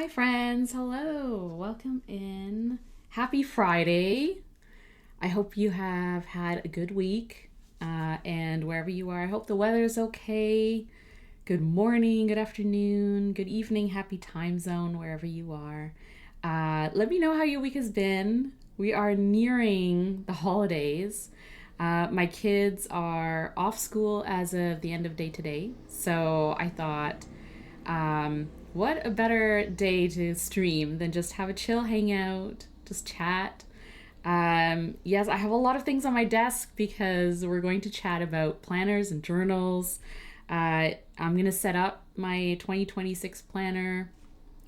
Hi, friends. Hello. Welcome in. Happy Friday. I hope you have had a good week. And wherever you are, I hope the weather is okay. Good morning, good afternoon, good evening, happy time zone, wherever you are. Let me know how your week has been. We are nearing the holidays. My kids are off school as of the end of day today. So I thought, what a better day to stream than just have a chill hangout, just chat. Yes, I have a lot of things on my desk because we're going to chat about planners and journals. I'm going to set up my 2026 planner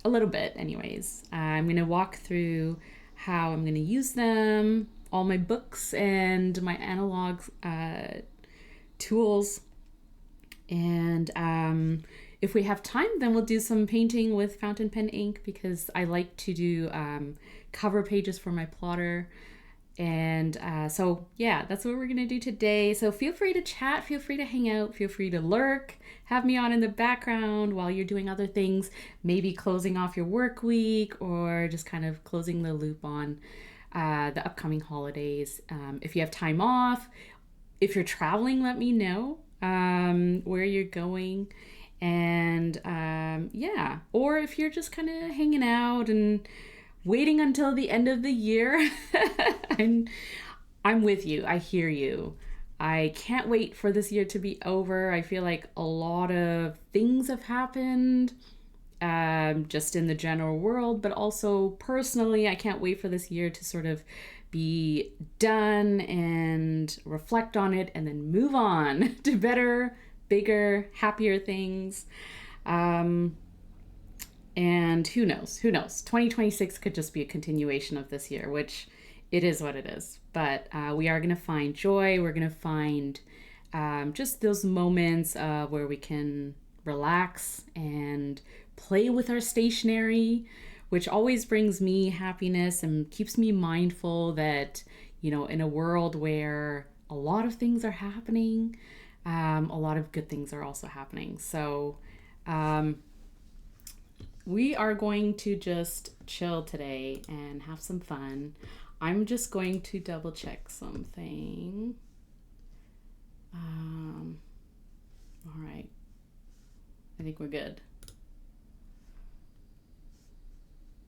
a little bit, anyways. I'm going to walk through how I'm going to use them, all my books and my analog tools. And if we have time, then we'll do some painting with fountain pen ink because I like to do cover pages for my plotter. And so, yeah, that's what we're going to do today. So feel free to chat, feel free to hang out, feel free to lurk, have me on in the background while you're doing other things, maybe closing off your work week or just kind of closing the loop on the upcoming holidays. If you have time off, if you're traveling, let me know where you're going. And yeah, or if you're just kind of hanging out and waiting until the end of the year, I'm with you. I hear you. I can't wait for this year to be over. I feel like a lot of things have happened just in the general world, but also personally, I can't wait for this year to sort of be done and reflect on it and then move on to better, bigger, happier things. And who knows? 2026 could just be a continuation of this year, which it is what it is. But we are going to find joy. We're going to find just those moments where we can relax and play with our stationery, which always brings me happiness and keeps me mindful that, you know, in a world where a lot of things are happening, a lot of good things are also happening. So we are going to just chill today and have some fun. I'm just going to double check something. All right. I think we're good.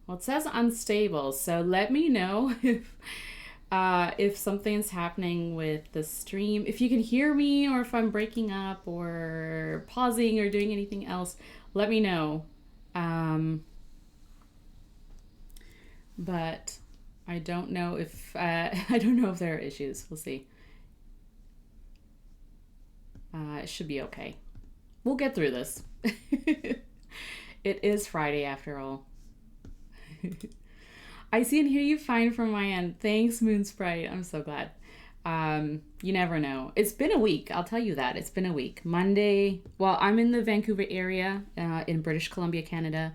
Well, it says unstable, so let me know if something's happening with the stream. If you can hear me or if I'm breaking up or pausing or doing anything else, let me know. But I don't know if there are issues. We'll see. It should be okay. We'll get through this. It is Friday after all. I see and hear you fine from my end. Thanks, Moonsprite. I'm so glad. You never know. It's been a week. I'll tell you that. It's been a week. Monday, well, I'm in the Vancouver area in British Columbia, Canada,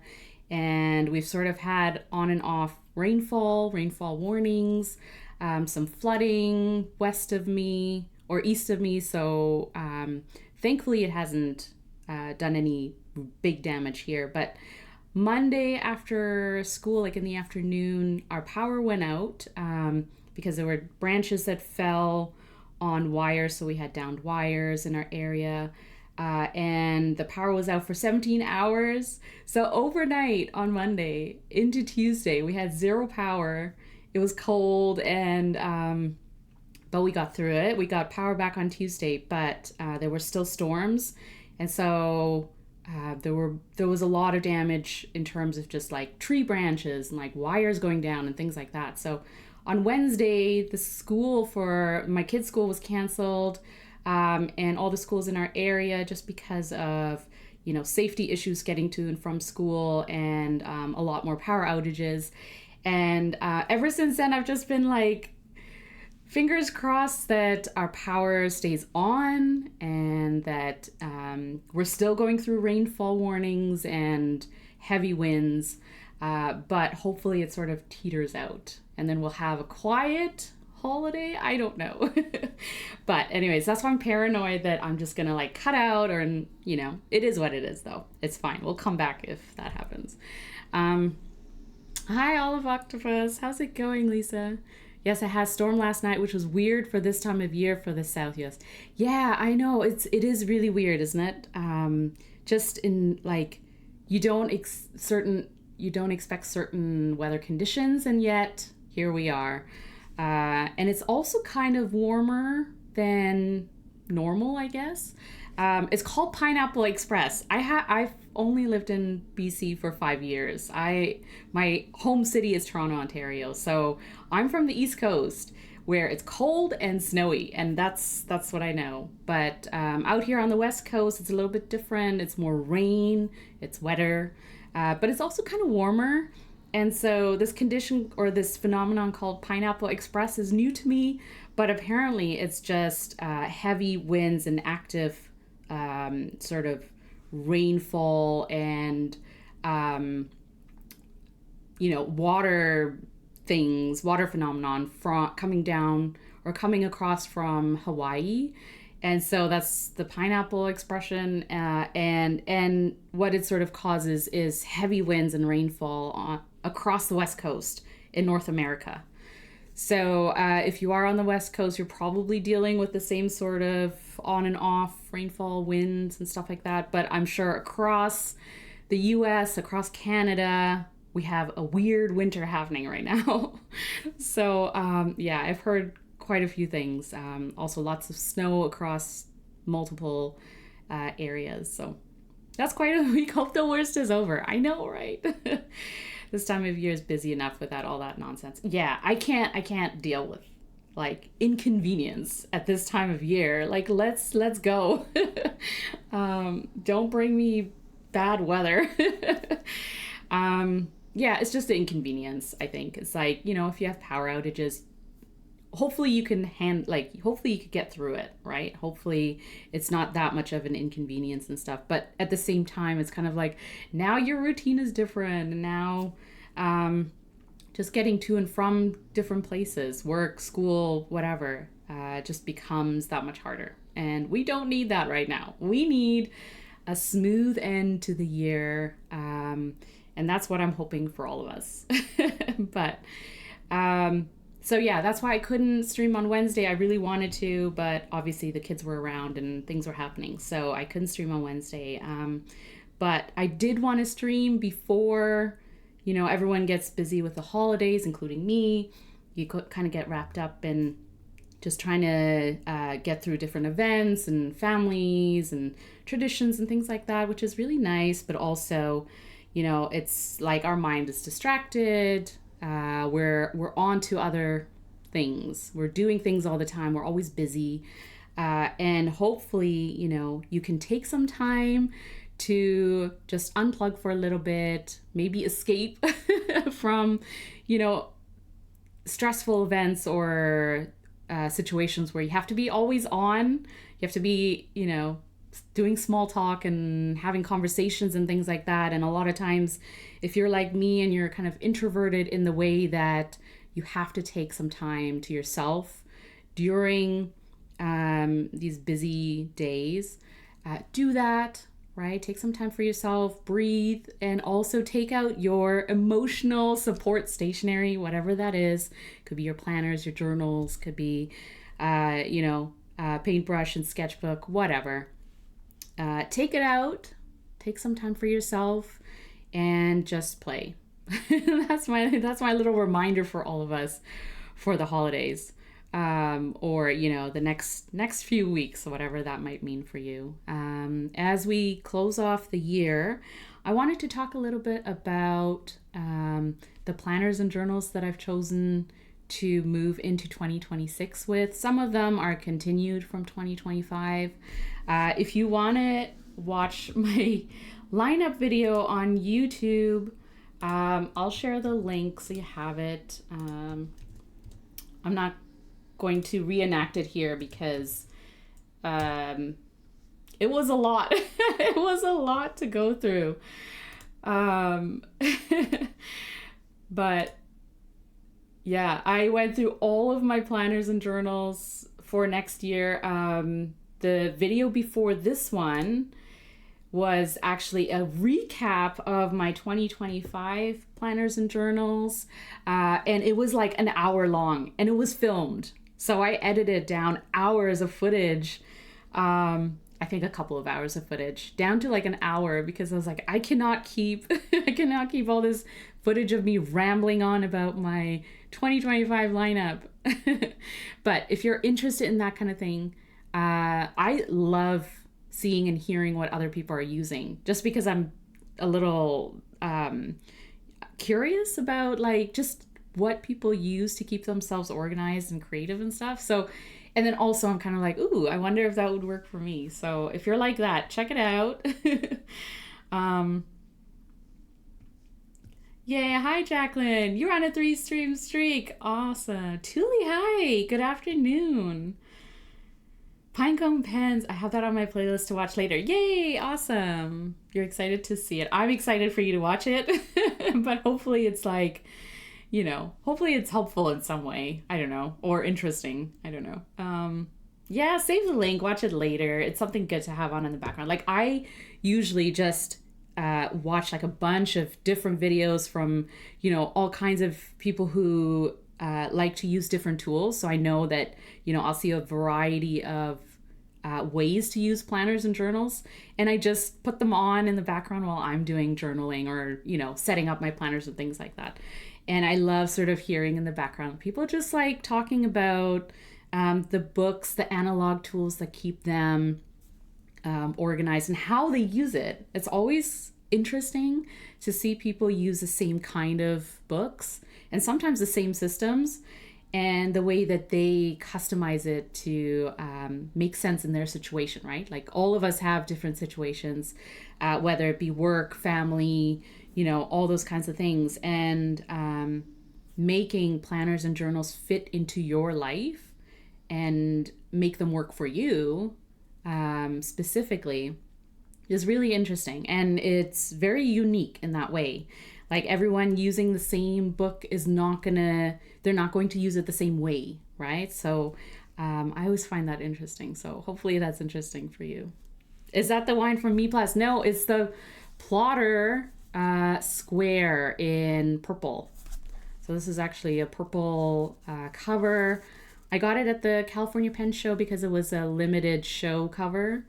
and we've sort of had on and off rainfall warnings, some flooding west of me or east of me. So thankfully it hasn't done any big damage here. But Monday after school, like in the afternoon, our power went out because there were branches that fell on wires. So we had downed wires in our area. And the power was out for 17 hours. So overnight on Monday into Tuesday, we had zero power. It was cold and but we got through it. We got power back on Tuesday, but there were still storms. And so there was a lot of damage in terms of just like tree branches and like wires going down and things like that. So on Wednesday, the school for my kids' school was canceled, and all the schools in our area just because of, you know, safety issues getting to and from school and a lot more power outages. And ever since then, I've just been like, fingers crossed that our power stays on and that we're still going through rainfall warnings and heavy winds, but hopefully it sort of teeters out and then we'll have a quiet holiday. I don't know. But anyways, that's why I'm paranoid that I'm just gonna like cut out or, you know, it is what it is though. It's fine. We'll come back if that happens. Um, Hi, Olive Octopus. How's it going, Lisa? Yes, it has storm last night, which was weird for this time of year for the South. Yes, yeah, I know. It is really weird, isn't it? Just in like, you don't you don't expect certain weather conditions, and yet here we are. And it's also kind of warmer than normal, I guess. It's called Pineapple Express. I've only lived in BC for 5 years. My home city is Toronto, Ontario. So I'm from the East Coast where it's cold and snowy, and that's what I know. But out here on the West Coast, it's a little bit different. It's more rain, it's wetter, but it's also kind of warmer. And so this condition or this phenomenon called Pineapple Express is new to me, but apparently it's just heavy winds and active sort of rainfall and water things, water phenomenon from coming down or coming across from Hawaii. And so that's the pineapple expression, and what it sort of causes is heavy winds and rainfall across the West Coast in North America. So if you are on the West Coast, you're probably dealing with the same sort of on and off rainfall, winds, and stuff like that. But I'm sure across the US, across Canada, we have a weird winter happening right now. So yeah, I've heard quite a few things. Also lots of snow across multiple areas. So that's quite a week. Hope the worst is over. I know, right? This time of year is busy enough without all that nonsense. Yeah, I can't deal with like inconvenience at this time of year. Like let's go. Don't bring me bad weather. Yeah, it's just the inconvenience, I think. It's like, if you have power outages, hopefully you can hopefully you could get through it, right? Hopefully it's not that much of an inconvenience and stuff. But at the same time, it's kind of like now your routine is different, and now just getting to and from different places, work, school, whatever, just becomes that much harder. And we don't need that right now. We need a smooth end to the year. And that's what I'm hoping for all of us. But so yeah, that's why I couldn't stream on Wednesday. I really wanted to, but obviously the kids were around and things were happening, so I couldn't stream on Wednesday. But I did want to stream before, everyone gets busy with the holidays, including me. You kind of get wrapped up in just trying to get through different events and families and traditions and things like that, which is really nice. But also, it's like our mind is distracted. We're on to other things. We're doing things all the time. We're always busy. And hopefully, you can take some time to just unplug for a little bit, maybe escape from, stressful events or situations where you have to be always on. You have to be, doing small talk and having conversations and things like that. And a lot of times, if you're like me and you're kind of introverted in the way that you have to take some time to yourself during these busy days, do that, right? Take some time for yourself, breathe, and also take out your emotional support stationery, whatever that is. Could be your planners, your journals, could be, paintbrush and sketchbook, whatever. Take it out, take some time for yourself, and just play. That's my little reminder for all of us for the holidays, or the next few weeks, whatever that might mean for you. As we close off the year, I wanted to talk a little bit about the planners and journals that I've chosen to move into 2026 with. Some of them are continued from 2025. If you want to watch my lineup video on YouTube, I'll share the link so you have it. I'm not going to reenact it here because it was a lot. It was a lot to go through. But yeah, I went through all of my planners and journals for next year. The video before this one was actually a recap of my 2025 planners and journals. And it was like an hour long and it was filmed. So I edited down hours of footage. I think a couple of hours of footage down to like an hour because I was like, I cannot keep all this footage of me rambling on about my 2025 lineup. But if you're interested in that kind of thing, I love seeing and hearing what other people are using just because I'm a little curious about like just what people use to keep themselves organized and creative and stuff. So, and then also I'm kind of like, ooh, I wonder if that would work for me. So if you're like that, check it out. Yeah, hi Jacqueline. You're on a 3-stream streak. Awesome. Tuli, hi. Good afternoon. Pinecone pens. I have that on my playlist to watch later. Yay, awesome. You're excited to see it. I'm excited for you to watch it. But hopefully it's like, you know, hopefully it's helpful in some way. I don't know. Or interesting. I don't know. Yeah, save the link. Watch it later. It's something good to have on in the background. Like I usually just watch like a bunch of different videos from, you know, all kinds of people who like to use different tools. So I know that, you know, I'll see a variety of ways to use planners and journals. And I just put them on in the background while I'm doing journaling or, you know, setting up my planners and things like that. And I love sort of hearing in the background people just like talking about the books, the analog tools that keep them organized and how they use it. It's always interesting to see people use the same kind of books and sometimes the same systems and the way that they customize it to make sense in their situation, right? Like all of us have different situations, whether it be work, family, you know, all those kinds of things. And making planners and journals fit into your life and make them work for you specifically is really interesting. And it's very unique in that way. Like everyone using the same book is they're not going to use it the same way, right? So I always find that interesting. So hopefully that's interesting for you. Is that the wine from Me Plus? No, it's the Plotter square in purple. So this is actually a purple cover. I got it at the California Pen Show because it was a limited show cover.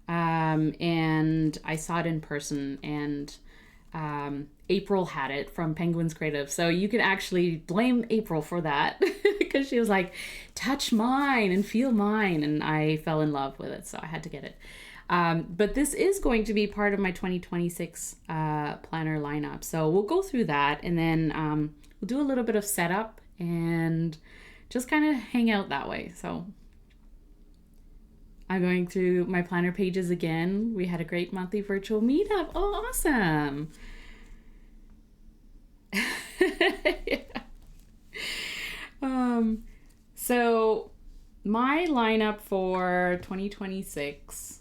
And I saw it in person, and April had it from Penguins Creative. So you can actually blame April for that because she was like, touch mine and feel mine. And I fell in love with it. So I had to get it. But this is going to be part of my 2026 planner lineup. So we'll go through that and then we'll do a little bit of setup and just kind of hang out that way. So I'm going through my planner pages again. We had a great monthly virtual meetup. Oh, awesome. Yeah. So my lineup for 2026,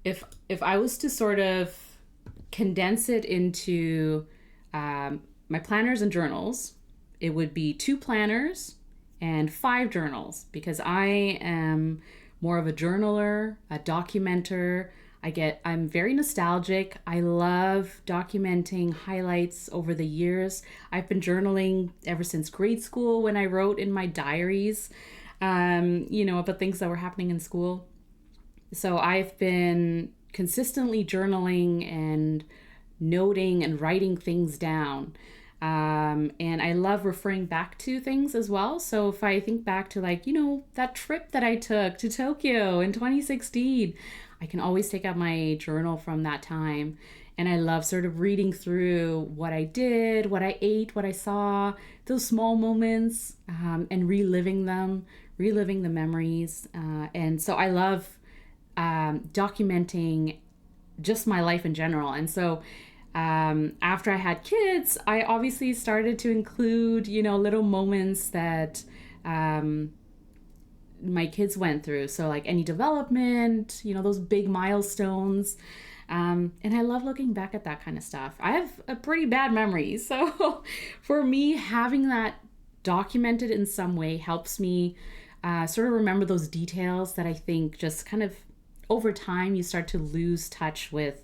if I was to sort of condense it into my planners and journals, it would be 2 planners and 5 journals because I am more of a journaler, a documenter. I'm very nostalgic. I love documenting highlights over the years. I've been journaling ever since grade school when I wrote in my diaries, about things that were happening in school. So I've been consistently journaling and noting and writing things down. And I love referring back to things as well. So if I think back to that trip that I took to Tokyo in 2016, I can always take out my journal from that time. And I love sort of reading through what I did, what I ate, what I saw, those small moments, and reliving the memories. And so I love documenting just my life in general. And so after I had kids, I obviously started to include, little moments that my kids went through. So like any development, those big milestones. And I love looking back at that kind of stuff. I have a pretty bad memory. So for me, having that documented in some way helps me sort of remember those details that I think just kind of over time you start to lose touch with,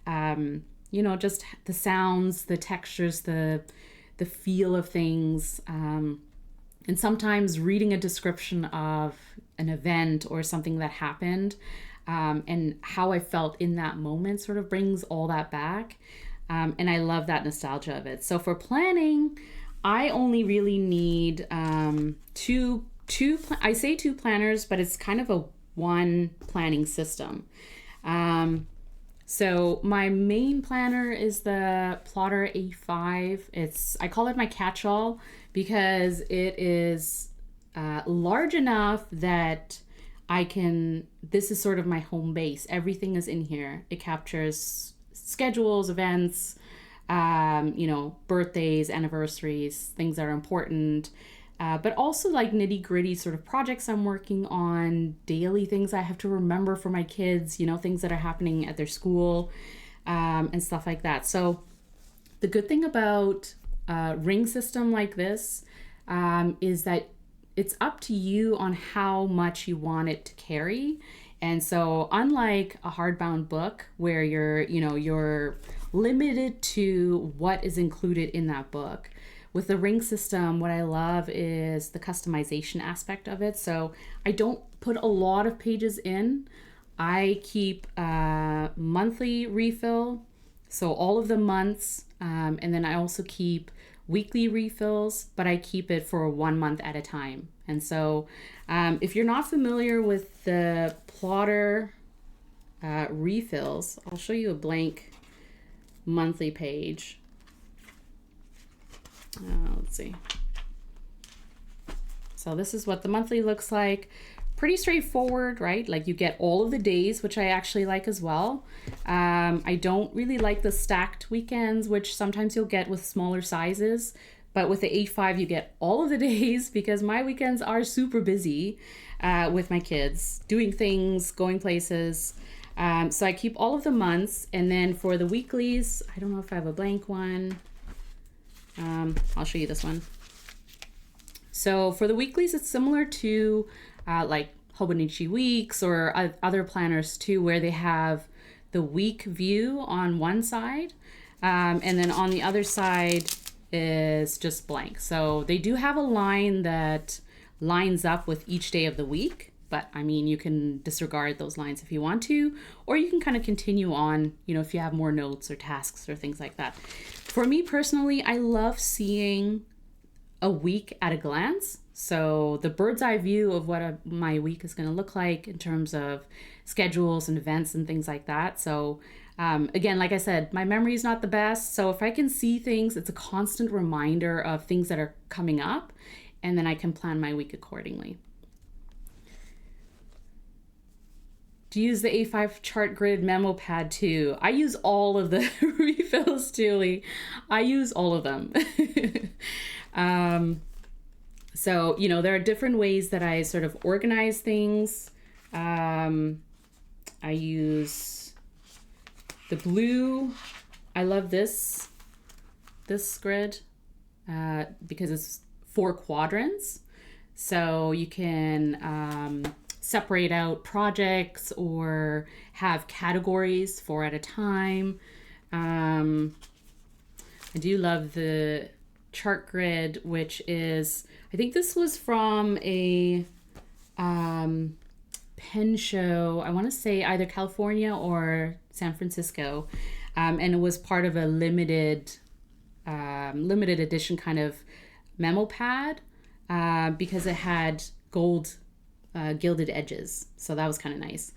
just the sounds, the textures, the feel of things. And sometimes reading a description of an event or something that happened, and how I felt in that moment sort of brings all that back. And I love that nostalgia of it. So for planning, I only really need I say two planners, but it's kind of a one planning system. So my main planner is the Plotter A5. I call it my catch-all because it is large enough that this is sort of my home base. Everything is in here. It captures schedules, events, birthdays, anniversaries, things that are important, but also like nitty gritty sort of projects I'm working on, daily things I have to remember for my kids, things that are happening at their school, and stuff like that. So the good thing about a ring system like this is that it's up to you on how much you want it to carry. And so unlike a hardbound book where you're limited to what is included in that book, with the ring system, what I love is the customization aspect of it. So I don't put a lot of pages in. I keep a monthly refill, so all of the months, and then I also keep weekly refills, but I keep it for 1 month at a time. And so if you're not familiar with the Plotter refills, I'll show you a blank monthly page. Let's see. So this is what the monthly looks like. Pretty straightforward, right? Like you get all of the days, which I actually like as well. I don't really like the stacked weekends, which sometimes you'll get with smaller sizes. But with the A5, you get all of the days because my weekends are super busy with my kids, doing things, going places. So I keep all of the months. And then for the weeklies, I don't know if I have a blank one. I'll show you this one. So for the weeklies, it's similar to like Hobonichi Weeks or other planners too, where they have the week view on one side, and then on the other side is just blank. So they do have a line that lines up with each day of the week, but I mean, you can disregard those lines if you want to, or you can kind of continue on, if you have more notes or tasks or things like that. For me personally, I love seeing a week at a glance. So the bird's eye view of what my week is going to look like in terms of schedules and events and things like that. So again, like I said, my memory is not the best. So if I can see things, it's a constant reminder of things that are coming up, and then I can plan my week accordingly. Do you use the A5 chart grid memo pad too? I use all of the refills, Julie. I use all of them. So, there are different ways that I sort of organize things. I use the blue. I love this grid because it's 4 quadrants. So you can separate out projects or have categories 4 at a time. I do love the chart grid, which is, I think this was from a pen show, I want to say either California or San Francisco, and it was part of a limited edition kind of memo pad because it had gold gilded edges, so that was kind of nice.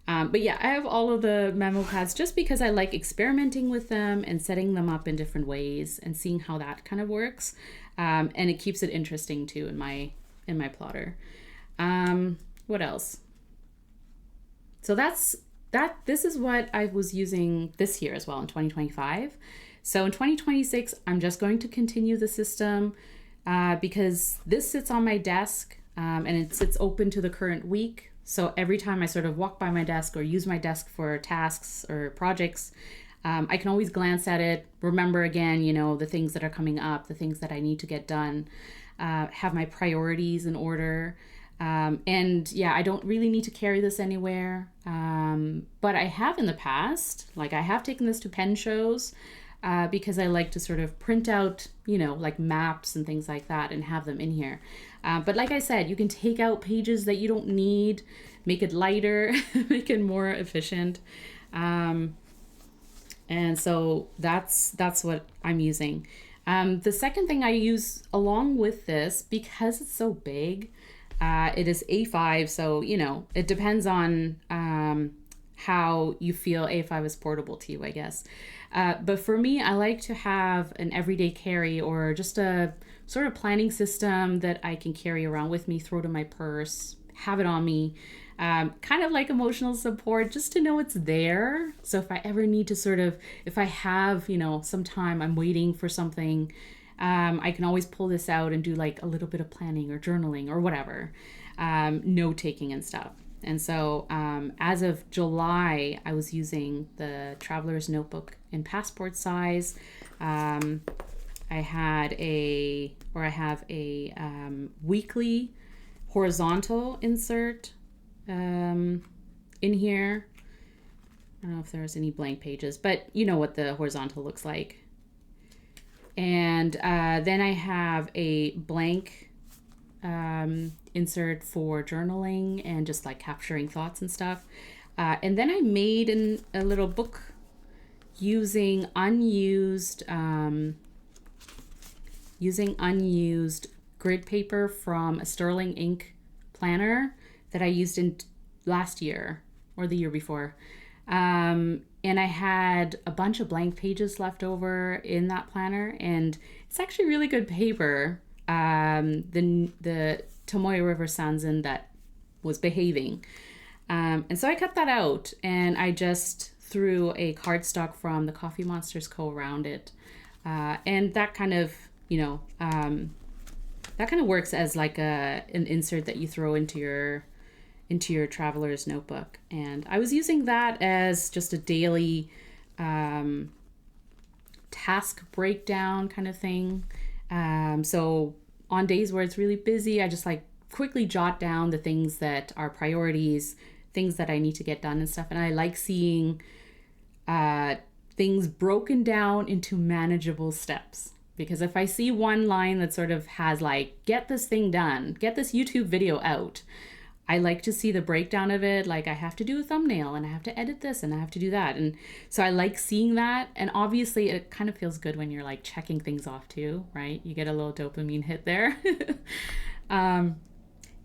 But yeah, I have all of the memo pads just because I like experimenting with them and setting them up in different ways and seeing how that kind of works. And it keeps it interesting too in my plotter. What else? So this is what I was using this year as well in 2025. So in 2026, I'm just going to continue the system because this sits on my desk and it sits open to the current week. So every time I sort of walk by my desk or use my desk for tasks or projects, I can always glance at it, remember again, the things that are coming up, the things that I need to get done, have my priorities in order. And yeah, I don't really need to carry this anywhere. But I have in the past, like I have taken this to pen shows because I like to sort of print out, like maps and things like that and have them in here. But like I said, you can take out pages that you don't need, make it lighter, make it more efficient. And so that's what I'm using. The second thing I use along with this, because it's so big, it is A5, so it depends on how you feel A5 is portable to you, I guess. But for me, I like to have an everyday carry or just a sort of planning system that I can carry around with me, throw to my purse, have it on me. Kind of like emotional support, just to know it's there. So if I ever need to if I have, some time I'm waiting for something, I can always pull this out and do like a little bit of planning or journaling or whatever, note taking and stuff. And so as of July, I was using the Traveler's Notebook in passport size. I have a weekly horizontal insert in here. I don't know if there's any blank pages, but you know what the horizontal looks like. And then I have a blank insert for journaling and just like capturing thoughts and stuff. And then I made a little book using unused grid paper from a sterling ink planner that I used in last year or the year before. And I had a bunch of blank pages left over in that planner, and it's actually really good paper. The Tomoe River Sanzen that was behaving. And so I cut that out and I just threw a cardstock from TheCoffeeMonsterzCo around it. And that kind of, works as like an insert that you throw into your traveler's notebook. And I was using that as just a daily task breakdown kind of thing. So on days where it's really busy, I just like quickly jot down the things that are priorities, things that I need to get done and stuff. And I like seeing things broken down into manageable steps. Because if I see one line that sort of has like, get this thing done, get this YouTube video out, I like to see the breakdown of it. Like I have to do a thumbnail and I have to edit this and I have to do that. And so I like seeing that. And obviously it kind of feels good when you're like checking things off too, right? You get a little dopamine hit there.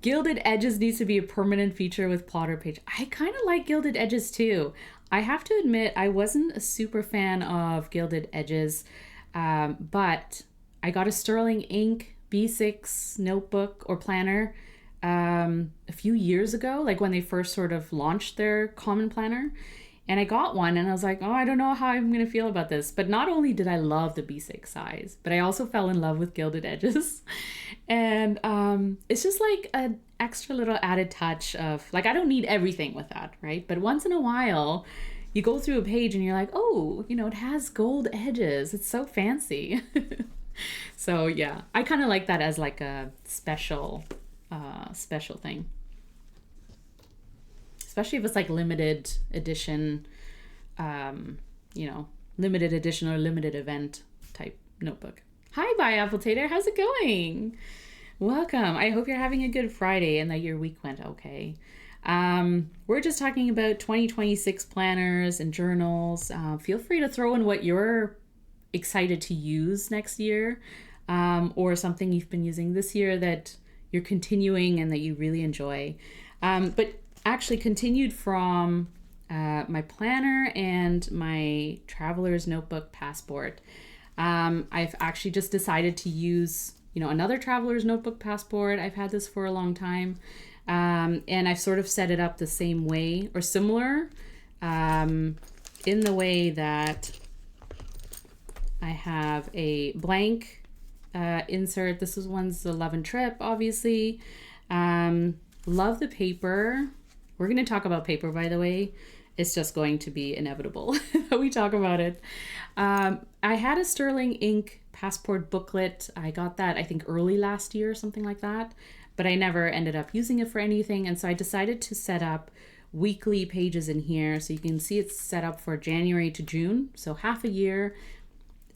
Gilded edges needs to be a permanent feature with plotter page. I kind of like gilded edges too. I have to admit, I wasn't a super fan of gilded edges, but I got a sterling ink B6 notebook or planner a few years ago, like when they first sort of launched their common planner. And I got one and I was like, oh, I don't know how I'm going to feel about this. But not only did I love the B6 size, but I also fell in love with gilded edges. And it's just like an extra little added touch of, like, I don't need everything with that, right? But once in a while, you go through a page and you're like, oh, it has gold edges. It's so fancy. So yeah, I kind of like that as like a special thing. Especially if it's like limited edition, limited edition or limited event type notebook. Hi, Bye Apple Tater. How's it going? Welcome. I hope you're having a good Friday and that your week went okay. We're just talking about 2026 planners and journals. Feel free to throw in what you're excited to use next year, or something you've been using this year that you're continuing and that you really enjoy. But actually continued from my planner and my traveler's notebook passport. I've actually just decided to use, another traveler's notebook passport. I've had this for a long time. And I've sort of set it up the same way or similar, in the way that I have a blank insert. This one's the Love and Trip, obviously. Love the paper. We're going to talk about paper, by the way. It's just going to be inevitable that we talk about it. I had a sterling ink passport booklet. I got that, I think, early last year or something like that. but I never ended up using it for anything. And so I decided to set up weekly pages in here. So you can see it's set up for January to June, so half a year.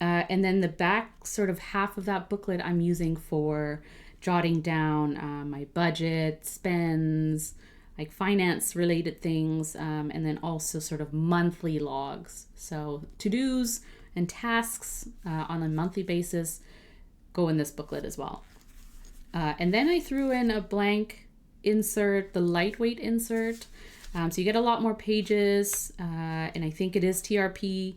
And then the back sort of half of that booklet I'm using for jotting down my budget, spends, like finance related things, and then also sort of monthly logs. So to-dos and tasks on a monthly basis go in this booklet as well. And then I threw in a blank insert, the lightweight insert. So you get a lot more pages, and I think it is TRP,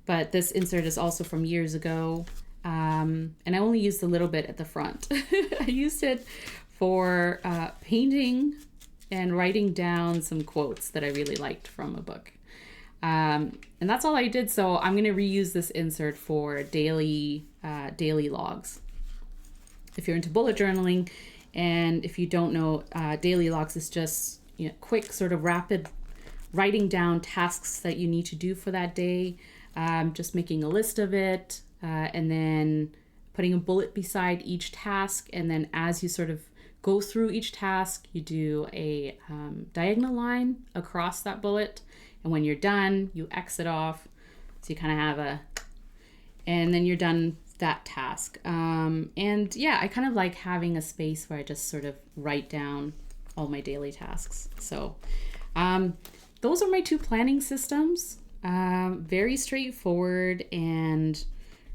but this insert is also from years ago. And I only used a little bit at the front. I used it for painting and writing down some quotes that I really liked from a book. And that's all I did. So I'm going to reuse this insert for daily logs. If you're into bullet journaling, and if you don't know, daily logs is just quick, sort of rapid writing down tasks that you need to do for that day. Just making a list of it, and then putting a bullet beside each task. And then as you sort of go through each task, you do a diagonal line across that bullet. And when you're done, you X it off. So you kind of have and then you're done that task. And yeah, I kind of like having a space where I just sort of write down all my daily tasks. So those are my two planning systems. Very straightforward and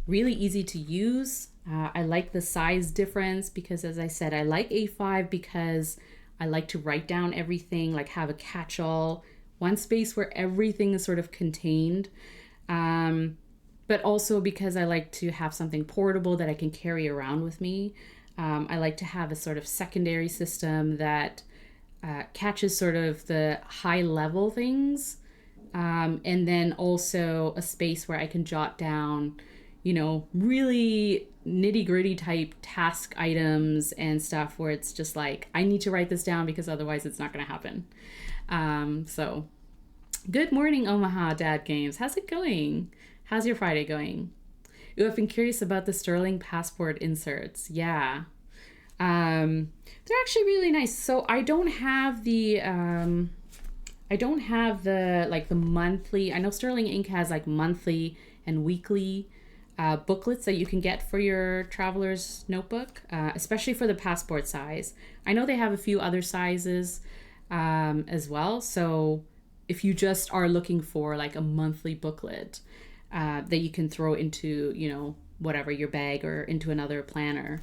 really easy to use. I like the size difference because, as I said, I like A5 because I like to write down everything, like have a catch-all, one space where everything is sort of contained. But also because I like to have something portable that I can carry around with me. I like to have a sort of secondary system that catches sort of the high level things. And then also a space where I can jot down, really nitty gritty type task items and stuff where it's just like, I need to write this down because otherwise it's not going to happen. So good morning, Omaha Dad Games. How's it going? How's your Friday going? Ooh, I've been curious about the Sterling passport inserts. Yeah. They're actually really nice. So I don't have the like the monthly. I know Sterling Ink has like monthly and weekly booklets that you can get for your traveler's notebook, especially for the passport size. I know they have a few other sizes as well. So if you just are looking for like a monthly booklet that you can throw into, whatever, your bag or into another planner,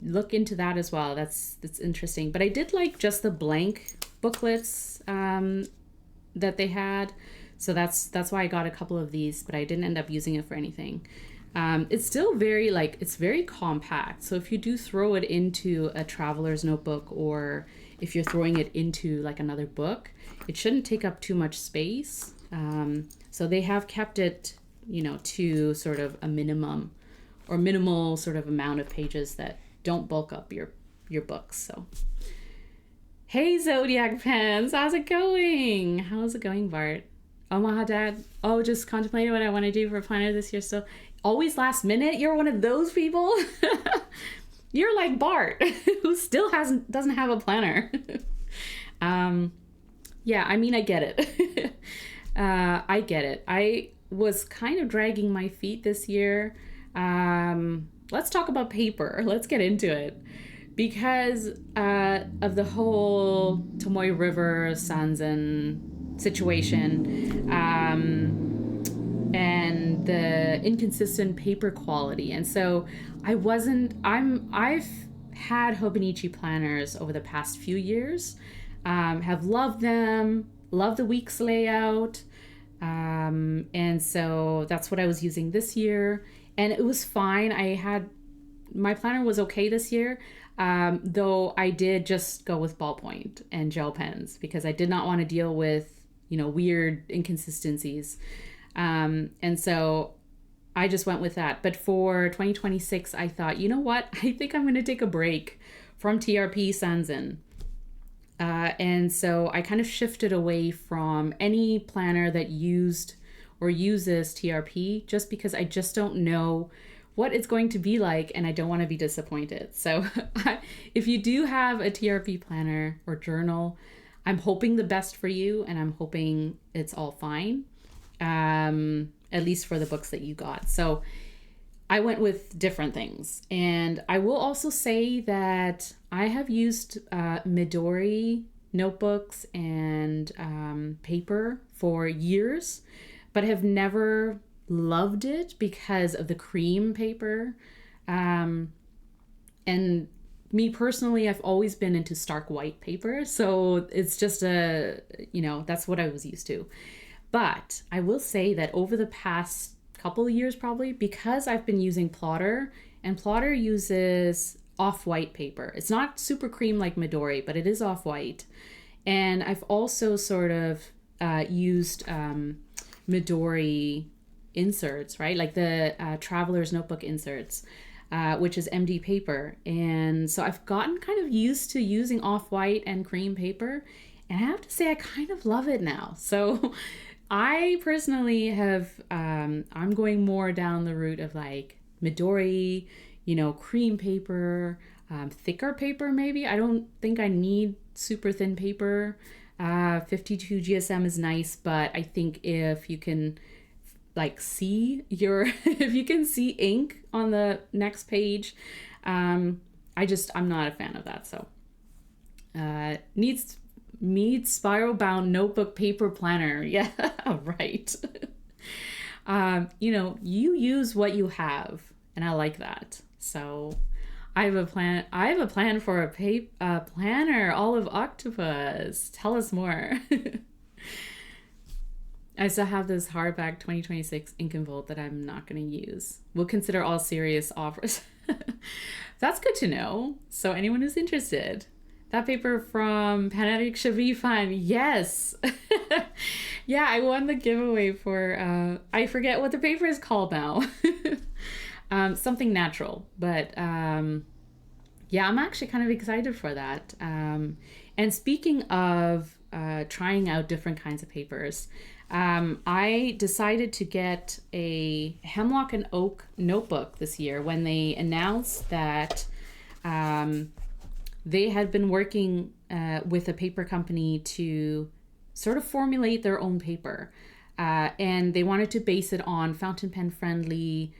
look into that as well. That's interesting. But I did like just the blank booklets that they had. So that's why I got a couple of these, but I didn't end up using it for anything. It's still it's very compact. So if you do throw it into a traveler's notebook, or if you're throwing it into like another book, it shouldn't take up too much space. So they have kept it, to sort of a minimum or minimal sort of amount of pages that don't bulk up your books. So, hey, Zodiac Pens, how's it going? How's it going, Bart? Omaha Dad. Oh, just contemplating what I want to do for planner this year still. Always last minute? You're one of those people? You're like Bart, who still doesn't have a planner. Yeah, I mean, I get it. I get it. I was kind of dragging my feet this year. Let's talk about paper. Let's get into it. Because of the whole Tomoe River Sanzen situation, and the inconsistent paper quality. And so I've had Hobonichi planners over the past few years, have loved them, love the week's layout. And so that's what I was using this year. And it was fine. My planner was okay this year. Though I did just go with ballpoint and gel pens because I did not want to deal with, weird inconsistencies. And so I just went with that. But for 2026, I thought, you know what? I think I'm going to take a break from TRP Sanzen. And so I kind of shifted away from any planner that used or uses TRP just because I just don't know what it's going to be like, and I don't want to be disappointed. So if you do have a TRP planner or journal, I'm hoping the best for you, and I'm hoping it's all fine, at least for the books that you got. So I went with different things. And I will also say that I have used Midori notebooks and paper for years, but have never loved it because of the cream paper. And me personally, I've always been into stark white paper. So it's just that's what I was used to. But I will say that over the past couple of years, probably, because I've been using Plotter, and Plotter uses off-white paper. It's not super cream like Midori, but it is off-white. And I've also sort of used Midori inserts, right? Like the Traveler's Notebook inserts, which is MD paper. And so I've gotten kind of used to using off-white and cream paper. And I have to say, I kind of love it now. So I personally have, I'm going more down the route of like Midori, cream paper, thicker paper maybe. I don't think I need super thin paper. 52 GSM is nice, but I think if you can see if you can see ink on the next page, I'm not a fan of that. So needs spiral bound notebook paper planner. Yeah, right. You use what you have, and I like that. So I have a plan for a planner, Olive Octopus. Tell us more. I still have this hardback 2026 Ink and Volt that I'm not going to use. We'll consider all serious offers. That's good to know. So anyone who's interested, that paper from Panatic should be fun. Yes. Yeah, I won the giveaway for, I forget what the paper is called now. Something natural. But yeah, I'm actually kind of excited for that. And speaking of trying out different kinds of papers, I decided to get a Hemlock and Oak notebook this year when they announced that they had been working with a paper company to sort of formulate their own paper. And they wanted to base it on fountain pen friendly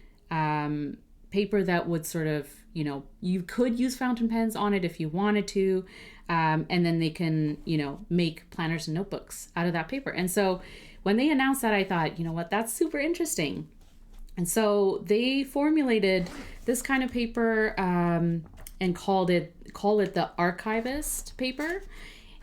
paper that would sort of, you could use fountain pens on it if you wanted to. And then they can, make planners and notebooks out of that paper. And so when they announced that, I thought, that's super interesting. And so they formulated this kind of paper and call it the Archivist paper.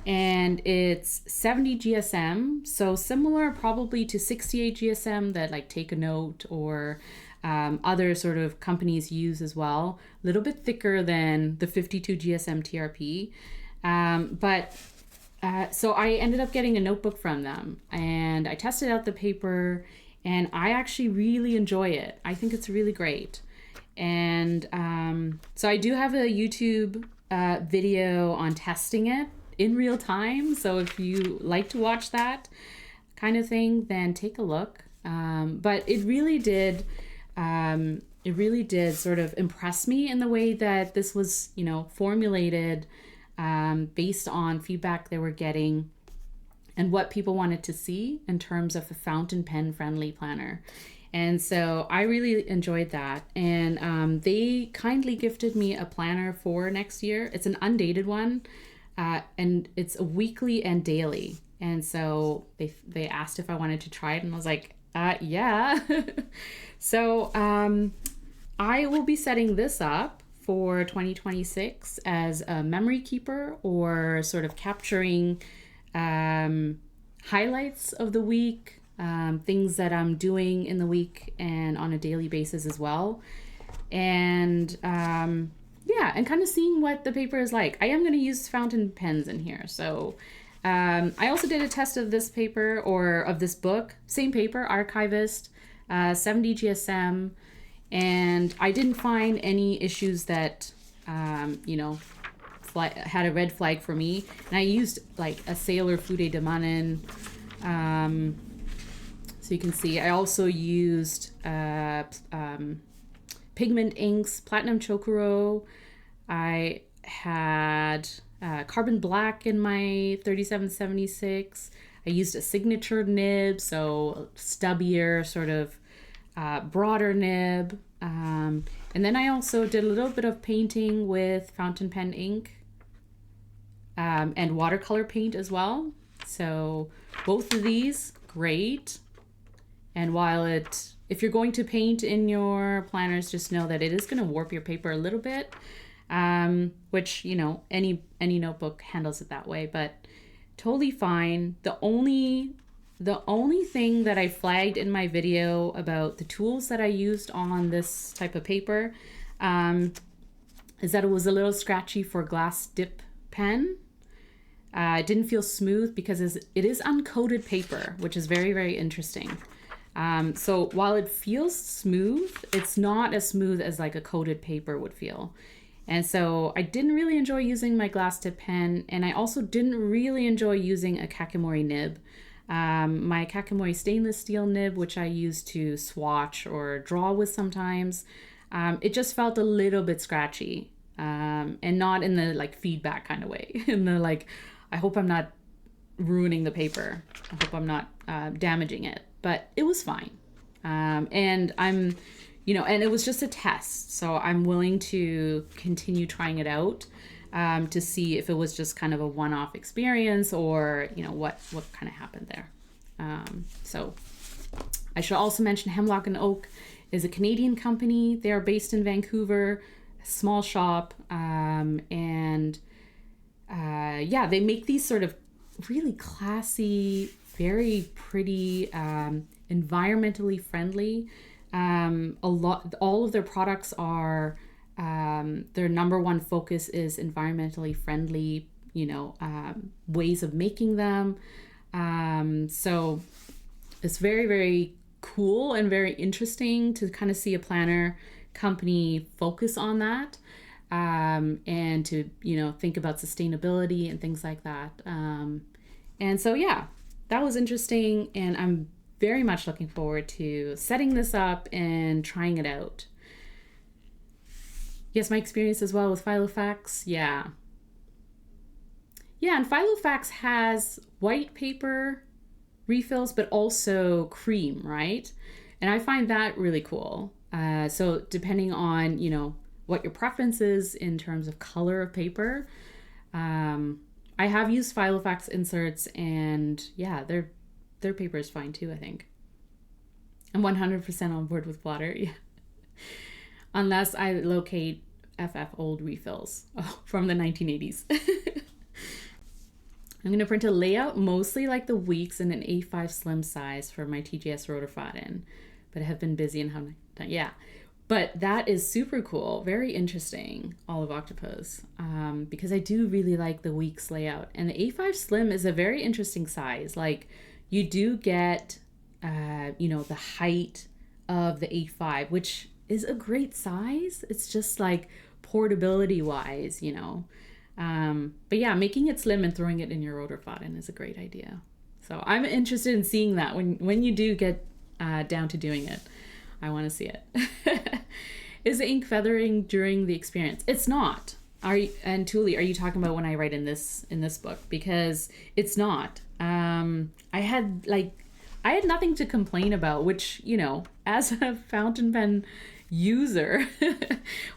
And it's 70 GSM, so similar probably to 68 GSM that like Take a Note or other sort of companies use as well. A little bit thicker than the 52 GSM TRP. So I ended up getting a notebook from them, and I tested out the paper, and I actually really enjoy it. I think it's really great. And so I do have a YouTube video on testing it in real time. So if you like to watch that kind of thing, then take a look. But it really did sort of impress me in the way that this was, formulated based on feedback they were getting and what people wanted to see in terms of a fountain pen friendly planner. And so I really enjoyed that. And they kindly gifted me a planner for next year. It's an undated one, and it's a weekly and daily. And so they asked if I wanted to try it, and I was like, yeah. So I will be setting this up for 2026 as a memory keeper, or sort of capturing highlights of the week, things that I'm doing in the week and on a daily basis as well. And and kind of seeing what the paper is like. I am going to use fountain pens in here. So I also did a test of this paper, or of this book, same paper, Archivist, 70 GSM. And I didn't find any issues that, had a red flag for me. And I used like a Sailor Fude de Manin. So you can see, I also used pigment inks, Platinum Chokuro. I had Carbon Black in my 3776. I used a signature nib, so stubbier, sort of broader nib. And then I also did a little bit of painting with fountain pen ink and watercolor paint as well. So both of these, great. And while if you're going to paint in your planners, just know that it is going to warp your paper a little bit, which, you know, any notebook handles it that way, but totally fine. The only thing that I flagged in my video about the tools that I used on this type of paper is that it was a little scratchy for glass dip pen. It didn't feel smooth because it is uncoated paper, which is very, very interesting. So while it feels smooth, it's not as smooth as like a coated paper would feel. And so I didn't really enjoy using my glass tip pen, and I also didn't really enjoy using a Kakimori nib. My Kakimori stainless steel nib, which I use to swatch or draw with sometimes, it just felt a little bit scratchy, and not in the like feedback kind of way. In the like, I hope I'm not ruining the paper. I hope I'm not damaging it. But it was fine. And I'm, you know, and it was just a test. So I'm willing to continue trying it out to see if it was just kind of a one-off experience or, you know, what kind of happened there. So I should also mention Hemlock Oak is a Canadian company. They are based in Vancouver, a small shop. And yeah, they make these sort of really classy, very pretty, environmentally friendly. All of their products are, their number one focus is environmentally friendly, you know, ways of making them. So it's very, very cool and very interesting to kind of see a planner company focus on that, and to, you know, think about sustainability and things like that. And so, yeah, that was interesting, and I'm very much looking forward to setting this up and trying it out. Yes, my experience as well with Filofax. Yeah, and Filofax has white paper refills, but also cream, right? And I find that really cool. So depending on, you know, what your preference is in terms of color of paper, I have used Filofax inserts, and yeah, their paper is fine too, I think. I'm 100% on board with water, yeah. Unless I locate FF old refills from the 1980s. I'm going to print a layout mostly like the Weeks in an A5 slim size for my TGS Rotorfaden, but I have been busy and haven't done, yeah. But that is super cool, very interesting, Olive Octopus, because I do really like the Weeks layout. And the A5 Slim is a very interesting size. Like, you do get, you know, the height of the A5, which is a great size. It's just like portability-wise, you know. But yeah, making it slim and throwing it in your Rotorfaden is a great idea. So I'm interested in seeing that when you do get down to doing it. I want to see it. Is the ink feathering during the experience? It's not. And Thule, are you talking about when I write in this book? Because it's not. I had nothing to complain about, which, you know, as a fountain pen user,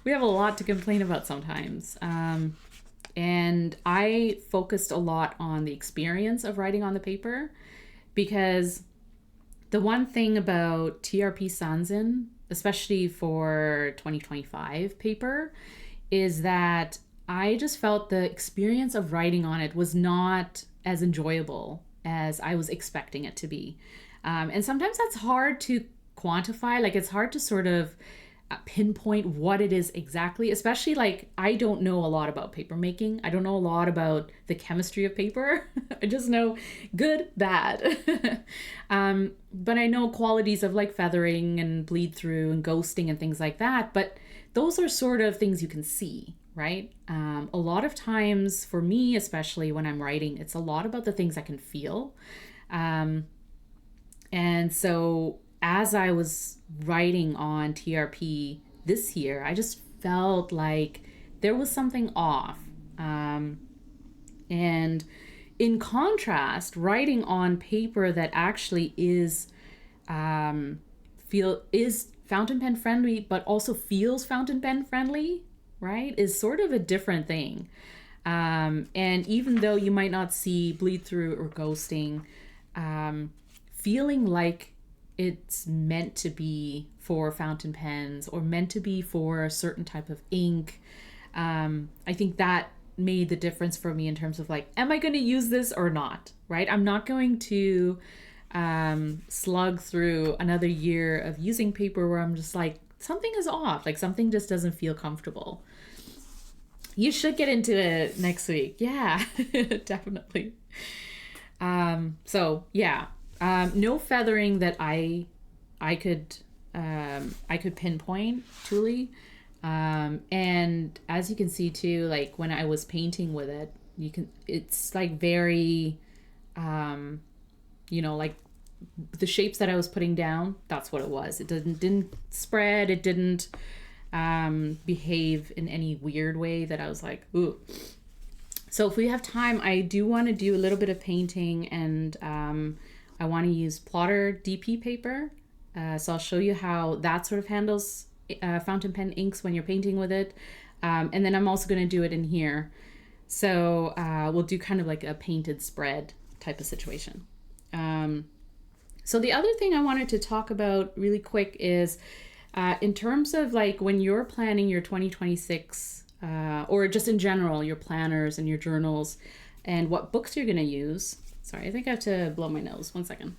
we have a lot to complain about sometimes. And I focused a lot on the experience of writing on the paper, because the one thing about TRP Sanzen, especially for 2025 paper, is that I just felt the experience of writing on it was not as enjoyable as I was expecting it to be. And sometimes that's hard to quantify. Like, it's hard to sort of pinpoint what it is exactly, especially like I don't know a lot about paper making. I don't know a lot about the chemistry of paper. I just know good, bad. But I know qualities of like feathering and bleed through and ghosting and things like that. But those are sort of things you can see, right? A lot of times for me, especially when I'm writing, it's a lot about the things I can feel. And so as I was writing on TRP this year, I just felt like there was something off. And in contrast, writing on paper that actually is fountain pen friendly, but also feels fountain pen friendly, right, is sort of a different thing. And even though you might not see bleed through or ghosting, feeling like it's meant to be for fountain pens or meant to be for a certain type of ink, I think that made the difference for me in terms of like, am I going to use this or not, right? I'm not going to slug through another year of using paper where I'm just like, something is off, like something just doesn't feel comfortable. You should get into it next week. Yeah, definitely. So yeah, no feathering that I could pinpoint truly. And as you can see too, like when I was painting with it, it's like very, like the shapes that I was putting down, that's what it was. It didn't spread. It didn't behave in any weird way that I was like, ooh. So if we have time, I do want to do a little bit of painting, and I want to use plotter DP paper. So I'll show you how that sort of handles fountain pen inks when you're painting with it. And then I'm also going to do it in here. So we'll do kind of like a painted spread type of situation. So the other thing I wanted to talk about really quick is in terms of like when you're planning your 2026 or just in general, your planners and your journals and what books you're going to use. Sorry, I think I have to blow my nose. 1 second.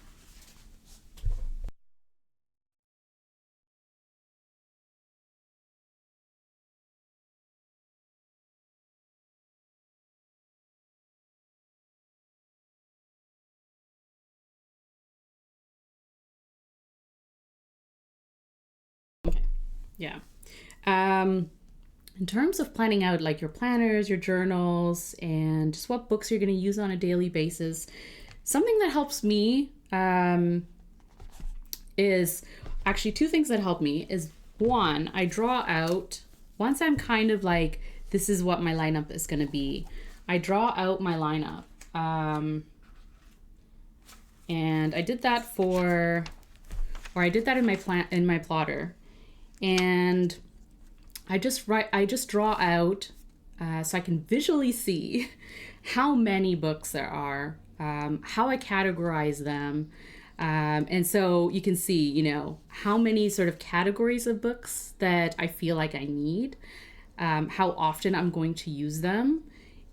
Okay, yeah. In terms of planning out like your planners, your journals, and just what books you're going to use on a daily basis, something that helps me is actually two things that help me is one, I draw out, once I'm kind of like, this is what my lineup is going to be, I draw out my lineup. And I did that I did that in my plotter. And I just draw out so I can visually see how many books there are, how I categorize them. And so you can see, how many sort of categories of books that I feel like I need, how often I'm going to use them,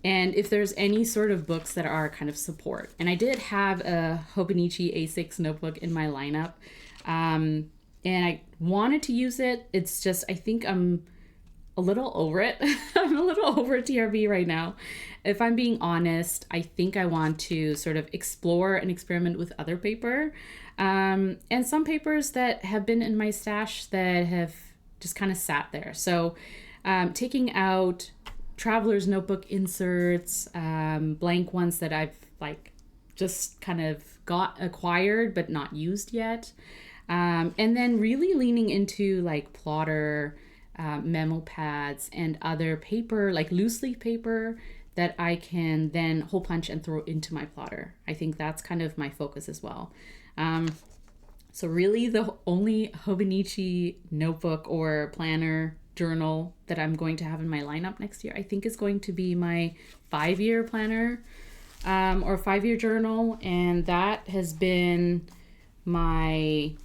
and if there's any sort of books that are kind of support. And I did have a Hobonichi A6 notebook in my lineup, and I wanted to use it. It's just, I think I'm a little over it. I'm a little over TRB right now. If I'm being honest, I think I want to sort of explore and experiment with other paper, and some papers that have been in my stash that have just kind of sat there. So taking out traveler's notebook inserts, blank ones that I've like just kind of got acquired but not used yet. And then really leaning into like plotter, memo pads, and other paper, like loose leaf paper that I can then hole punch and throw into my plotter. I think that's kind of my focus as well. So really the only Hobonichi notebook or planner journal that I'm going to have in my lineup next year, I think is going to be my 5-year planner or 5-year journal. And that has been my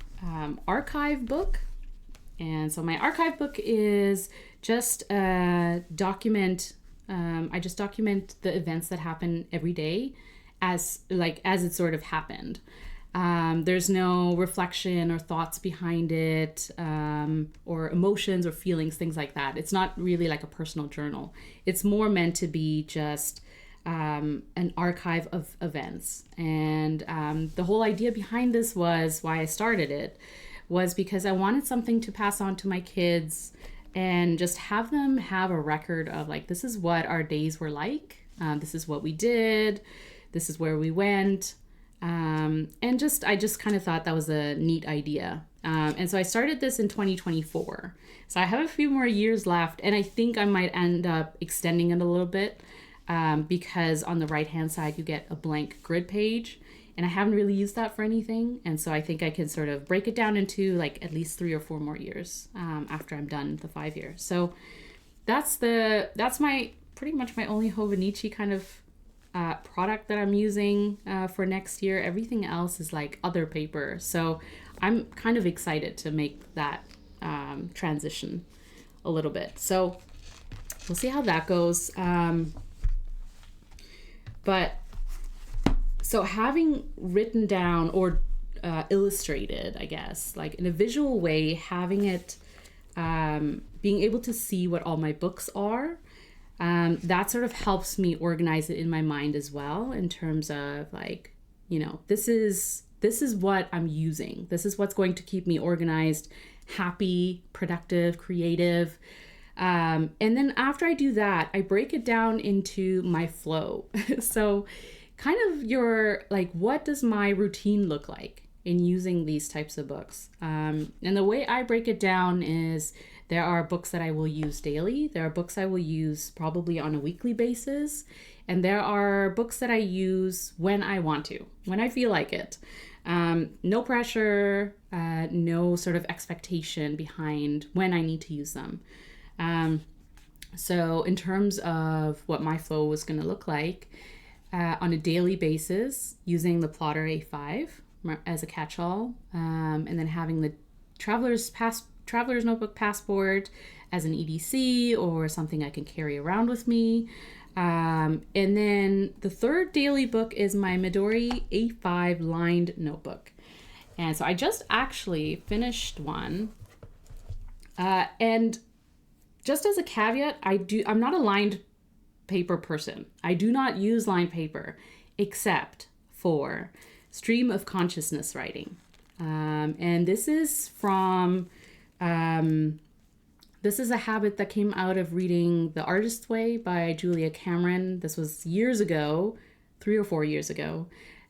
archive book. And so my archive book is just a document. I just document the events that happen every day as it sort of happened. There's no reflection or thoughts behind it, or emotions or feelings, things like that. It's not really like a personal journal. It's more meant to be just an archive of events. And the whole idea behind this was why I started it was because I wanted something to pass on to my kids and just have them have a record of like, this is what our days were like. This is what we did. This is where we went. And I just kind of thought that was a neat idea. And so I started this in 2024. So I have a few more years left, and I think I might end up extending it a little bit because on the right-hand side, you get a blank grid page, and I haven't really used that for anything. And so I think I can sort of break it down into like at least 3 or 4 more years after I'm done the 5 years. So that's my pretty much my only Hobonichi kind of product that I'm using for next year. Everything else is like other paper. So I'm kind of excited to make that transition a little bit. So we'll see how that goes. But so having written down or illustrated, I guess, like in a visual way, having it, being able to see what all my books are, that sort of helps me organize it in my mind as well, in terms of like, you know, this is what I'm using. This is what's going to keep me organized, happy, productive, creative. And then after I do that, I break it down into my flow. So kind of what does my routine look like in using these types of books? And the way I break it down is there are books that I will use daily. There are books I will use probably on a weekly basis. And there are books that I use when I want to, when I feel like it. No pressure, no sort of expectation behind when I need to use them. So in terms of what my flow was going to look like, on a daily basis, using the Plotter A5 as a catch-all, and then having the Traveler's Notebook Passport as an EDC or something I can carry around with me. And then the third daily book is my Midori A5 lined notebook. And so I just actually finished one. And just as a caveat, I'm not a lined paper person. I do not use lined paper except for stream of consciousness writing. And this is from, this is a habit that came out of reading The Artist's Way by Julia Cameron. This was years ago, 3 or 4 years ago.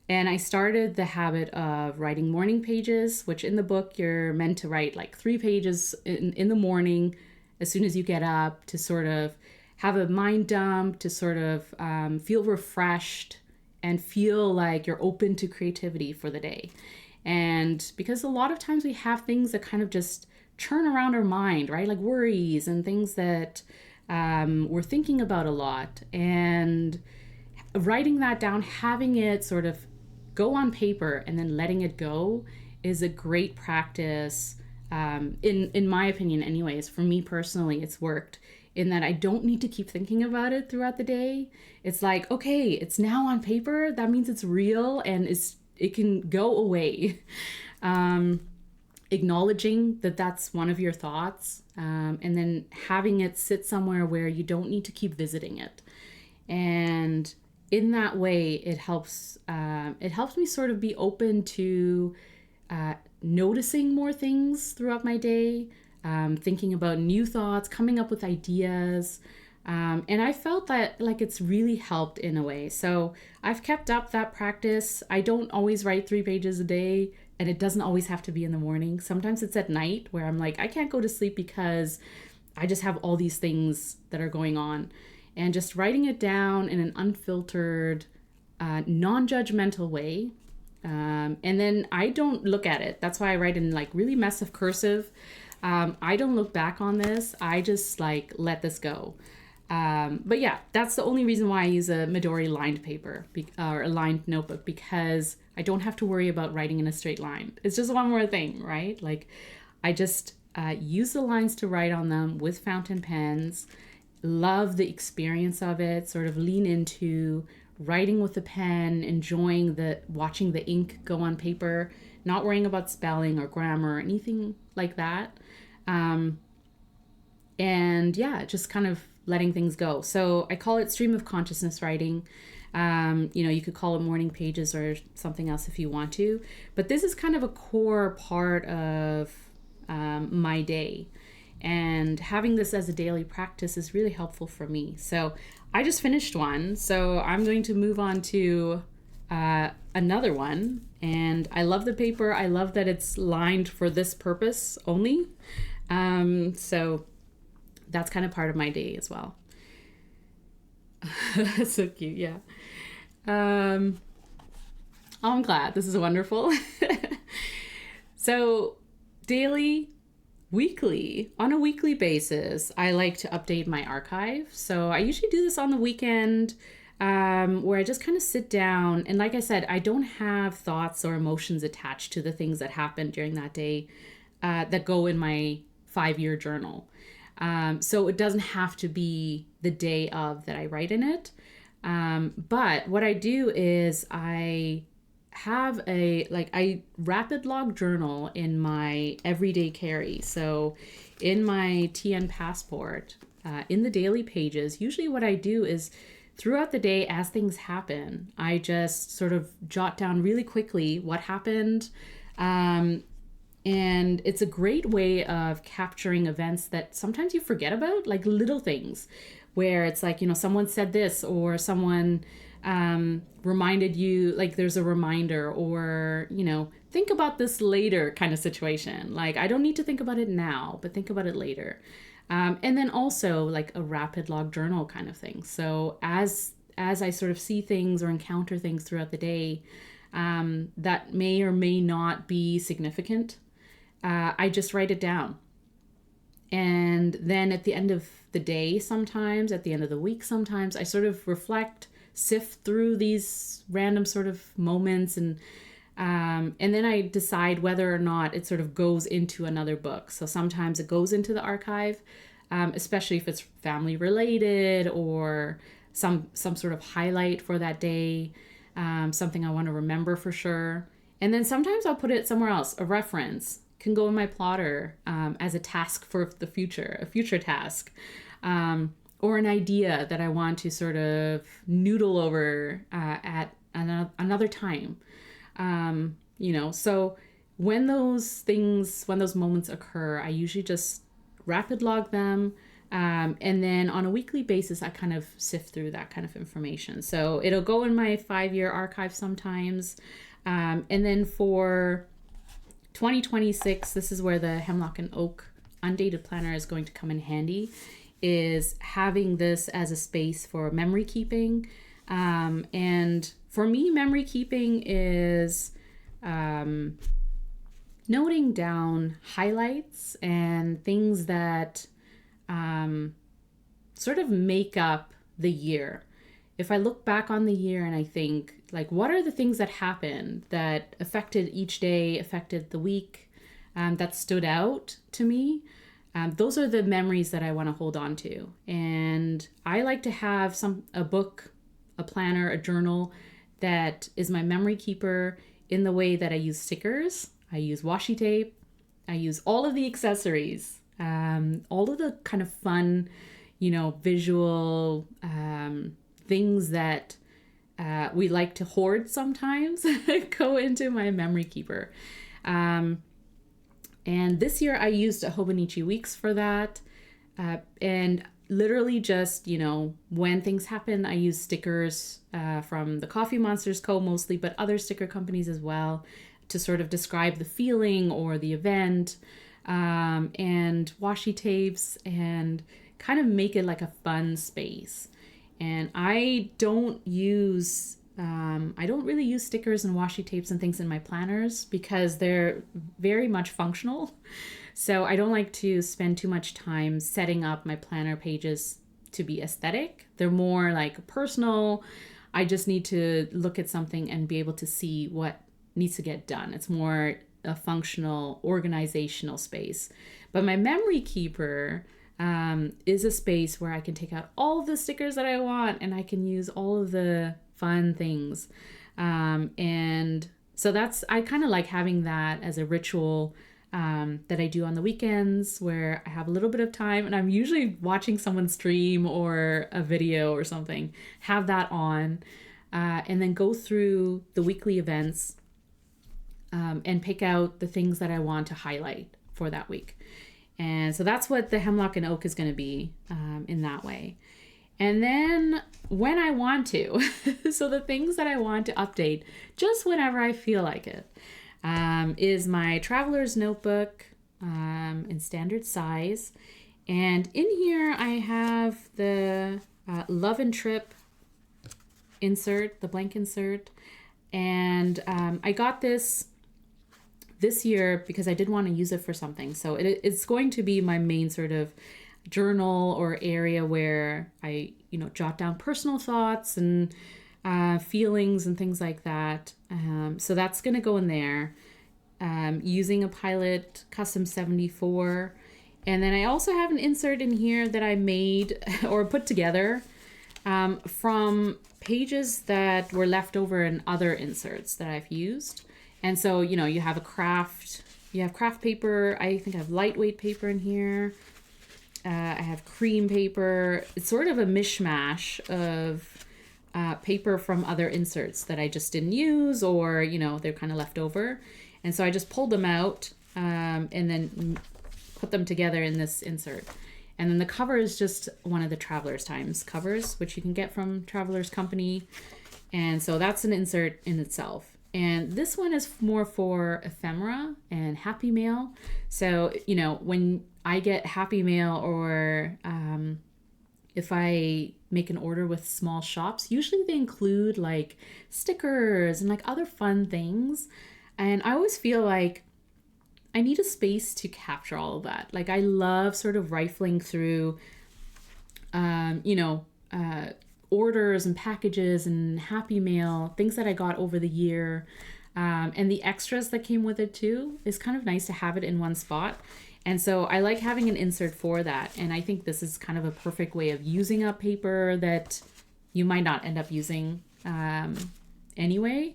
And I started the habit of writing morning pages, which in the book, you're meant to write like 3 pages in the morning as soon as you get up, to sort of have a mind dump, to sort of feel refreshed and feel like you're open to creativity for the day. And because a lot of times we have things that kind of just churn around our mind, right? Like worries and things that we're thinking about a lot. And writing that down, having it sort of go on paper and then letting it go is a great practice. In my opinion anyways, for me personally, it's worked in that I don't need to keep thinking about it throughout the day. It's like, okay, it's now on paper. That means it's real and it can go away. Acknowledging that that's one of your thoughts, and then having it sit somewhere where you don't need to keep visiting it. And in that way, it helps me sort of be open to noticing more things throughout my day, thinking about new thoughts, coming up with ideas. And I felt that like it's really helped in a way. So I've kept up that practice. I don't always write 3 pages a day, and it doesn't always have to be in the morning. Sometimes it's at night where I'm like, I can't go to sleep because I just have all these things that are going on. And just writing it down in an unfiltered, non-judgmental way. And then I don't look at it. That's why I write in like really massive cursive. I don't look back on this. I just like let this go. But yeah, that's the only reason why I use a Midori lined paper or a lined notebook, because I don't have to worry about writing in a straight line. It's just one more thing, right? Like I just use the lines to write on them with fountain pens. Love the experience of it, sort of lean into writing with a pen, enjoying watching the ink go on paper, not worrying about spelling or grammar or anything like that. And yeah, just kind of letting things go. So I call it stream of consciousness writing. You could call it morning pages or something else if you want to, but this is kind of a core part of my day. And having this as a daily practice is really helpful for me. So I just finished one. So I'm going to move on to another one. And I love the paper. I love that it's lined for this purpose only. So that's kind of part of my day as well. So cute, yeah. Oh, I'm glad. This is wonderful. So daily, weekly, on a weekly basis, I like to update my archive. So I usually do this on the weekend, where I just kind of sit down. And like I said, I don't have thoughts or emotions attached to the things that happened during that day that go in my 5-year journal. So it doesn't have to be the day of that I write in it. But what I do is I have I rapid log journal in my everyday carry. So in my TN passport, in the daily pages, usually what I do is throughout the day as things happen, I just sort of jot down really quickly what happened. And it's a great way of capturing events that sometimes you forget about, like little things where it's like, someone said this or someone reminded you, like there's a reminder, or, think about this later kind of situation. Like, I don't need to think about it now, but think about it later. And then also like a rapid log journal kind of thing. So as I sort of see things or encounter things throughout the day that may or may not be significant, I just write it down. And then at the end of the day, sometimes at the end of the week, sometimes I sort of reflect, sift through these random sort of moments, and then I decide whether or not it sort of goes into another book. So sometimes it goes into the archive, especially if it's family related or some sort of highlight for that day, something I want to remember for sure. And then sometimes I'll put it somewhere else, a reference. Can go in my plotter as a task for the future, a future task, or an idea that I want to sort of noodle over at another time. So when those moments occur, I usually just rapid log them. And then on a weekly basis, I kind of sift through that kind of information. So it'll go in my 5-year archive sometimes. And then for 2026, this is where the Hemlock and Oak undated planner is going to come in handy, is having this as a space for memory keeping. And for me, memory keeping is noting down highlights and things that sort of make up the year. If I look back on the year and I think, like, what are the things that happened that affected each day, affected the week, that stood out to me, those are the memories that I want to hold on to. And I like to have a book, a planner, a journal that is my memory keeper in the way that I use stickers, I use washi tape, I use all of the accessories, all of the kind of fun, visual things that we like to hoard sometimes go into my memory keeper. And this year I used a Hobonichi Weeks for that. And literally just, when things happen, I use stickers from TheCoffeeMonsterzCo mostly, but other sticker companies as well, to sort of describe the feeling or the event, and washi tapes, and kind of make it like a fun space. And I don't really use stickers and washi tapes and things in my planners because they're very much functional. So I don't like to spend too much time setting up my planner pages to be aesthetic. They're more like personal. I just need to look at something and be able to see what needs to get done. It's more a functional, organizational space. But my memory keeper is a space where I can take out all of the stickers that I want and I can use all of the fun things. And so I kind of like having that as a ritual that I do on the weekends, where I have a little bit of time and I'm usually watching someone stream or a video or something, have that on, and then go through the weekly events and pick out the things that I want to highlight for that week. And so that's what the Hemlock and Oak is going to be in that way. And then when I want to, so the things that I want to update just whenever I feel like it, is my traveler's notebook in standard size. And in here I have the Love and Trip insert, the blank insert. And I got this year because I did want to use it for something. So it's going to be my main sort of journal or area where I, jot down personal thoughts and feelings and things like that. So that's going to go in there, using a Pilot Custom 74. And then I also have an insert in here that I made or put together from pages that were left over in other inserts that I've used. And so, you have craft paper. I think I have lightweight paper in here. I have cream paper. It's sort of a mishmash of paper from other inserts that I just didn't use, or, they're kind of left over. And so I just pulled them out and then put them together in this insert. And then the cover is just one of the Traveler's Times covers, which you can get from Traveler's Company. And so that's an insert in itself. And this one is more for ephemera and happy mail. So, when I get happy mail, or if I make an order with small shops, usually they include like stickers and like other fun things. And I always feel like I need a space to capture all of that. Like I love sort of rifling through, orders and packages and happy mail, things that I got over the year. And the extras that came with it too. Is kind of nice to have it in one spot. And so I like having an insert for that. And I think this is kind of a perfect way of using up paper that you might not end up using anyway.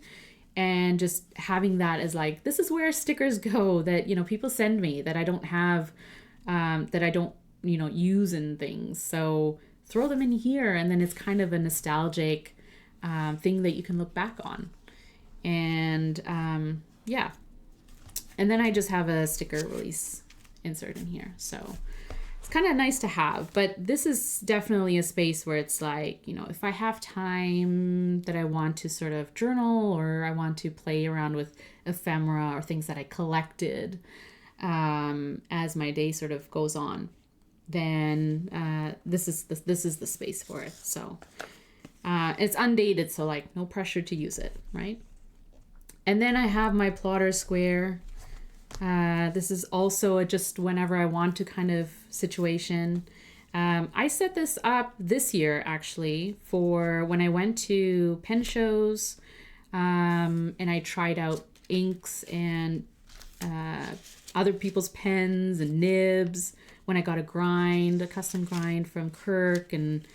And just having that as like, this is where stickers go that, people send me that I don't have, that I don't, use in things. So throw them in here, and then it's kind of a nostalgic thing that you can look back on. And yeah. And then I just have a sticker release insert in here. So it's kind of nice to have, but this is definitely a space where it's like, if I have time that I want to sort of journal, or I want to play around with ephemera or things that I collected as my day sort of goes on, then this is the space for it. So it's undated, so like no pressure to use it, right? And then I have my plotter square. This is also just whenever I want to kind of situation. I set this up this year actually for when I went to pen shows, and I tried out inks and other people's pens and nibs. When I got a custom grind from Kirk, and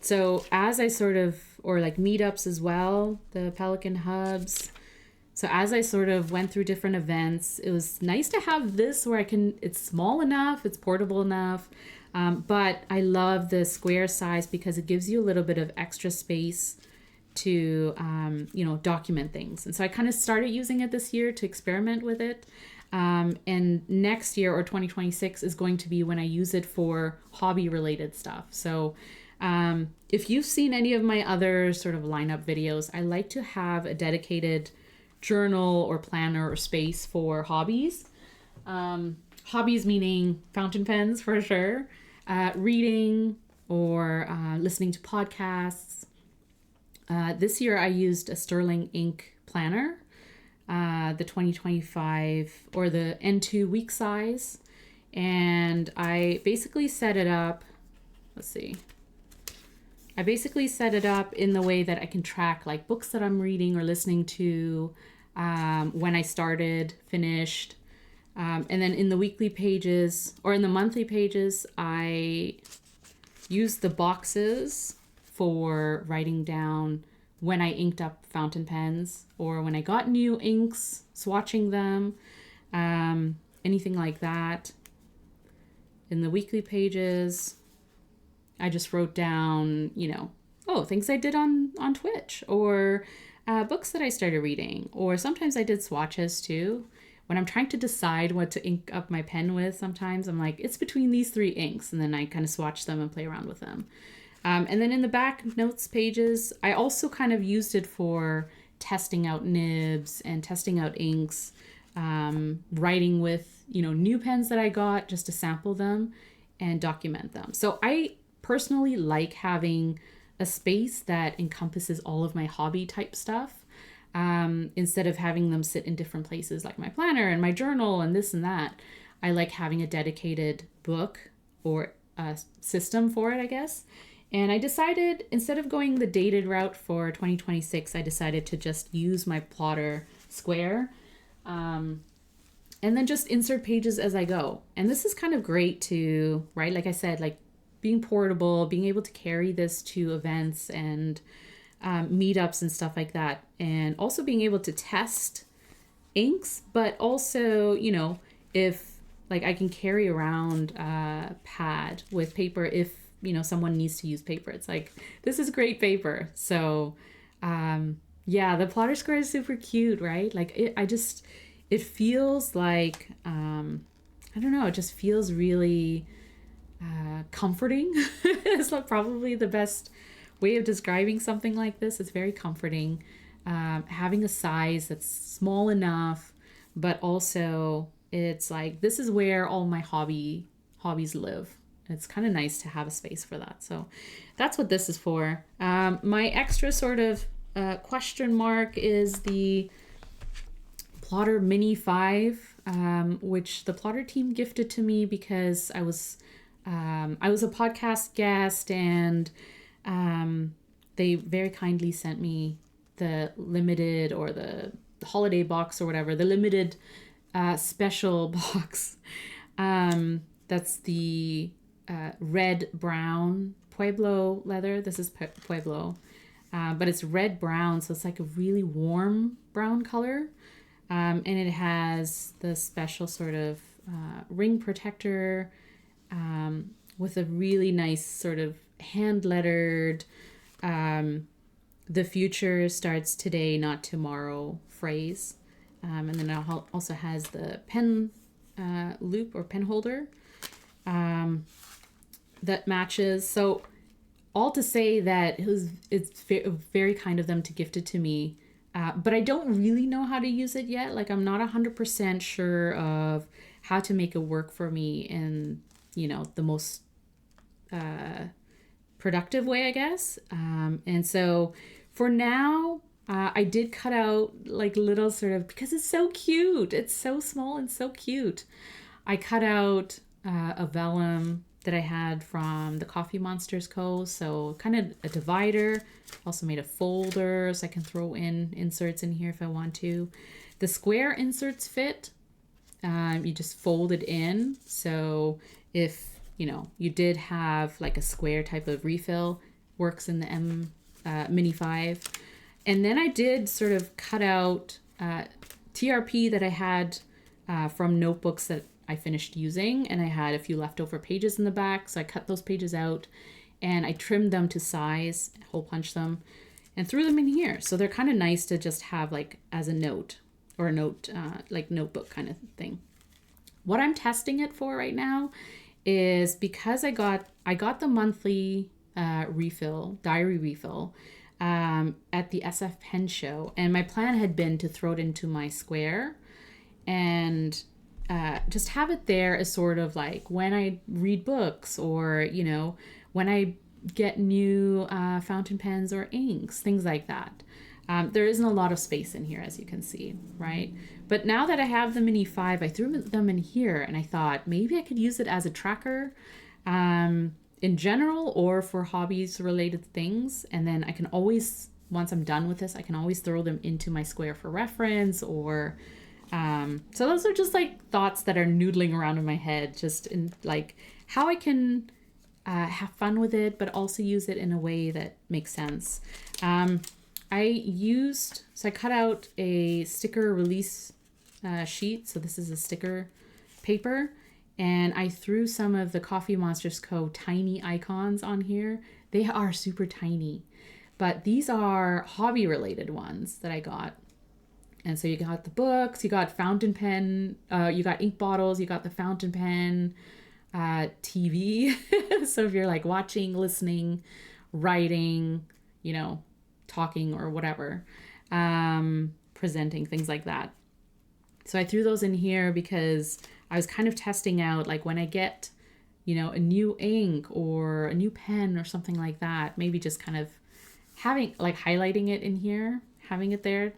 so as I sort of, or like meetups as well, the Pelican hubs. So as I sort of went through different events, it was nice to have this where it's small enough, it's portable enough, but I love the square size because it gives you a little bit of extra space to, document things. And so I kind of started using it this year to experiment with it. And next year, or 2026, is going to be when I use it for hobby related stuff. So if you've seen any of my other sort of lineup videos, I like to have a dedicated journal or planner or space for hobbies. Hobbies meaning fountain pens for sure, reading, or listening to podcasts. This year I used a Sterling ink planner, the 2025 or the N2 week size, and I basically set it up, I basically set it up in the way that I can track like books that I'm reading or listening to, when I started, finished. And then in the weekly pages or in the monthly pages, I use the boxes for writing down when I inked up fountain pens, or when I got new inks, swatching them, anything like that. In the weekly pages, I just wrote down, things I did on Twitch, or books that I started reading, or sometimes I did swatches too, when I'm trying to decide what to ink up my pen with, sometimes I'm like, it's between these three inks, and then I kind of swatch them and play around with them. And then in the back notes pages, I also kind of used it for testing out nibs and testing out inks, writing with, new pens that I got just to sample them and document them. So I personally like having a space that encompasses all of my hobby type stuff, instead of having them sit in different places like my planner and my journal and this and that. I like having a dedicated book or a system for it, I guess. And I decided, instead of going the dated route for 2026, I decided to just use my plotter square, and then just insert pages as I go. And this is kind of great to, right, like I said, like being portable, being able to carry this to events and meetups and stuff like that. And also being able to test inks, but also, if like I can carry around a pad with paper if someone needs to use paper. It's like, this is great paper. So yeah, the plotter square is super cute, right? Like it feels like, I don't know, it just feels really comforting. It's like probably the best way of describing something like this. It's very comforting, having a size that's small enough, but also it's like, this is where all my hobbies live. It's kind of nice to have a space for that. So that's what this is for. My extra sort of question mark is the Plotter Mini 5, which the Plotter team gifted to me because I was a podcast guest, and they very kindly sent me the limited, or the holiday box or whatever, the limited special box. That's the red brown Pueblo leather. This is Pueblo, but it's red brown, so it's like a really warm brown color, and it has the special sort of ring protector, with a really nice sort of hand lettered "the future starts today, not tomorrow" phrase, and then it also has the pen loop or pen holder that matches. So all to say that it's very kind of them to gift it to me, but I don't really know how to use it yet. Like, I'm not 100% sure of how to make it work for me in the most productive way, I guess. And so for now, I did cut out like little sort of, because it's so cute, it's so small and so cute, I cut out a vellum that I had from TheCoffeeMonsterzCo. So kind of a divider. Also made a folder so I can throw in inserts in here if I want to. The square inserts fit. You just fold it in. So if, you did have like a square type of refill, works in the Mini 5. And then I did sort of cut out TRP that I had from notebooks that I finished using, and I had a few leftover pages in the back, so I cut those pages out and I trimmed them to size, hole punched them, and threw them in here. So they're kind of nice to just have like as a note, or a note, like notebook kind of thing. What I'm testing it for right now is, because I got the monthly diary refill at the SF Pen Show, and my plan had been to throw it into my square and just have it there as sort of like when I read books, or when I get new fountain pens or inks, things like that. There isn't a lot of space in here, as you can see, right? But now that I have the Mini 5, I threw them in here, and I thought maybe I could use it as a tracker in general, or for hobbies related things. And then I can always, once I'm done with this, I can always throw them into my square for reference, or so those are just like thoughts that are noodling around in my head, just in like how I can have fun with it, but also use it in a way that makes sense. I cut out a sticker release sheet. So this is a sticker paper, and I threw some of the TheCoffeeMonsterzCo tiny icons on here. They are super tiny, but these are hobby related ones that I got. And so you got the books, you got fountain pen, you got ink bottles, you got the fountain pen, TV. So if you're like watching, listening, writing, you know, talking or whatever, presenting, things like that. So I threw those in here because I was kind of testing out, like when I get, you know, a new ink or a new pen or something like that, maybe just kind of having, like highlighting it in here, having it there.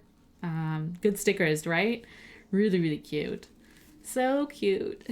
Good stickers, right? Really, really cute. So cute.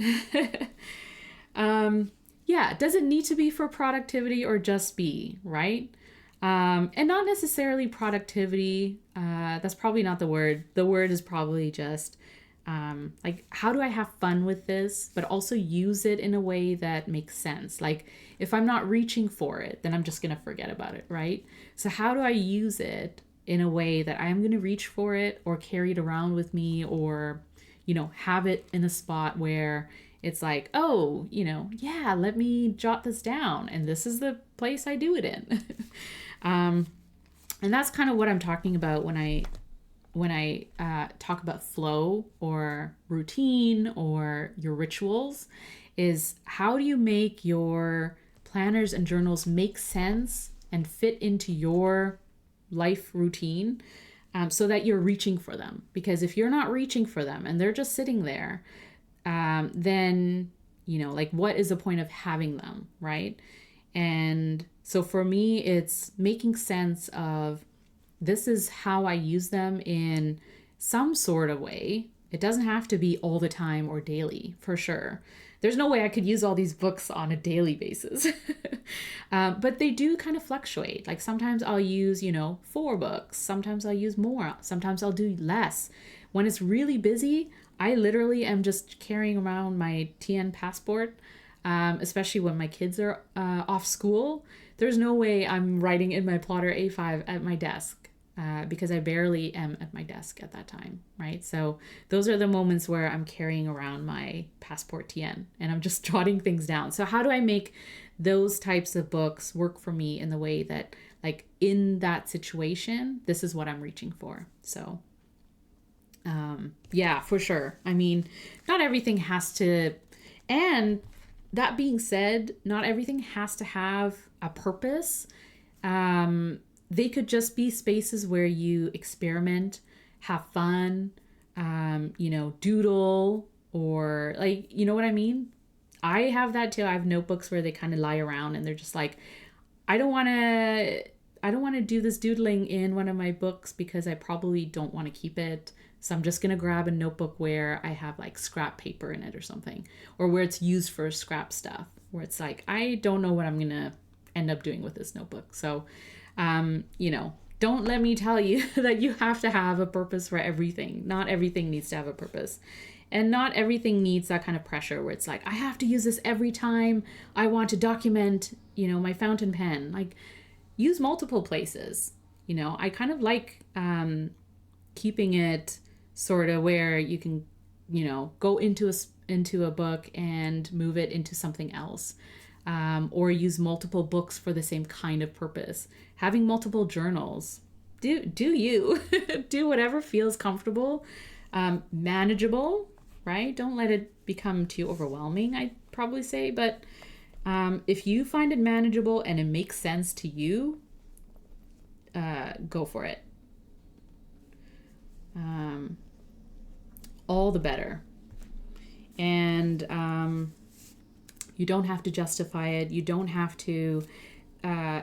Yeah, does it need to be for productivity or just be, right? And not necessarily productivity. That's probably not the word. The word is probably just like, how do I have fun with this, but also use it in a way that makes sense? Like, if I'm not reaching for it, then I'm just going to forget about it, right? So how do I use it in a way that I am going to reach for it or carry it around with me, or, you know, have it in a spot where it's like, oh, you know, yeah, let me jot this down, and this is the place I do it in. And that's kind of what I'm talking about when I talk about flow or routine or your rituals, is how do you make your planners and journals make sense and fit into your life routine, so that you're reaching for them. Because if you're not reaching for them and they're just sitting there, then, you know, like, what is the point of having them, right? And so for me, it's making sense of, this is how I use them in some sort of way. It doesn't have to be all the time or daily, for sure. There's no way I could use all these books on a daily basis. But they do kind of fluctuate. Like, sometimes I'll use, you know, 4 books. Sometimes I'll use more. Sometimes I'll do less. When it's really busy, I literally am just carrying around my TN passport, especially when my kids are off school. There's no way I'm writing in my plotter A5 at my desk, because I barely am at my desk at that time, right? So those are the moments where I'm carrying around my passport TN and I'm just jotting things down. So how do I make those types of books work for me in the way that, like, in that situation, this is what I'm reaching for? So yeah, for sure. I mean, not everything has to, and that being said, not everything has to have a purpose. They could just be spaces where you experiment, have fun, you know, doodle, or, like, you know what I mean? I have that too. I have notebooks where they kind of lie around and they're just like, I don't want to do this doodling in one of my books because I probably don't want to keep it. So I'm just going to grab a notebook where I have like scrap paper in it or something, or where it's used for scrap stuff, where it's like, I don't know what I'm going to end up doing with this notebook. So, you know, don't let me tell you that you have to have a purpose for everything. Not everything needs to have a purpose. And not everything needs that kind of pressure where it's like, I have to use this every time I want to document, you know, my fountain pen. Like, use multiple places. You know, I kind of like keeping it sort of where you can, you know, go into a book and move it into something else. Or use multiple books for the same kind of purpose. Having multiple journals. Do you. Do whatever feels comfortable, manageable, right? Don't let it become too overwhelming, I'd probably say. But if you find it manageable and it makes sense to you, go for it. All the better. And you don't have to justify it. You don't have to,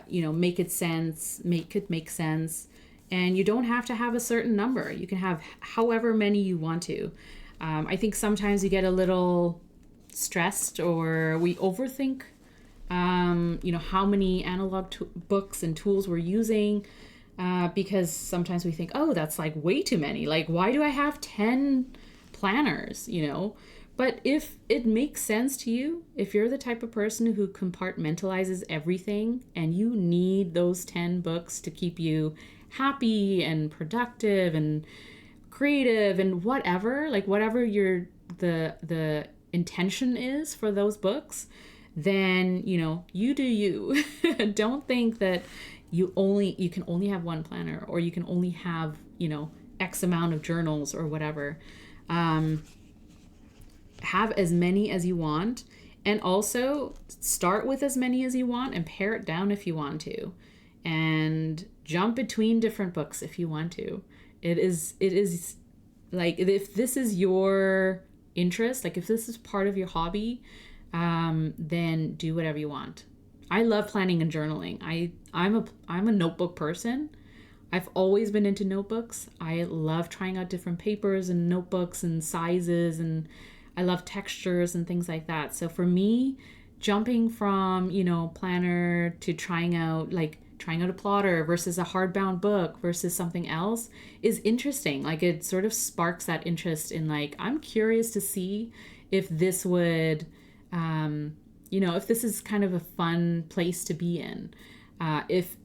you know, make it make sense. And you don't have to have a certain number. You can have however many you want to. I think sometimes you get a little stressed, or we overthink, you know, how many analog books and tools we're using, because sometimes we think, oh, that's like way too many. Like, why do I have 10 planners, you know? But if it makes sense to you, if you're the type of person who compartmentalizes everything and you need those 10 books to keep you happy and productive and creative and whatever, like whatever the intention is for those books, then, you know, you do you. Don't think that you can only have one planner, or you can only have, you know, X amount of journals or whatever. Have as many as you want, and also start with as many as you want and pare it down if you want to, and jump between different books if you want to. It is like, if this is your interest, like if this is part of your hobby, then do whatever you want. I love planning and journaling. I'm a notebook person. I've always been into notebooks. I love trying out different papers and notebooks and sizes, and I love textures and things like that. So for me, jumping from, planner to trying out a plotter versus a hardbound book versus something else is interesting. Like, it sort of sparks that interest in, like, I'm curious to see if this would, if this is kind of a fun place to be in. If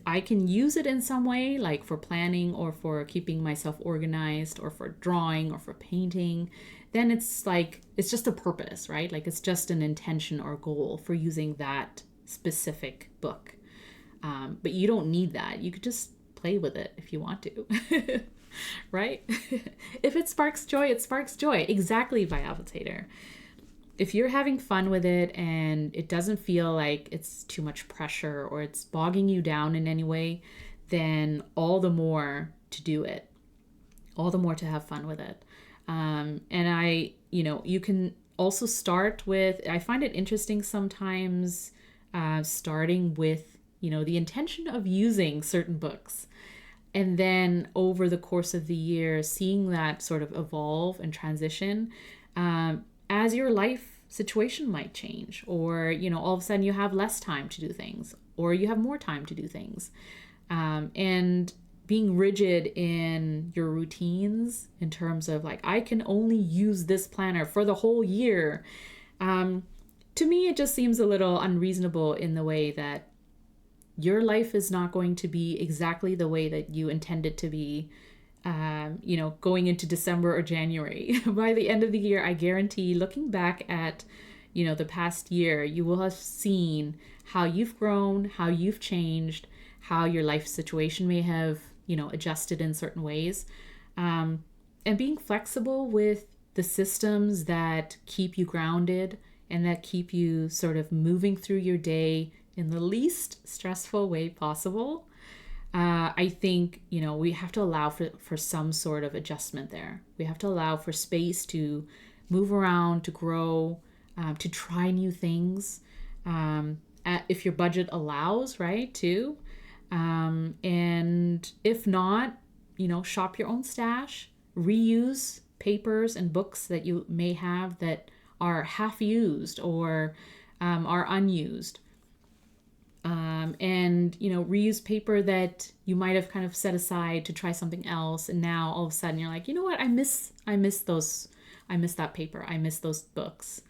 I can use it in some way, like for planning or for keeping myself organized or for drawing or for painting, then it's just a purpose, right? Like, it's just an intention or goal for using that specific book. But you don't need that. You could just play with it if you want to, right? If it sparks joy, it sparks joy. Exactly, Violetator. If you're having fun with it and it doesn't feel like it's too much pressure or it's bogging you down in any way, then all the more to do it, all the more to have fun with it. And you can also start with, I find it interesting sometimes, starting with, the intention of using certain books. And then over the course of the year, seeing that sort of evolve and transition, as your life situation might change, or all of a sudden you have less time to do things, or you have more time to do things, and being rigid in your routines in terms of, like, I can only use this planner for the whole year. To me, it just seems a little unreasonable, in the way that your life is not going to be exactly the way that you intend it to be, going into December or January. By the end of the year, I guarantee, looking back at, the past year, you will have seen how you've grown, how you've changed, how your life situation may have, adjusted in certain ways. And being flexible with the systems that keep you grounded and that keep you sort of moving through your day in the least stressful way possible. I think, we have to allow for some sort of adjustment there. We have to allow for space to move around, to grow, to try new things, if your budget allows, right, too. And if not, shop your own stash, reuse papers and books that you may have that are half used or are unused. And reuse paper that you might have kind of set aside to try something else, and now all of a sudden you're like, what, I miss that paper, I miss those books.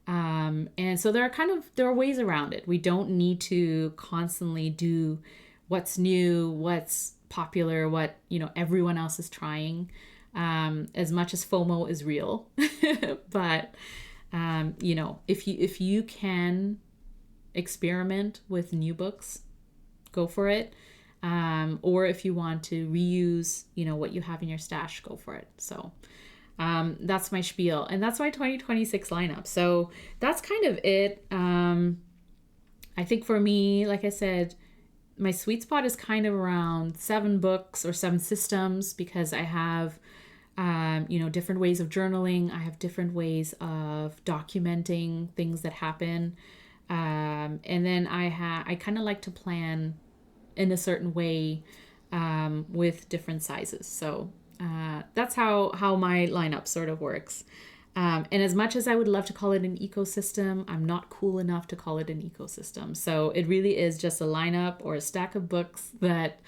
And so there are ways around it. We don't need to constantly do what's new, what's popular, what everyone else is trying, as much as FOMO is real. But if you can experiment with new books, go for it. Or if you want to reuse, what you have in your stash, go for it. So that's my spiel, and that's my 2026 lineup. So that's kind of it. I think for me, like I said, my sweet spot is kind of around 7 books or 7 systems, because I have different ways of journaling. I have different ways of documenting things that happen. And then I kind of like to plan in a certain way, with different sizes. So that's how my lineup sort of works. And as much as I would love to call it an ecosystem, I'm not cool enough to call it an ecosystem. So it really is just a lineup or a stack of books that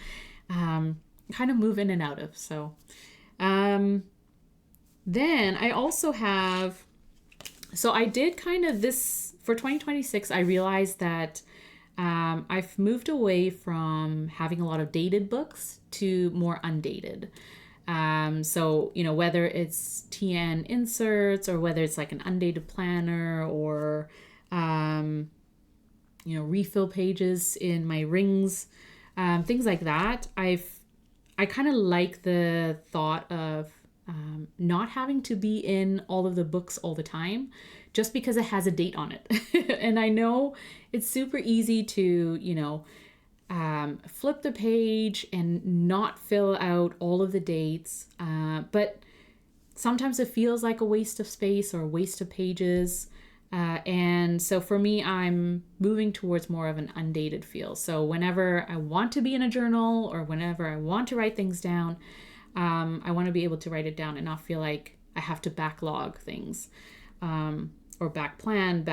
kind of move in and out of. So then I also have, so I did kind of this, for 2026, I realized that I've moved away from having a lot of dated books to more undated. So, whether it's TN inserts or whether it's like an undated planner or, refill pages in my rings, things like that. I I kind of like the thought of not having to be in all of the books all the time just because it has a date on it. And I know it's super easy to, flip the page and not fill out all of the dates. But sometimes it feels like a waste of space or a waste of pages. And so for me, I'm moving towards more of an undated feel. So whenever I want to be in a journal or whenever I want to write things down, I want to be able to write it down and not feel like I have to backlog things, or back plan,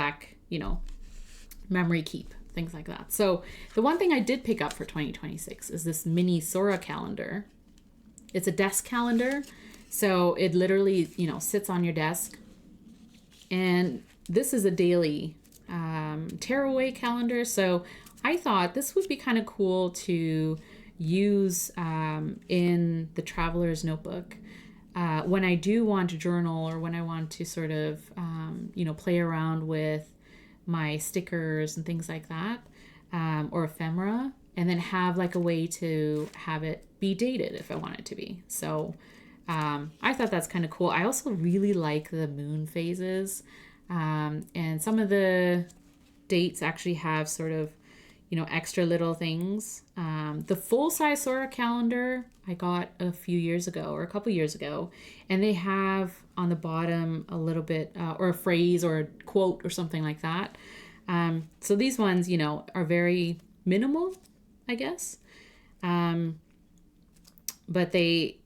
memory keep, things like that. So the one thing I did pick up for 2026 is this mini Sora calendar. It's a desk calendar. So it literally, sits on your desk. And this is a daily tearaway calendar. So I thought this would be kind of cool to use in the traveler's notebook when I do want to journal or when I want to sort of, play around with my stickers and things like that, or ephemera, and then have like a way to have it be dated if I want it to be. So I thought that's kind of cool. I also really like the moon phases. And some of the dates actually have sort of, extra little things. The full-size Sora calendar I got a few years ago or a couple years ago, and they have on the bottom a little bit or a phrase or a quote or something like that. So these ones, are very minimal, I guess. But they,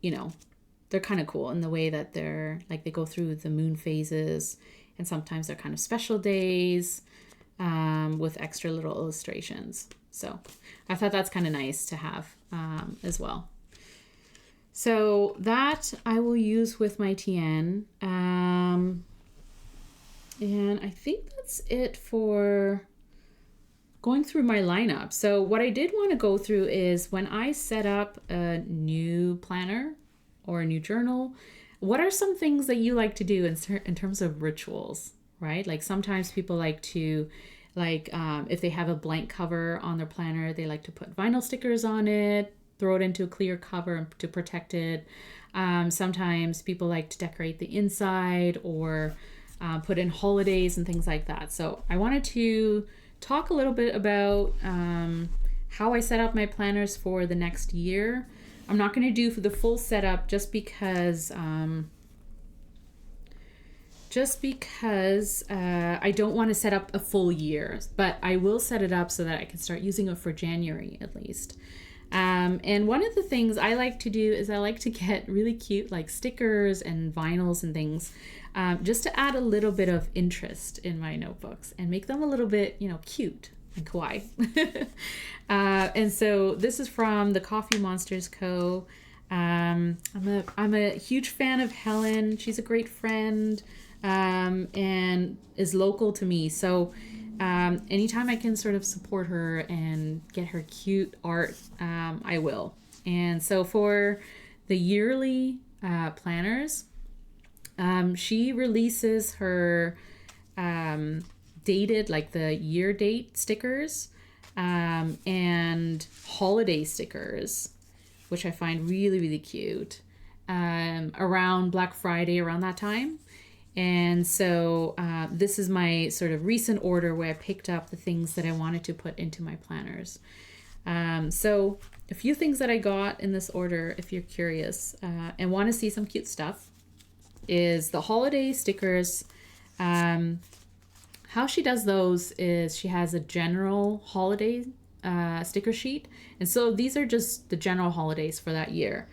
they're kind of cool in the way that they're like, they go through the moon phases, and sometimes they're kind of special days with extra little illustrations. So I thought that's kind of nice to have as well. So that I will use with my TN. And I think that's it for going through my lineup. So what I did want to go through is when I set up a new planner or a new journal, what are some things that you like to do in terms of rituals, right? Like sometimes people like to, if they have a blank cover on their planner, they like to put vinyl stickers on it, throw it into a clear cover to protect it. Sometimes people like to decorate the inside or put in holidays and things like that. So I wanted to talk a little bit about how I set up my planners for the next year. I'm not going to do for the full setup just because I don't want to set up a full year, but I will set it up so that I can start using it for January at least. And one of the things I like to do is I like to get really cute like stickers and vinyls and things, just to add a little bit of interest in my notebooks and make them a little bit, cute and kawaii. And so this is from TheCoffeeMonsterzCo. I'm a huge fan of Helen. She's a great friend, and is local to me. So anytime I can sort of support her and get her cute art, I will. And so for the yearly planners, she releases her dated, like the year date stickers, and holiday stickers, which I find really, really cute, around Black Friday, around that time. And so this is my sort of recent order where I picked up the things that I wanted to put into my planners. So a few things that I got in this order, if you're curious and want to see some cute stuff, is the holiday stickers. How she does those is she has a general holiday sticker sheet. And so these are just the general holidays for that year.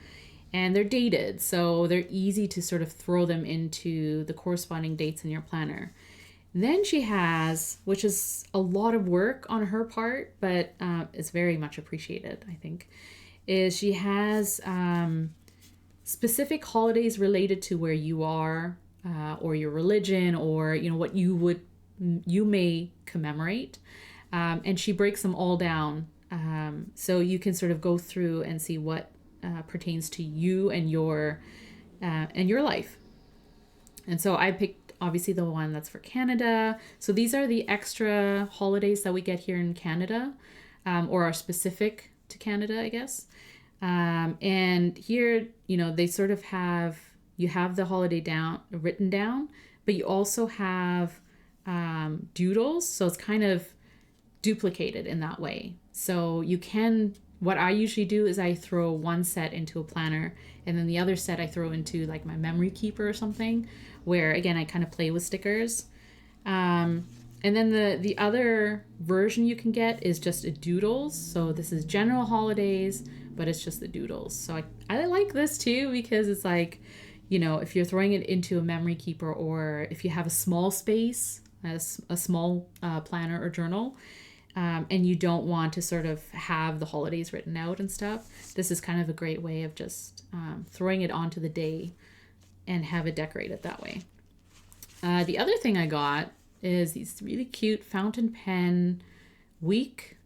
And they're dated, so they're easy to sort of throw them into the corresponding dates in your planner. Then she has, which is a lot of work on her part, but it's very much appreciated, I think, is she has specific holidays related to where you are, or your religion, or what you may commemorate, and she breaks them all down, so you can sort of go through and see what pertains to you and your life. And so I picked obviously the one that's for Canada. So these are the extra holidays that we get here in Canada, or are specific to Canada, I guess. And here, they sort of you have the holiday down written down, but you also have doodles. So it's kind of duplicated in that way. So what I usually do is I throw one set into a planner, and then the other set I throw into like my memory keeper or something, where again, I kind of play with stickers. And then the other version you can get is just a doodles. So this is general holidays, but it's just the doodles. So I like this too, because it's like, if you're throwing it into a memory keeper, or if you have a small space, a small planner or journal, and you don't want to sort of have the holidays written out and stuff, this is kind of a great way of just throwing it onto the day and have it decorated that way. The other thing I got is these really cute fountain pen weeklies.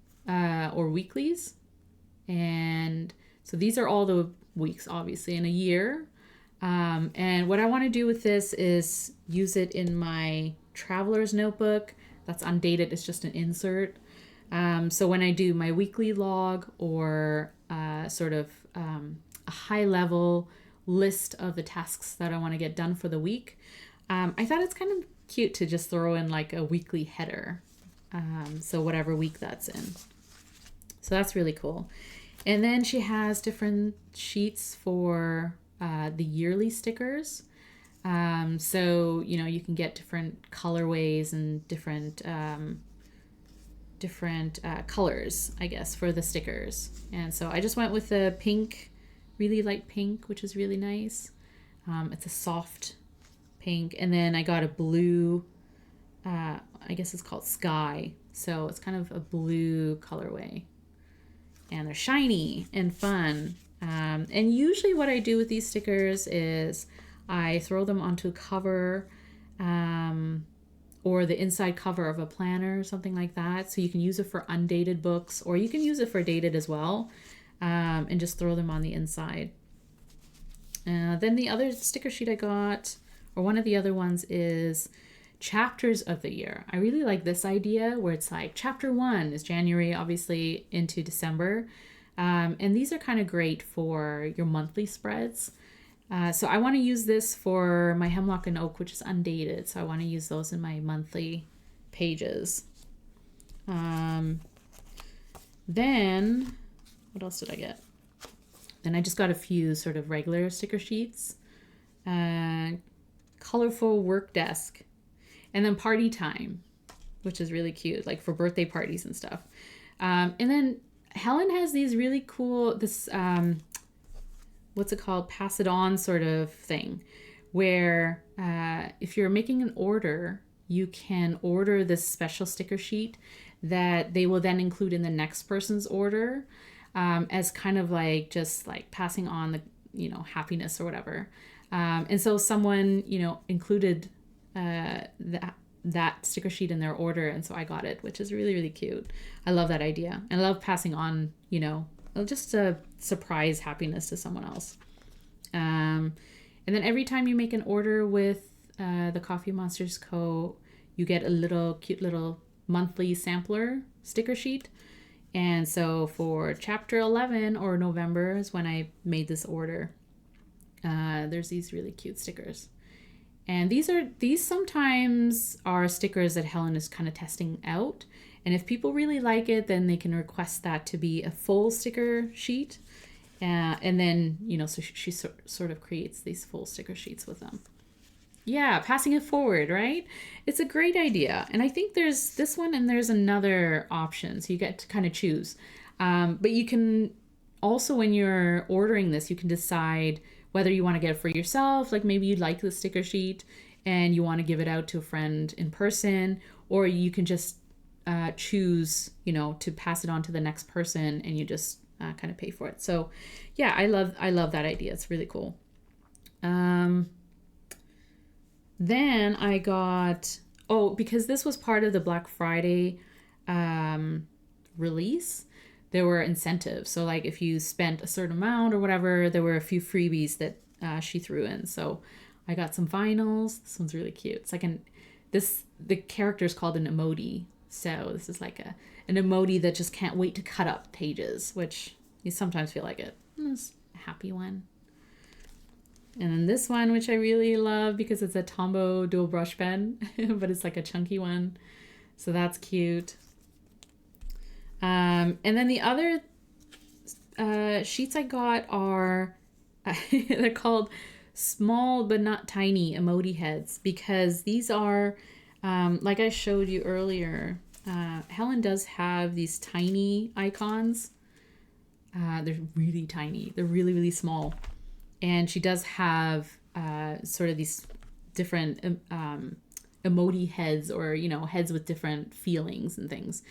And so these are all the weeks, obviously, in a year. And what I want to do with this is use it in my traveler's notebook. That's undated. It's just an insert. So when I do my weekly log, or sort of a high level list of the tasks that I want to get done for the week, I thought it's kind of cute to just throw in like a weekly header. So whatever week that's in. So that's really cool. And then she has different sheets for the yearly stickers. So, you can get different colorways and different colors, I guess, for the stickers. And so I just went with the pink, really light pink, which is really nice. It's a soft pink. And then I got a blue, I guess it's called Sky. So it's kind of a blue colorway. And they're shiny and fun. And usually what I do with these stickers is I throw them onto a cover, or the inside cover of a planner or something like that. So you can use it for undated books, or you can use it for dated as well, and just throw them on the inside. Then the other sticker sheet I got, or one of the other ones, is chapters of the year. I really like this idea where it's like chapter 1 is January, obviously, into December. And these are kind of great for your monthly spreads. So I want to use this for my Hemlock and Oak, which is undated. So I want to use those in my monthly pages. Then, what else did I get? Then I just got a few sort of regular sticker sheets. Colorful work desk. And then party time, which is really cute, like for birthday parties and stuff. And then Helen has these really cool, what's it called? Pass it on sort of thing, where if you're making an order, you can order this special sticker sheet that they will then include in the next person's order, as kind of like just like passing on the, happiness or whatever. And so someone, included that sticker sheet in their order, and so I got it, which is really, really cute. I love that idea, and I love passing on, just a surprise happiness to someone else. And then every time you make an order with the TheCoffeeMonsterzCo, you get a cute little monthly sampler sticker sheet. And so for chapter 11, or November, is when I made this order. There's these really cute stickers. And these sometimes are stickers that Helen is kind of testing out. And if people really like it, then they can request that to be a full sticker sheet. And then, so she sort of creates these full sticker sheets with them. Yeah, passing it forward, right? It's a great idea. And I think there's this one and there's another option. So you get to kind of choose. But you can also, when you're ordering this, you can decide whether you want to get it for yourself, like maybe you like the sticker sheet and you want to give it out to a friend in person, or you can just choose, to pass it on to the next person, and you just kind of pay for it. So yeah, I love that idea. It's really cool. Then I got, because this was part of the Black Friday release, there were incentives. So like if you spent a certain amount or whatever, there were a few freebies that she threw in. So I got some vinyls. This one's really cute. It's like the character is called an emoji. So this is like an emoji that just can't wait to cut up pages, which you sometimes feel like it. one's a happy one. And then this one, which I really love because it's a Tombow dual brush pen, but it's like a chunky one. So that's cute. And then the other sheets I got are, they're called small but not tiny emoji heads, because these are, like I showed you earlier, Helen does have these tiny icons. They're really tiny. They're really, really small. And she does have sort of these different emoji heads, or, you know, heads with different feelings and things.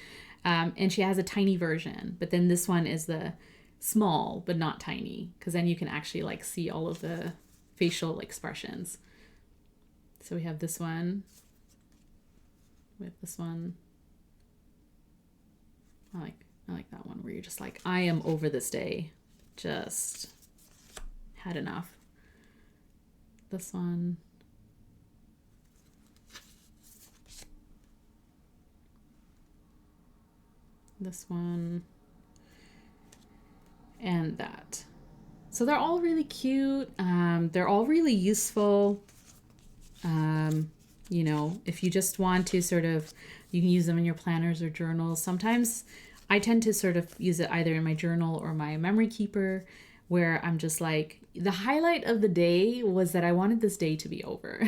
And she has a tiny version, but then this one is the small but not tiny, because then you can actually like see all of the facial expressions. So we have this one. We have this one. I like that one where you're just like, I am over this day. Just had enough. This one. This one. And that. So they're all really cute. They're all really useful. You know, if you just want to sort of, you can use them in your planners or journals. Sometimes I tend to sort of use it either in my journal or my memory keeper, where I'm just like, the highlight of the day was that I wanted this day to be over.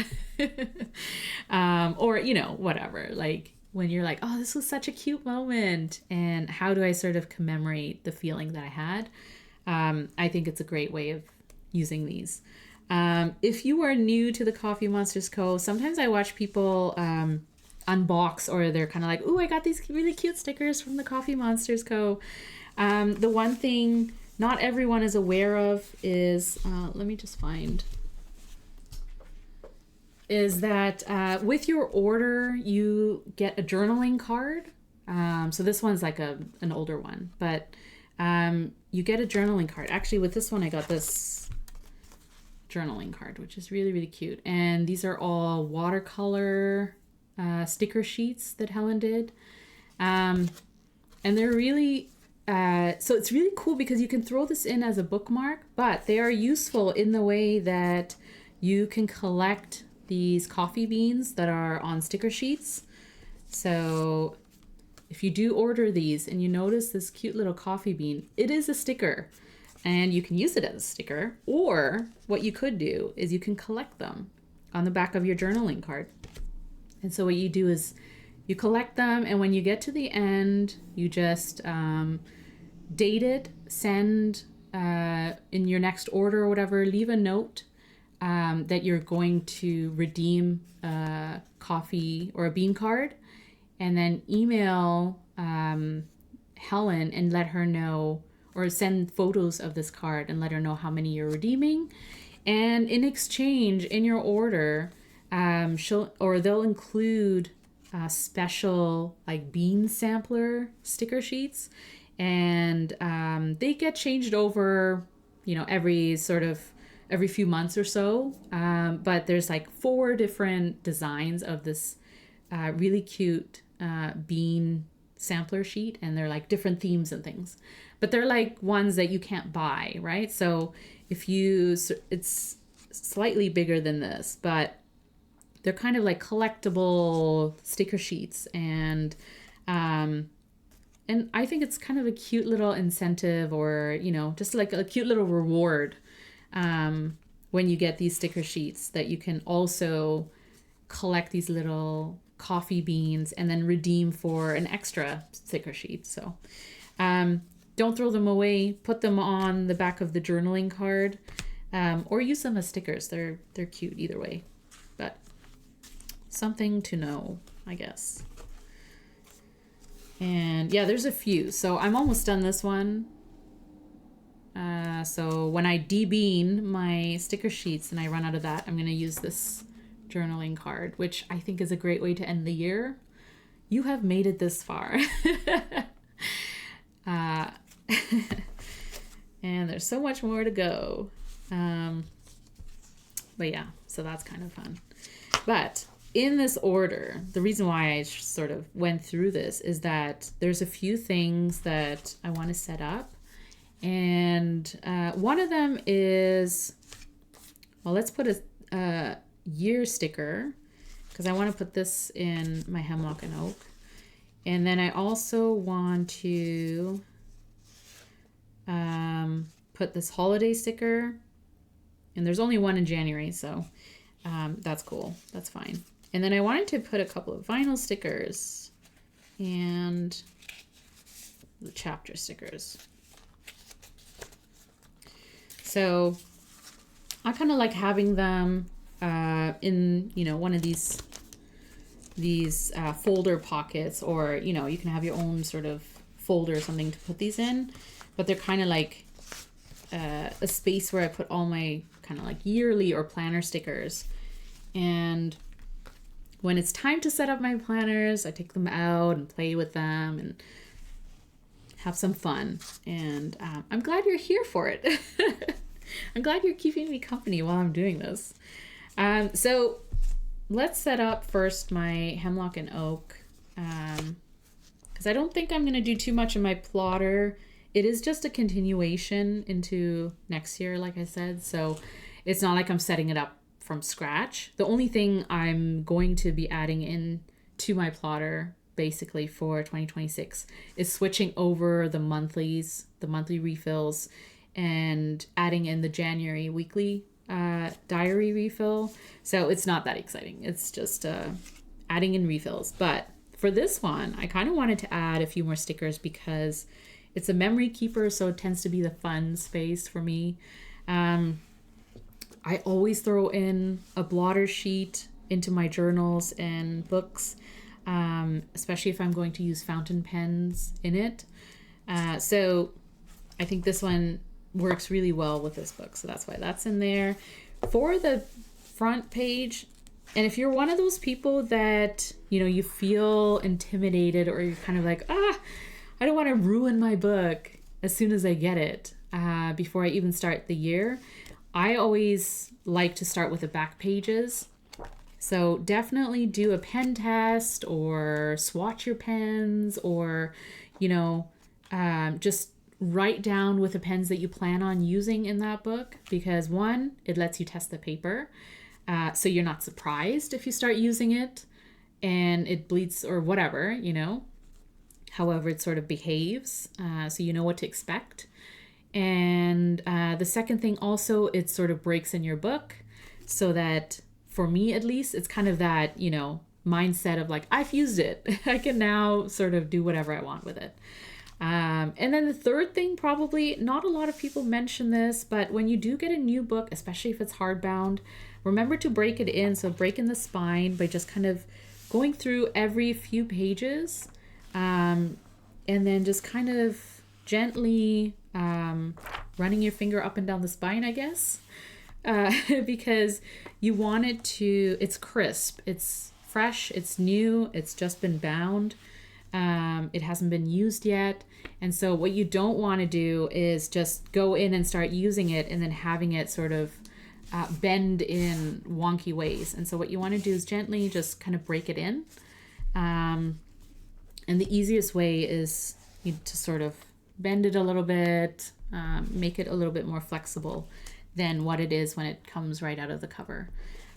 Or, you know, whatever. Like when you're like, oh, this was such a cute moment. And how do I sort of commemorate the feeling that I had? I think it's a great way of using these. If you are new to the Coffee Monsters Co., sometimes I watch people unbox, or they're kind of like, ooh, I got these really cute stickers from the Coffee Monsters Co. The one thing not everyone is aware of is, let me just find, is that with your order, you get a journaling card. So this one's like an older one, but you get a journaling card. Actually, with this one, I got this journaling card, which is really, really cute. And these are all watercolor sticker sheets that Helen did. And they're really, so it's really cool because you can throw this in as a bookmark, but they are useful in the way that you can collect these coffee beans that are on sticker sheets. So if you do order these and you notice this cute little coffee bean, it is a sticker. And you can use it as a sticker, or what you could do is you can collect them on the back of your journaling card. And so what you do is you collect them, and when you get to the end, you just date it, send in your next order or whatever, leave a note that you're going to redeem a coffee or a bean card, and then email Helen and let her know, or send photos of this card and let her know how many you're redeeming. And in exchange, in your order, they'll include special like bean sampler sticker sheets, and they get changed over, you know, every few months or so. But there's like 4 different designs of this really cute bean sampler sheet, and they're like different themes and things, but they're like ones that you can't buy, right? So it's slightly bigger than this, but they're kind of like collectible sticker sheets, and I think it's kind of a cute little incentive, or, you know, just like a cute little reward when you get these sticker sheets, that you can also collect these little coffee beans and then redeem for an extra sticker sheet. So don't throw them away. Put them on the back of the journaling card, or use them as stickers. They're cute either way, but something to know, I guess. And yeah, there's a few. So I'm almost done this one. So when I debean my sticker sheets and I run out of that, I'm going to use this journaling card, which I think is a great way to end the year. You have made it this far. And there's so much more to go. But yeah, so that's kind of fun. But in this order, the reason why I sort of went through this is that there's a few things that I want to set up. And one of them is, well, let's put a year sticker because I want to put this in my Hemlock and Oak. And then I also want to put this holiday sticker. And there's only one in January, so that's cool. That's fine. And then I wanted to put a couple of vinyl stickers and the chapter stickers. So I kind of like having them in, you know, one of these folder pockets, or, you know, you can have your own sort of folder or something to put these in, but they're kind of like a space where I put all my kind of like yearly or planner stickers. And when it's time to set up my planners, I take them out and play with them and have some fun. And I'm glad you're here for it. I'm glad you're keeping me company while I'm doing this. So let's set up first my Hemlock and Oak, because I don't think I'm going to do too much in my plotter. It is just a continuation into next year, like I said. So it's not like I'm setting it up from scratch. The only thing I'm going to be adding in to my plotter basically for 2026 is switching over the monthly refills, and adding in the January weekly diary refill. So it's not that exciting. It's just adding in refills. But for this one, I kind of wanted to add a few more stickers because it's a memory keeper, so it tends to be the fun space for me. I always throw in a blotter sheet into my journals and books, especially if I'm going to use fountain pens in it. So I think this one works really well with this book, so that's why that's in there. For the front page, and if you're one of those people that, you know, you feel intimidated, or you're kind of like, I don't want to ruin my book as soon as I get it, before I even start the year, I always like to start with the back pages. So definitely do a pen test, or swatch your pens, or, you know, just write down with the pens that you plan on using in that book, because one, it lets you test the paper, so you're not surprised if you start using it and it bleeds or whatever, you know, however it sort of behaves, so you know what to expect. And the second thing also, it sort of breaks in your book, so that, for me at least, it's kind of that, you know, mindset of like, I've used it, I can now sort of do whatever I want with it. And then the third thing, probably not a lot of people mention this, but when you do get a new book, especially if it's hardbound, remember to break it in. So break in the spine by just kind of going through every few pages, and then just kind of gently running your finger up and down the spine, I guess, because you want it to, it's crisp, it's fresh, it's new, it's just been bound. It hasn't been used yet. And so what you don't want to do is just go in and start using it and then having it sort of bend in wonky ways. And so what you want to do is gently just kind of break it in. And the easiest way is to sort of bend it a little bit, make it a little bit more flexible than what it is when it comes right out of the cover.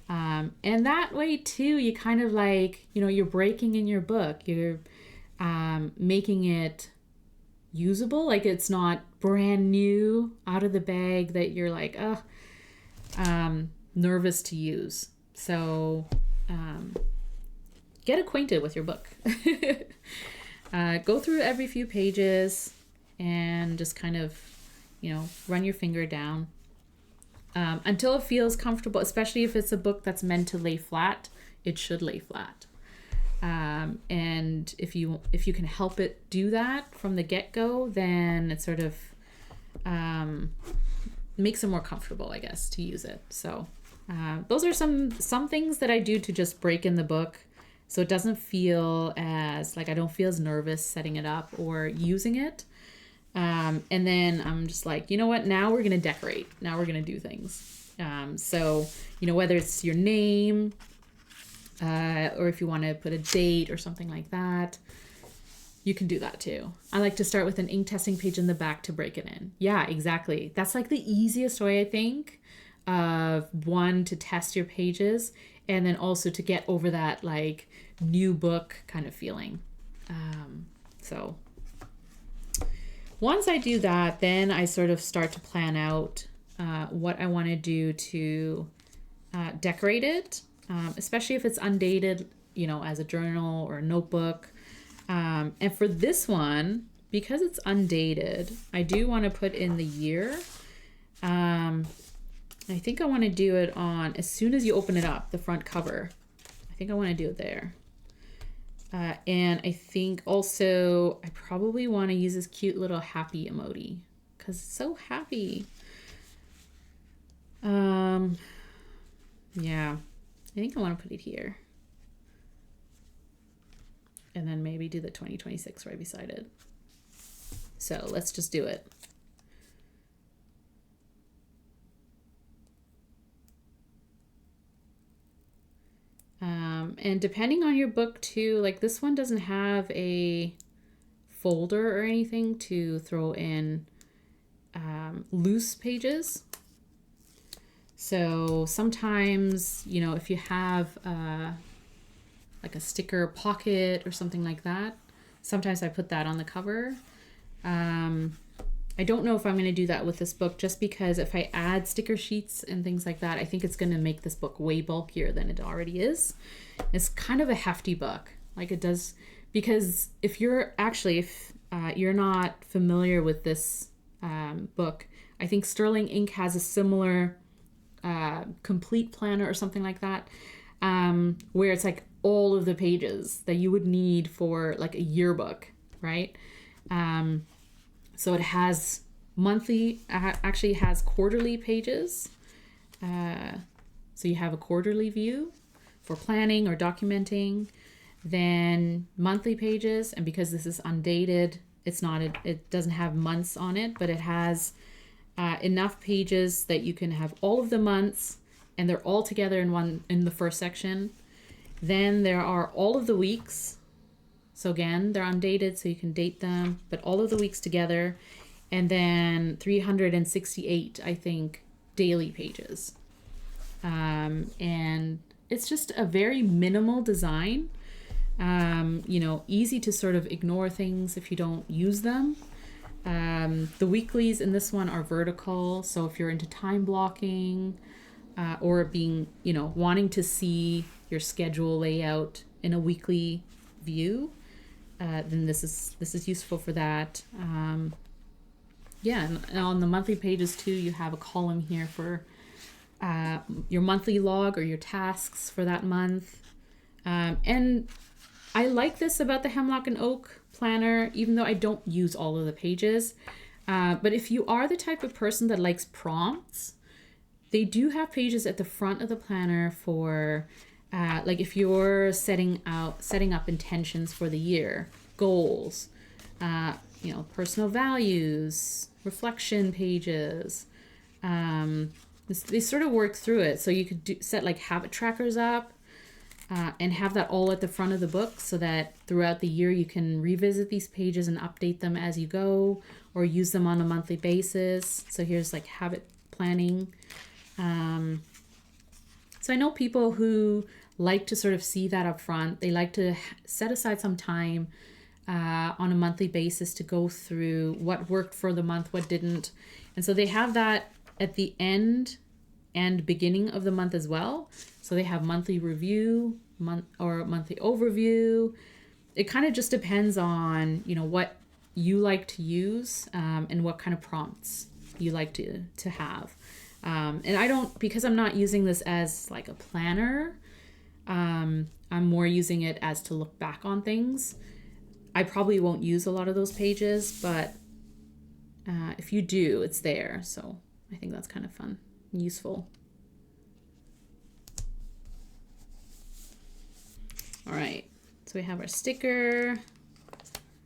And that way too, you kind of like, you know, you're breaking in your book, you're making it usable, like it's not brand new out of the bag that you're like nervous to use. So get acquainted with your book. Go through every few pages and just kind of, you know, run your finger down until it feels comfortable, especially if it's a book that's meant to lay flat. It should lay flat. And if you can help it do that from the get-go, then it sort of makes it more comfortable, I guess, to use it. So those are some things that I do to just break in the book, so it doesn't feel as like, I don't feel as nervous setting it up or using it. And then I'm just like, you know what, now we're gonna decorate, now we're gonna do things. So, you know, whether it's your name, or if you want to put a date or something like that, You can do that too. I like to start with an ink testing page in the back to break it in. Yeah, exactly. That's like the easiest way, I think, of one, to test your pages, and then also to get over that like new book kind of feeling. So once I do that, then I sort of start to plan out what I want to do to decorate it, especially if it's undated, you know, as a journal or a notebook. And for this one, because it's undated, I do want to put in the year. I think I want to do it on, as soon as you open it up, the front cover. I think I want to do it there. And I think also I probably want to use this cute little happy emoji because it's so happy. Yeah, I think I want to put it here. And then maybe do the 2026 right beside it. So let's just do it. And depending on your book too, like this one doesn't have a folder or anything to throw in loose pages. So sometimes, you know, if you have like a sticker pocket or something like that, sometimes I put that on the cover. I don't know if I'm going to do that with this book, just because if I add sticker sheets and things like that, I think it's going to make this book way bulkier than it already is. It's kind of a hefty book, like it does, because if you're actually, if you're not familiar with this book, I think Sterling Ink has a similar complete planner or something like that, where it's like all of the pages that you would need for like a yearbook, right? So it has monthly, actually has quarterly pages. So you have a quarterly view for planning or documenting, then monthly pages. And because this is undated, it's not, it doesn't have months on it, but it has enough pages that you can have all of the months and they're all together in the first section. Then there are all of the weeks. So again, they're undated, so you can date them, but all of the weeks together. And then 368, I think, daily pages. And it's just a very minimal design. You know, easy to sort of ignore things if you don't use them. The weeklies in this one are vertical. So if you're into time blocking or being, you know, wanting to see your schedule layout in a weekly view, then this is useful for that. Yeah, and on the monthly pages too, you have a column here for your monthly log or your tasks for that month. And I like this about the Hemlock and Oak planner, even though I don't use all of the pages. But if you are the type of person that likes prompts, they do have pages at the front of the planner for like if you're setting up intentions for the year, goals, you know, personal values, reflection pages. They sort of work through it. So you could set like habit trackers up and have that all at the front of the book so that throughout the year you can revisit these pages and update them as you go or use them on a monthly basis. So here's like habit planning. So I know people who like to sort of see that up front. They like to set aside some time on a monthly basis to go through what worked for the month, what didn't. And so they have that at the end and beginning of the month as well. So they have monthly review, monthly overview. It kind of just depends on, you know, what you like to use and what kind of prompts you like to have. And I don't, because I'm not using this as like a planner, I'm more using it as to look back on things. I probably won't use a lot of those pages, but if you do, it's there. So I think that's kind of fun and useful. All right, so we have our sticker,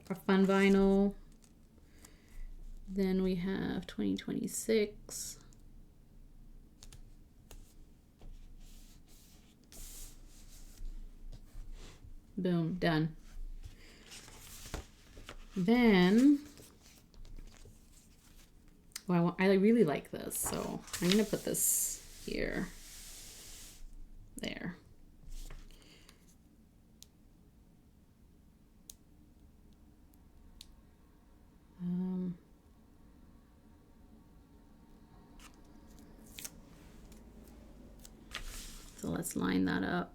our fun vinyl. Then we have 2026. Boom, done. Then, well, I really like this, so I'm going to put this here. There. So let's line that up.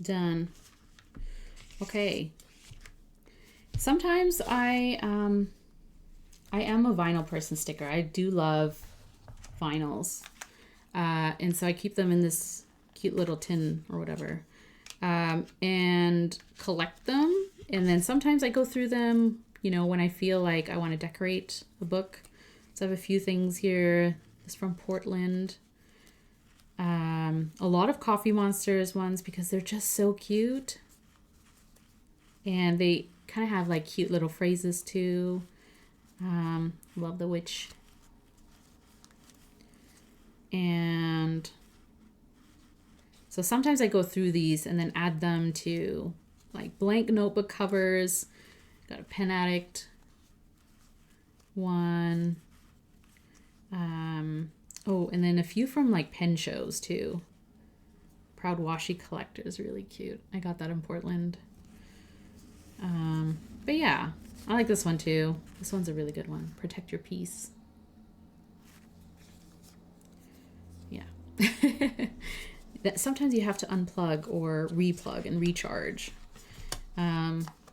Done. Okay. Sometimes I am a vinyl person sticker. I do love vinyls. And so I keep them in this cute little tin or whatever. And collect them. And then sometimes I go through them, you know, when I feel like I want to decorate a book. So I have a few things here. This from Portland. A lot of Coffee Monsters ones because they're just so cute. And they kind of have like cute little phrases too. Love the witch. And so sometimes I go through these and then add them to like blank notebook covers. Got a Pen Addict one. Oh, and then a few from like pen shows too. Proud Washi Collector is really cute. I got that in Portland. But yeah, I like this one too. This one's a really good one. Protect Your Peace. Yeah. That sometimes you have to unplug or replug and recharge.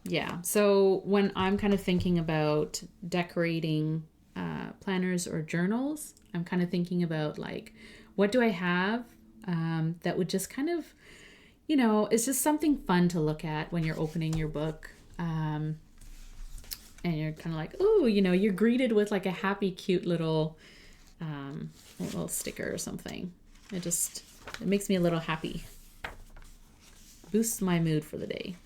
Yeah, so when I'm kind of thinking about decorating planners or journals, I'm kind of thinking about like, what do I have that would just kind of, you know, it's just something fun to look at when you're opening your book. And you're kind of like, oh, you know, you're greeted with like a happy, cute little sticker or something. It makes me a little happy. Boosts my mood for the day.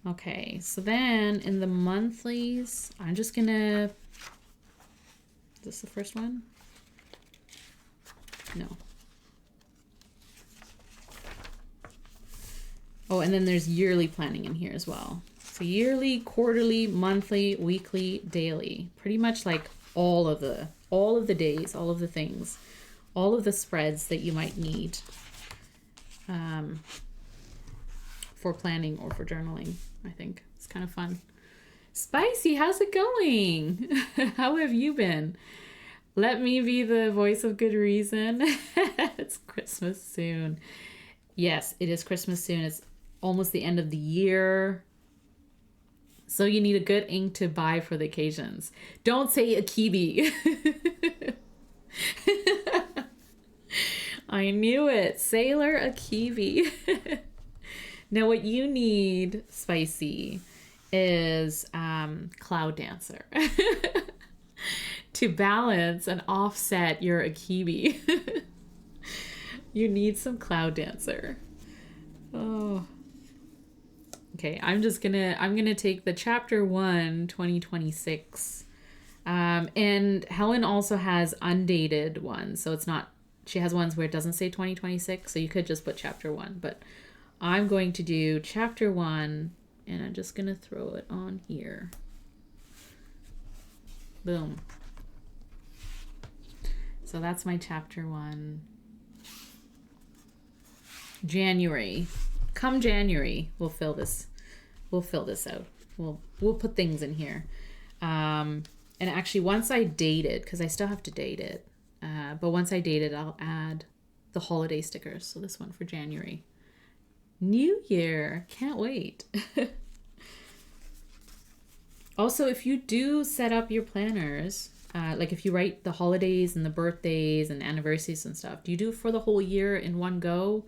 Okay, so then in the monthlies, I'm just gonna, is this the first one? No. Oh, and then there's yearly planning in here as well. So yearly, quarterly, monthly, weekly, daily. Pretty much like all of the days, all of the things, all of the spreads that you might need for planning or for journaling. I think it's kind of fun. Spicy, how's it going? How have you been? Let me be the voice of good reason. It's Christmas soon. Yes, it is Christmas soon. It's almost the end of the year. So you need a good ink to buy for the occasions. Don't say a kiwi. I knew it. Sailor a kiwi. Now what you need, Spicy, is Cloud Dancer. To balance and offset your Akibi. You need some Cloud Dancer. Oh. Okay, I'm gonna take the chapter 1, 2026. And Helen also has undated ones, so it's not, she has ones where it doesn't say 2026, so you could just put chapter 1, but I'm going to do chapter 1, and I'm just gonna throw it on here. Boom. So that's my chapter 1. January. Come January, we'll fill this out. We'll put things in here. And actually once I date it, because I still have to date it, but once I date it, I'll add the holiday stickers. So this one for January. New Year, can't wait. Also, if you do set up your planners, like if you write the holidays and the birthdays and anniversaries and stuff, do you do it for the whole year in one go?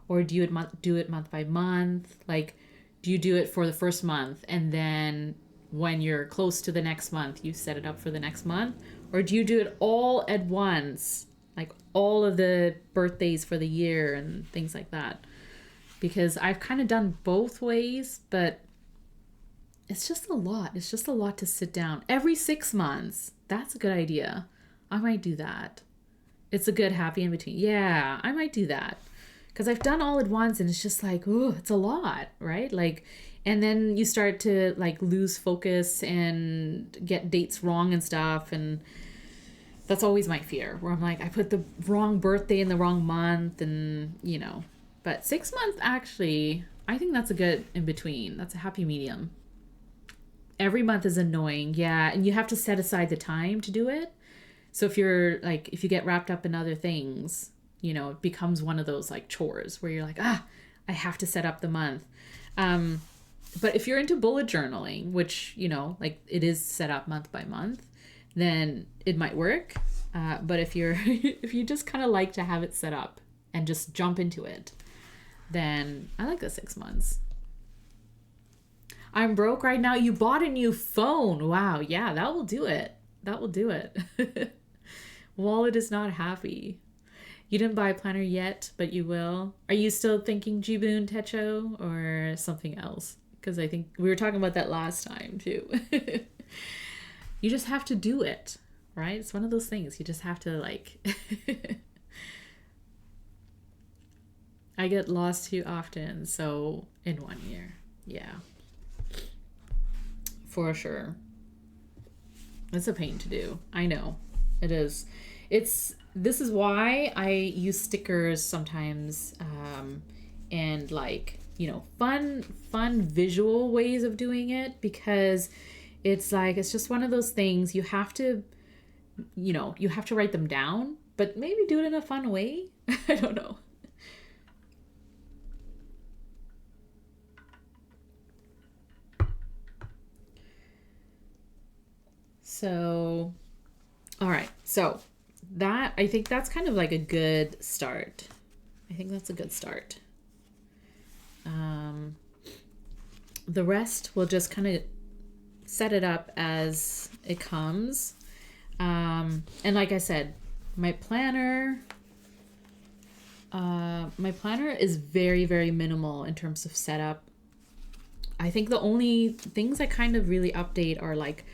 Or do you do it month by month? Like, do you do it for the first month and then when you're close to the next month, you set it up for the next month? Or do you do it all at once? Like all of the birthdays for the year and things like that? Because I've kind of done both ways, but it's just a lot. It's just a lot to sit down. Every 6 months. That's a good idea. I might do that. It's a good happy in between. Yeah, I might do that. Because I've done all at once and it's just like, oh, it's a lot, right? Like, and then you start to like lose focus and get dates wrong and stuff. And that's always my fear where I'm like, I put the wrong birthday in the wrong month and, you know. But 6 months, actually, I think that's a good in between. That's a happy medium. Every month is annoying. Yeah. And you have to set aside the time to do it. So if you're like, if you get wrapped up in other things, you know, it becomes one of those like chores where you're like, I have to set up the month. But if you're into bullet journaling, which, you know, like it is set up month by month, then it might work. But if you're, if you just kind of like to have it set up and just jump into it, then I like the 6 months. I'm broke right now. You bought a new phone. Wow. Yeah, that will do it. That will do it. Wallet is not happy. You didn't buy a planner yet, but you will. Are you still thinking Jibun Techo or something else? Because I think we were talking about that last time too. You just have to do it, right? It's one of those things. You just have to like... I get lost too often, so in 1 year. Yeah. For sure. It's a pain to do. I know. It is. This is why I use stickers sometimes, and like, you know, fun visual ways of doing it, because it's like, it's just one of those things you have to, you know, you have to write them down, but maybe do it in a fun way. I don't know. So, all right. So that, I think that's kind of like a good start. I think that's a good start. The rest will just kind of set it up as it comes. And like I said, my planner is very, very minimal in terms of setup. I think the only things I kind of really update are like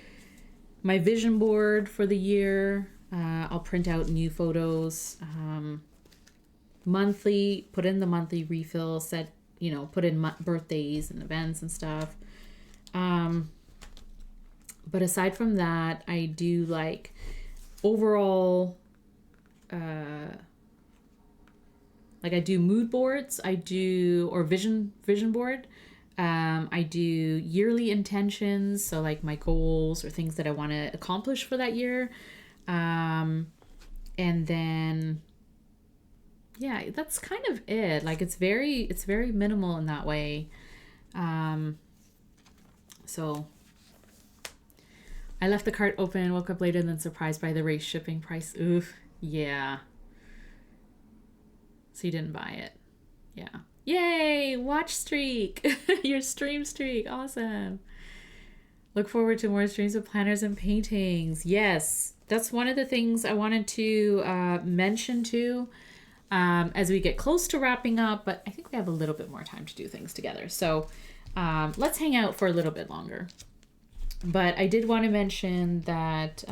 my vision board for the year. I'll print out new photos. Monthly, put in the monthly refill, set, you know, put in birthdays and events and stuff. But aside from that, I do like overall, like I do mood boards, or vision board. I do yearly intentions, so like my goals or things that I want to accomplish for that year. And then, yeah, that's kind of it. Like it's very minimal in that way. So I left the cart open, woke up later, and then surprised by the raised shipping price. Oof. Yeah. So you didn't buy it. Yeah. Yay! Watch streak! Your stream streak. Awesome. Look forward to more streams of planners and paintings. Yes. That's one of the things I wanted to mention too, as we get close to wrapping up, but I think we have a little bit more time to do things together. So let's hang out for a little bit longer. But I did want to mention that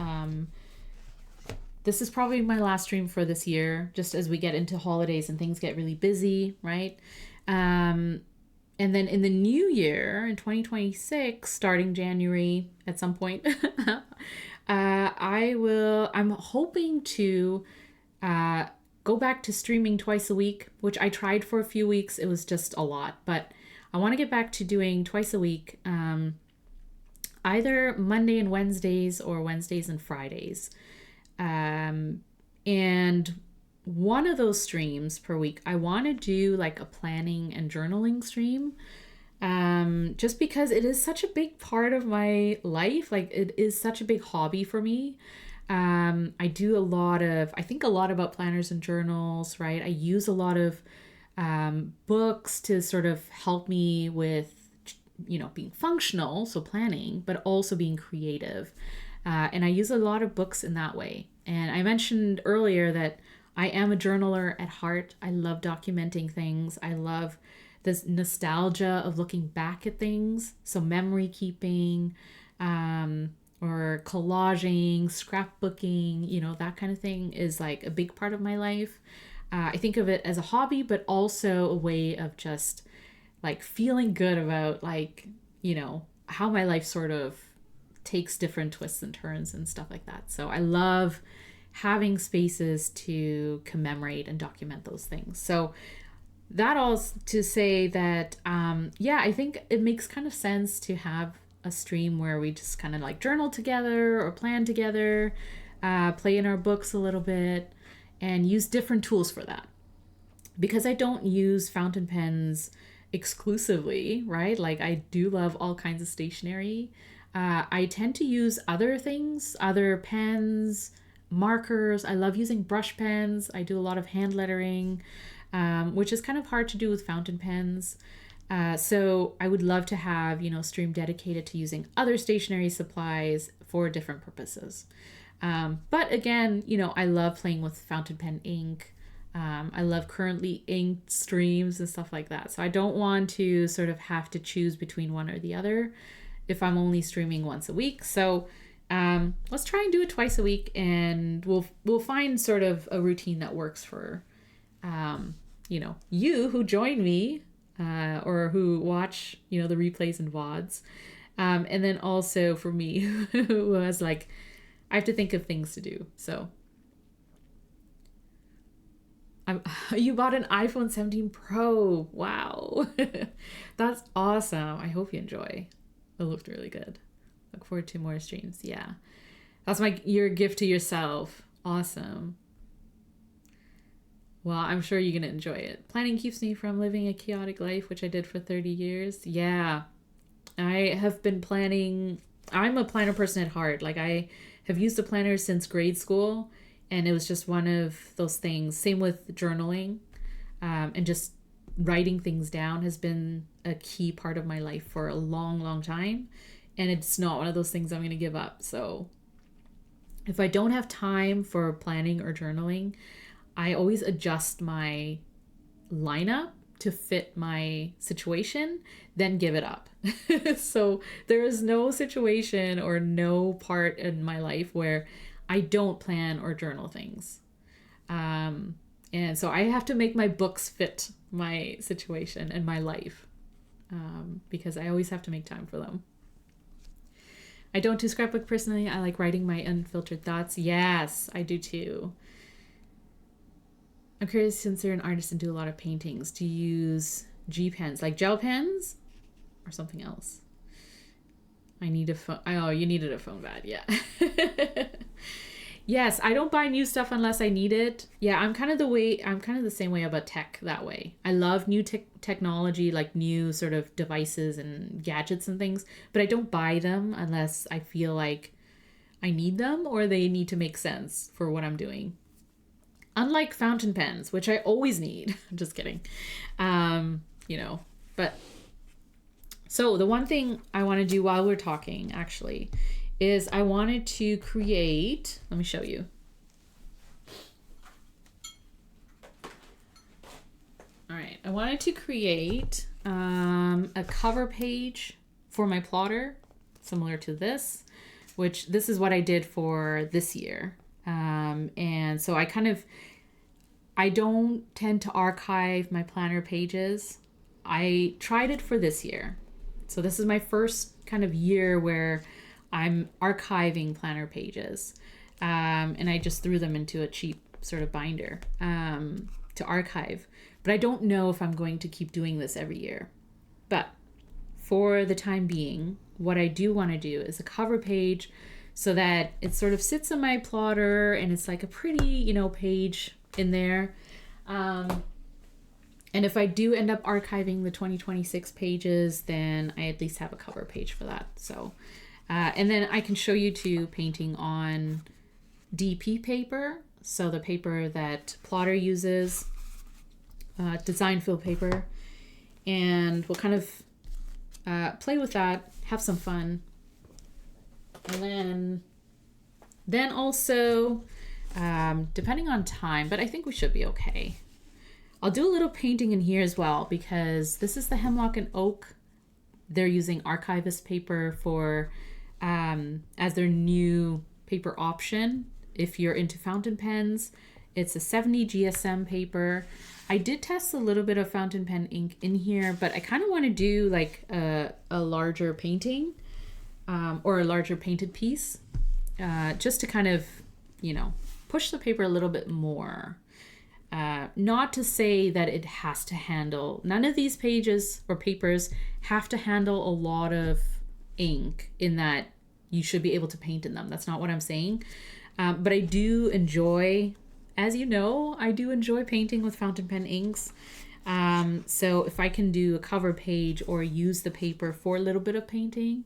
this is probably my last stream for this year, just as we get into holidays and things get really busy, right? And then in the new year, in 2026, starting January at some point, I'm hoping to go back to streaming twice a week, which I tried for a few weeks. It was just a lot, but I want to get back to doing twice a week, either Monday and Wednesdays or Wednesdays and Fridays. And one of those streams per week, I want to do like a planning and journaling stream, just because it is such a big part of my life. Like it is such a big hobby for me. I do I think a lot about planners and journals, right? I use a lot of books to sort of help me with, you know, being functional, so planning, but also being creative. And I use a lot of books in that way. And I mentioned earlier that I am a journaler at heart. I love documenting things. I love this nostalgia of looking back at things. So memory keeping, or collaging, scrapbooking, that kind of thing is like a big part of my life. I think of it as a hobby, but also a way of just like feeling good about like, how my life sort of takes different twists and turns and stuff like that. So I love having spaces to commemorate and document those things. So that all to say that, I think it makes kind of sense to have a stream where we just kind of like journal together or plan together, play in our books a little bit, and use different tools for that. Because I don't use fountain pens exclusively, right? Like I do love all kinds of stationery. I tend to use other things, other pens, markers. I love using brush pens. I do a lot of hand lettering, which is kind of hard to do with fountain pens. So I would love to have, stream dedicated to using other stationery supplies for different purposes. But again, I love playing with fountain pen ink. I love currently inked streams and stuff like that. So I don't want to sort of have to choose between one or the other if I'm only streaming once a week. So let's try and do it twice a week, and we'll find sort of a routine that works for you who join me or who watch the replays and VODs, and then also for me who has like I have to think of things to do. So you bought an iPhone 17 Pro. Wow. That's awesome. I hope you enjoy. It looked really good. Look forward to more streams. Yeah. That's your gift to yourself. Awesome. Well, I'm sure you're going to enjoy it. Planning keeps me from living a chaotic life, which I did for 30 years. Yeah. I have been planning. I'm a planner person at heart. Like I have used a planner since grade school, and it was just one of those things. Same with journaling, and just writing things down has been a key part of my life for a long, long time. And it's not one of those things I'm going to give up. So if I don't have time for planning or journaling, I always adjust my lineup to fit my situation, then give it up. So there is no situation or no part in my life where I don't plan or journal things. And so I have to make my books fit my situation and my life, because I always have to make time for them. I don't do scrapbook personally. I like writing my unfiltered thoughts. Yes, I do too. I'm curious, since you're an artist and do a lot of paintings, do you use G pens, like gel pens, or something else? I need a phone. Oh, you needed a phone bad. Yeah. Yes, I don't buy new stuff unless I need it. Yeah, I'm kind of the same way about tech that way. I love new technology, like new sort of devices and gadgets and things, but I don't buy them unless I feel like I need them or they need to make sense for what I'm doing. Unlike fountain pens, which I always need. I'm just kidding. But so the one thing I want to do while we're talking actually is I wanted to create, let me show you. All right, I wanted to create a cover page for my plotter, similar to this, which this is what I did for this year. And so I don't tend to archive my planner pages. I tried it for this year. So this is my first kind of year where I'm archiving planner pages. And I just threw them into a cheap sort of binder to archive. But I don't know if I'm going to keep doing this every year. But for the time being, what I do want to do is a cover page so that it sort of sits in my plotter and it's like a pretty, page in there. And if I do end up archiving the 2026 pages, then I at least have a cover page for that. So, and then I can show you too painting on DP paper. So the paper that Plotter uses, design fill paper, and we'll kind of play with that, have some fun. And then also, depending on time, but I think we should be okay. I'll do a little painting in here as well because this is the Hemlock and Oak. They're using archivist paper for as their new paper option. If you're into fountain pens, it's a 70 GSM paper. I did test a little bit of fountain pen ink in here, but I kind of want to do like a larger painting or a larger painted piece just to kind of, you know, push the paper a little bit more. Not to say that it has to handle, none of these pages or papers have to handle a lot of ink in that you should be able to paint in them. That's not what I'm saying. But I do enjoy, as you know, I do enjoy painting with fountain pen inks. So if I can do a cover page or use the paper for a little bit of painting,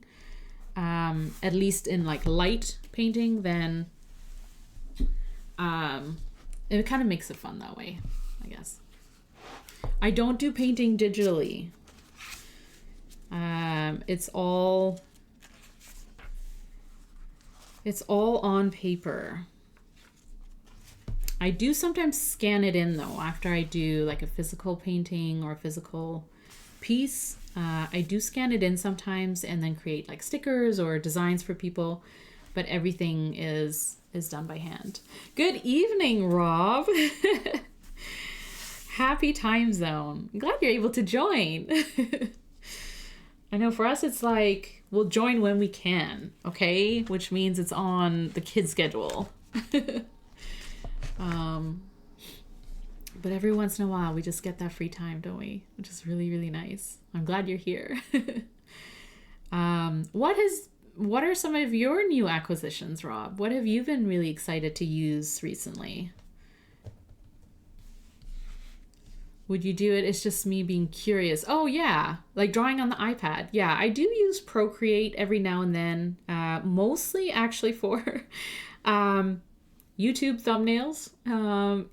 at least in like light painting, then it kind of makes it fun that way, I guess. I don't do painting digitally. It's all on paper. I do sometimes scan it in though, after I do like a physical painting or a physical piece. I do scan it in sometimes and then create like stickers or designs for people, but everything is done by hand. Good evening, Rob. Happy time zone. I'm glad you're able to join. I know for us it's like we'll join when we can, okay? Which means it's on the kid schedule. But every once in a while we just get that free time, don't we? Which is really, really nice. I'm glad you're here. What are some of your new acquisitions, Rob? What have you been really excited to use recently? Would you do it? It's just me being curious. Oh yeah, like drawing on the iPad. Yeah, I do use Procreate every now and then. Mostly actually for YouTube thumbnails.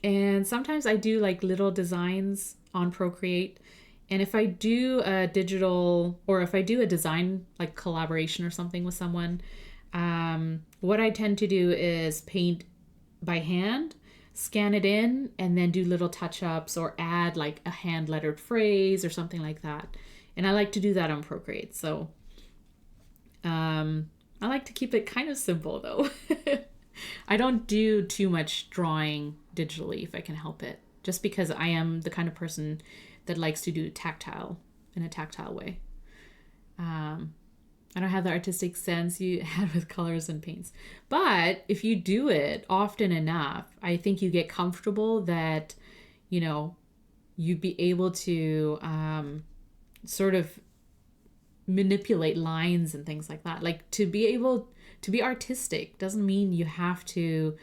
And sometimes I do like little designs on Procreate. And if I do a digital, or if I do a design like collaboration or something with someone, what I tend to do is paint by hand, scan it in, and then do little touch-ups or add like a hand-lettered phrase or something like that. And I like to do that on Procreate. So I like to keep it kind of simple though. I don't do too much drawing digitally if I can help it, just because I am the kind of person that likes to do tactile in a tactile way. I don't have the artistic sense you had with colors and paints, but if you do it often enough, I think you get comfortable that, you know, you'd be able to sort of manipulate lines and things like that. Like to be artistic doesn't mean you have to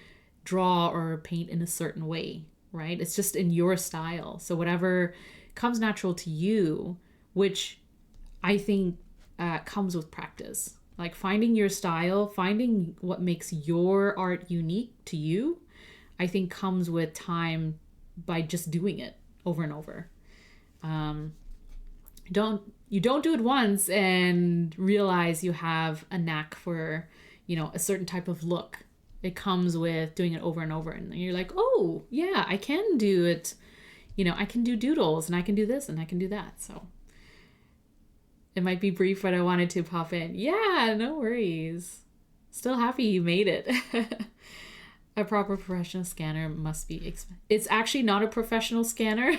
draw or paint in a certain way, right? It's just in your style. So whatever comes natural to you, which I think comes with practice. Like finding your style, finding what makes your art unique to you, I think comes with time by just doing it over and over. You don't do it once and realize you have a knack for, you know, a certain type of look. It comes with doing it over and over, and you're like, oh yeah, I can do it. You know, I can do doodles and I can do this and I can do that. So it might be brief, but I wanted to pop in. Yeah, no worries. Still happy you made it. A proper professional scanner must be it's actually not a professional scanner.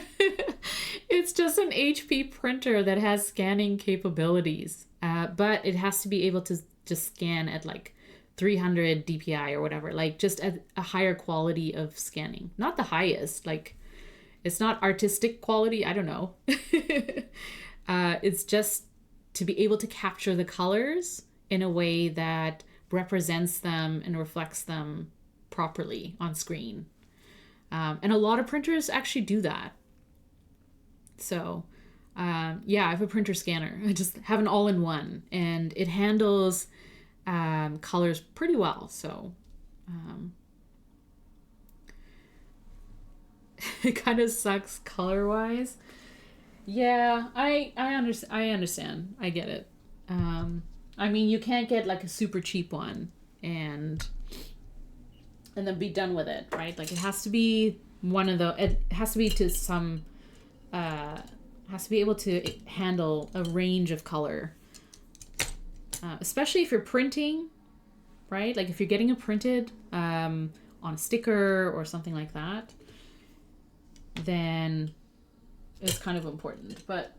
It's just an HP printer that has scanning capabilities. But it has to be able to just scan at like 300 DPI or whatever, like just at a higher quality of scanning. Not the highest, like it's not artistic quality, I don't know. It's just to be able to capture the colors in a way that represents them and reflects them properly on screen. And a lot of printers actually do that. So yeah, I have a printer scanner. I just have an all-in-one, and it handles colors pretty well. So it kind of sucks color-wise. Yeah, I understand. I get it. I mean, you can't get like a super cheap one and then be done with it, right? Like it has to be it has to be to some has to be able to handle a range of color. especially if you're printing, right? Like if you're getting it printed on a sticker or something like that, then it's kind of important. But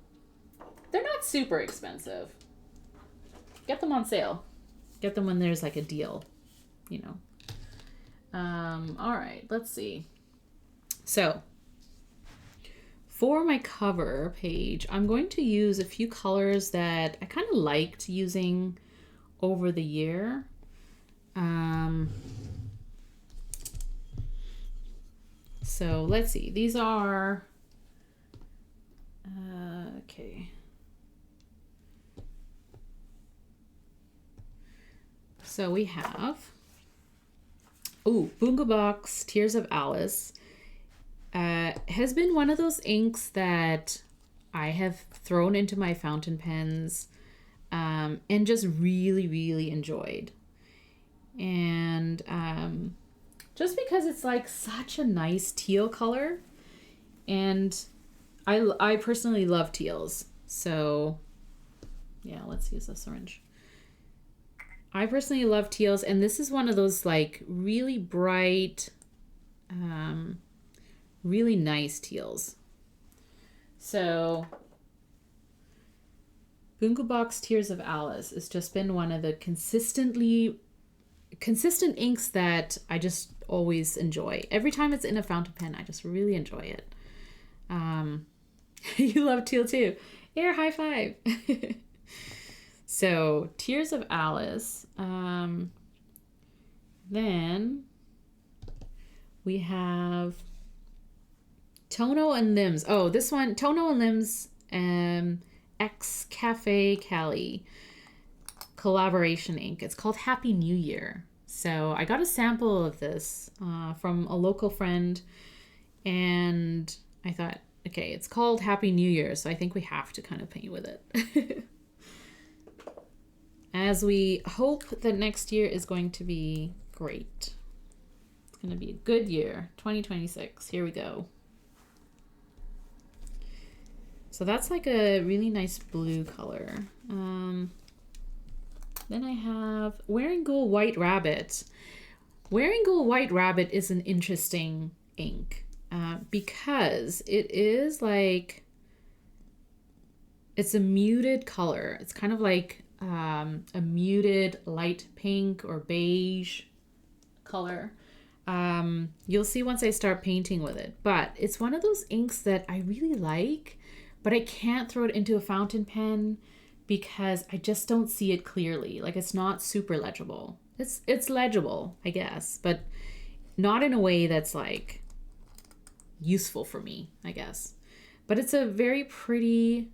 they're not super expensive. Get them on sale. Get them when there's like a deal, you know. All right, let's see. So for my cover page, I'm going to use a few colors that I kind of liked using over the year. So let's see. These are, okay. So we have, Bungubox Tears of Alice. Has been one of those inks that I have thrown into my fountain pens and just really, really enjoyed. And just because it's like such a nice teal color, and I personally love teals. So yeah, let's use this orange. I personally love teals, and this is one of those like really bright, really nice teals. So Bungubox Tears of Alice has just been one of the consistent inks that I just always enjoy. Every time it's in a fountain pen, I just really enjoy it. You love teal too. Air high five. So Tears of Alice. Then we have Tono and Limbs. Oh, this one, Tono and Limbs X Cafecally collaboration ink. It's called Happy New Year. So I got a sample of this from a local friend, and I thought, okay, it's called Happy New Year, so I think we have to kind of paint with it. As we hope that next year is going to be great. It's going to be a good year, 2026. Here we go. So that's like a really nice blue color. Then I have Wearingeul White Rabbit. Wearingeul White Rabbit is an interesting ink because it is like, it's a muted color. It's kind of like a muted light pink or beige color. You'll see once I start painting with it, but it's one of those inks that I really like, but I can't throw it into a fountain pen because I just don't see it clearly. Like, it's not super legible. It's legible, I guess, but not in a way that's like useful for me, I guess. But it's a very pretty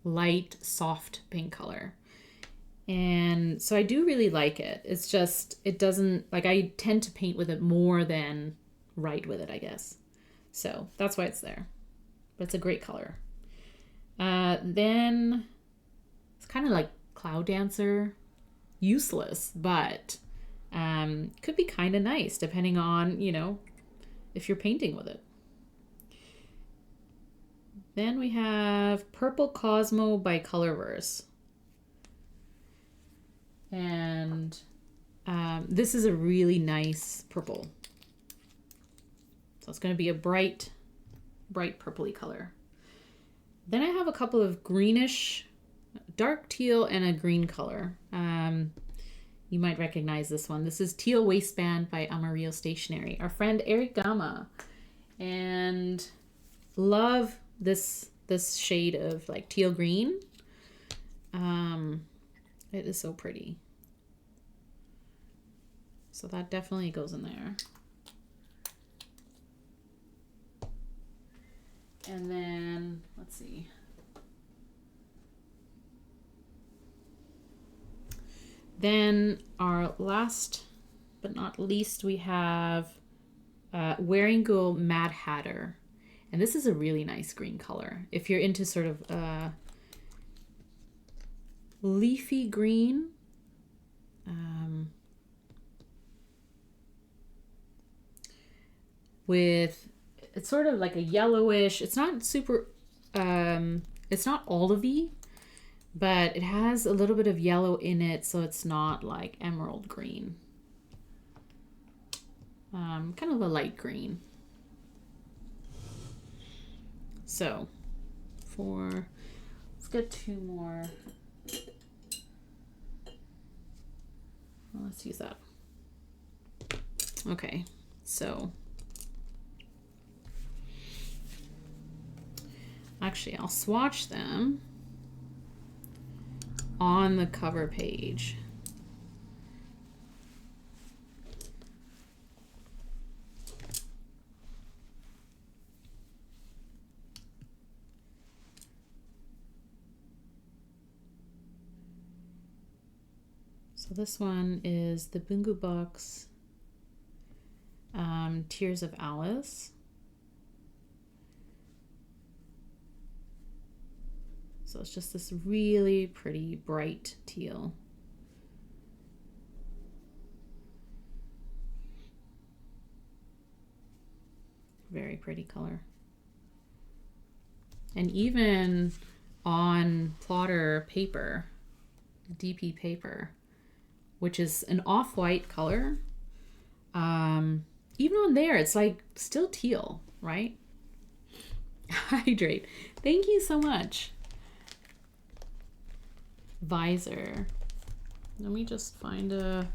light, soft pink color. And so I do really like it. It's just, it doesn't, like, I tend to paint with it more than write with it, I guess. So that's why it's there. But it's a great color. Then it's kind of like Cloud Dancer. Useless, but could be kind of nice depending on, you know, if you're painting with it. Then we have Purple Cosmo by Colorverse. And this is a really nice purple. So it's going to be a bright purpley color. Then I have a couple of greenish, dark teal, and a green color. You might recognize this one. This is Teal Waistband by Amarillo Stationery. Our friend Eric Gama. And love this shade of like teal green. It is so pretty. So that definitely goes in there. And then, let's see. Then our last but not least, we have Wearingeul Mad Hatter. And this is a really nice green color. If you're into sort of leafy green, with, it's sort of like a yellowish, it's not super, it's not olivey, but it has a little bit of yellow in it, so it's not like emerald green. Kind of a light green. So let's get 2 more. Well, let's use that. Okay, so actually I'll swatch them on the cover page. So this one is the Bungubox Tears of Alice. So it's just this really pretty bright teal. Very pretty color. And even on plotter paper, DP paper, which is an off-white color, even on there, it's like still teal, right? Hydrate. Thank you so much. Visor. Let me just find a...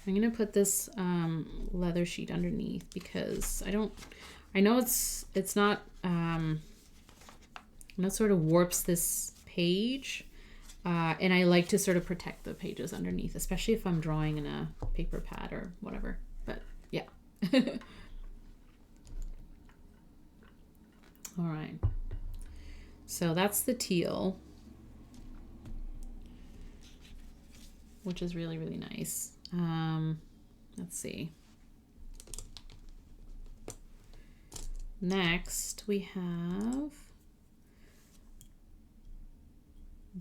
I'm gonna put this leather sheet underneath because I know it's not, that sort of warps this page, and I like to sort of protect the pages underneath, especially if I'm drawing in a paper pad or whatever, but yeah. All right, so that's the teal, which is really, really nice. Let's see. Next we have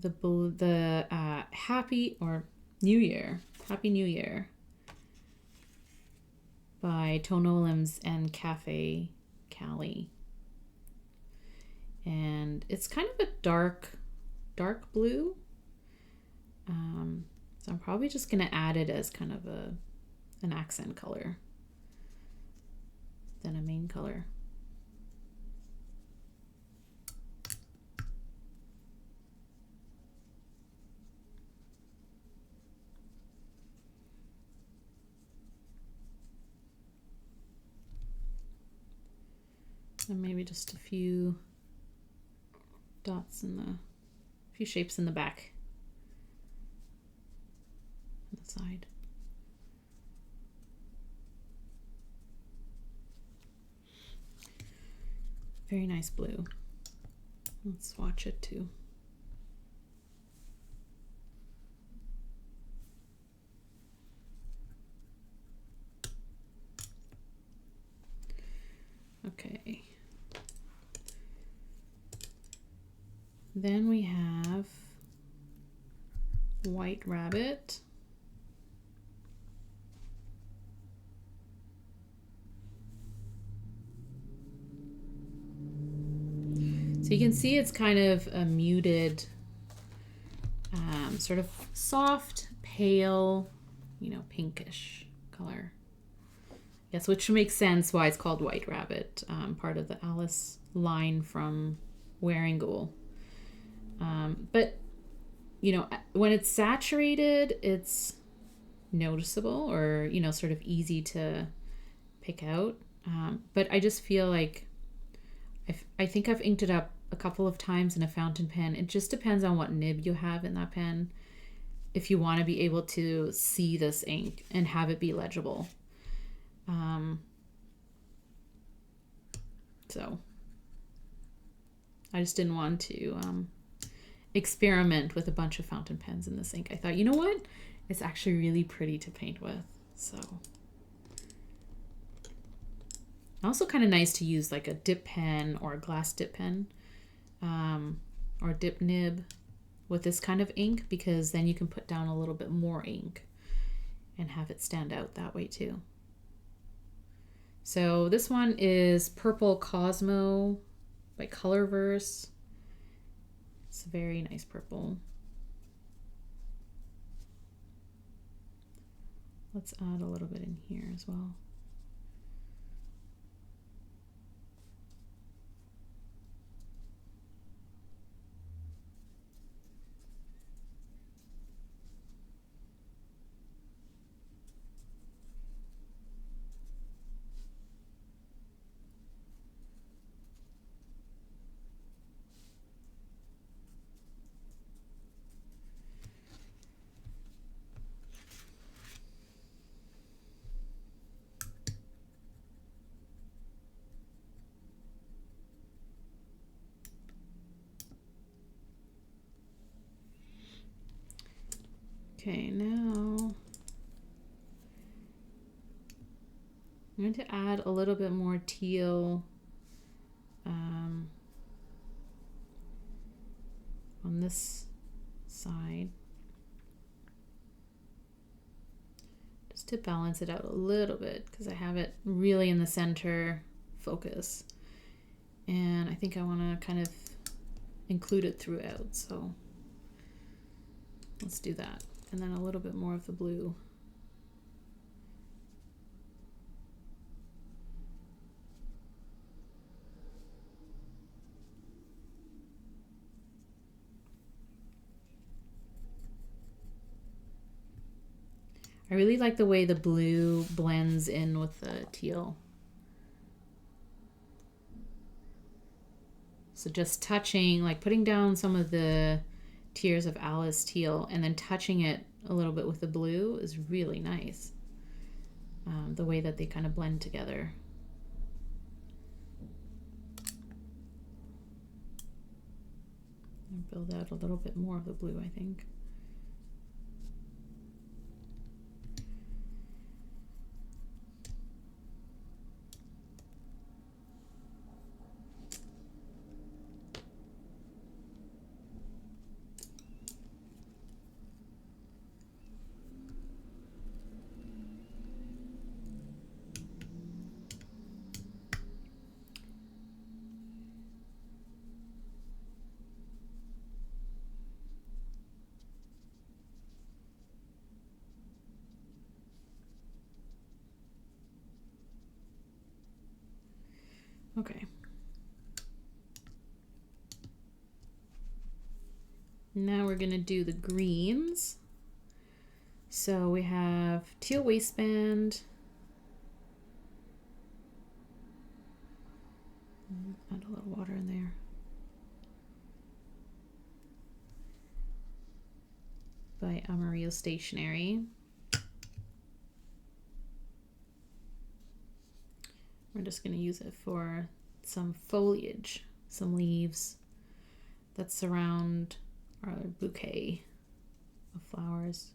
the Happy New Year by Tono and Cafecally. And it's kind of a dark blue. So I'm probably just gonna add it as kind of an accent color than a main color. And maybe just a few dots a few shapes in the back. The side. Very nice blue. Let's swatch it too. Okay. Then we have White Rabbit. So you can see it's kind of a muted, sort of soft, pale, pinkish color. Yes, which makes sense why it's called White Rabbit, part of the Alice line from Wearingeul. But, when it's saturated, it's noticeable or, sort of easy to pick out. But I just feel like I think I've inked it up a couple of times in a fountain pen. It just depends on what nib you have in that pen, if you want to be able to see this ink and have it be legible. So I just didn't want to experiment with a bunch of fountain pens in this ink. I thought, you know what? It's actually really pretty to paint with. So also kind of nice to use like a dip pen or a glass dip pen, or a dip nib with this kind of ink, because then you can put down a little bit more ink and have it stand out that way too. So this one is Purple Cosmo by Colorverse. It's a very nice purple. Let's add a little bit in here as well. Okay, now I'm going to add a little bit more teal on this side, just to balance it out a little bit, because I have it really in the center focus, and I think I want to kind of include it throughout, so let's do that. And then a little bit more of the blue. I really like the way the blue blends in with the teal. So just touching, like putting down some of the Tears of Alice teal and then touching it a little bit with the blue is really nice. The way that they kind of blend together. I'll build out a little bit more of the blue, I think. Okay. Now we're gonna do the greens. So we have teal waistband. Add a little water in there. By Amarillo Stationery. We're just going to use it for some foliage, some leaves that surround our bouquet of flowers,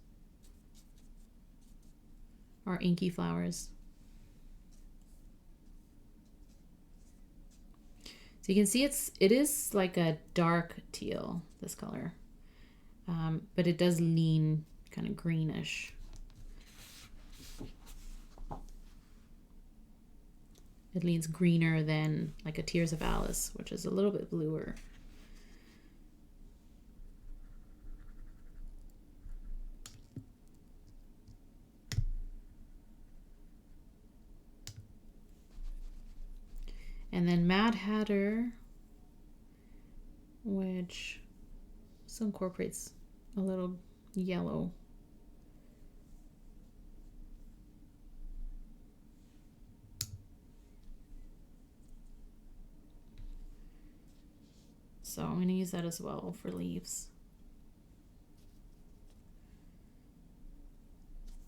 our inky flowers. So you can see it is like a dark teal, this color, but it does lean kind of greenish. It leans greener than like a Tears of Alice, which is a little bit bluer. And then Mad Hatter, which also incorporates a little yellow. So I'm going to use that as well for leaves.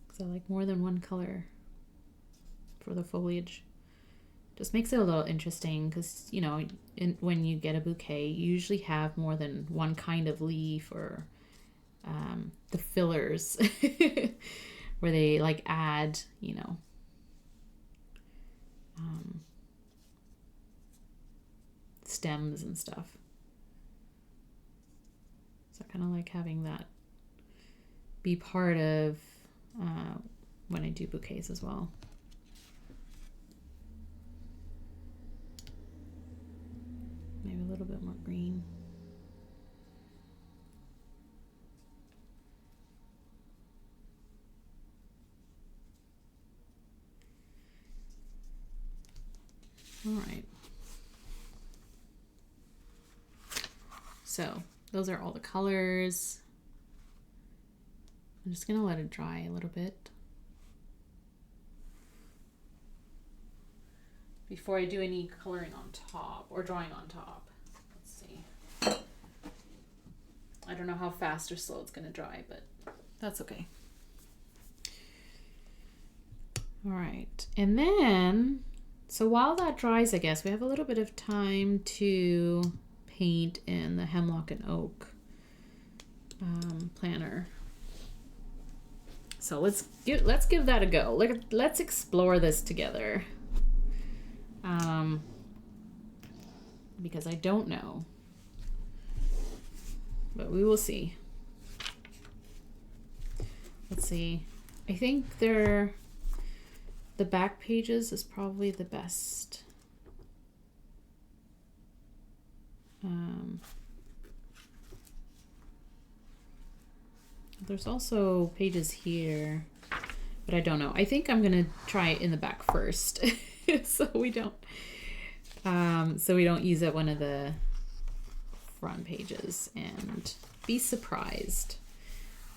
Because I like more than one color for the foliage. Just makes it a little interesting because, you know, when you get a bouquet, you usually have more than one kind of leaf, or the fillers where they like add, you know, stems and stuff. So I kind of like having that be part of when I do bouquets as well. dark green. All right. So those are all the colors. I'm just gonna let it dry a little bit before I do any coloring on top or drawing on top. Let's see. I don't know how fast or slow it's gonna dry, but that's okay. All right, and then, so while that dries, I guess we have a little bit of time to paint in the Hemlock and Oak planner. So let's give that a go. Let's explore this together. Because I don't know, but we will see. Let's see. I think the back pages is probably the best. There's also pages here, but I don't know. I think I'm gonna try it in the back first, so we don't use up one of the front pages and be surprised.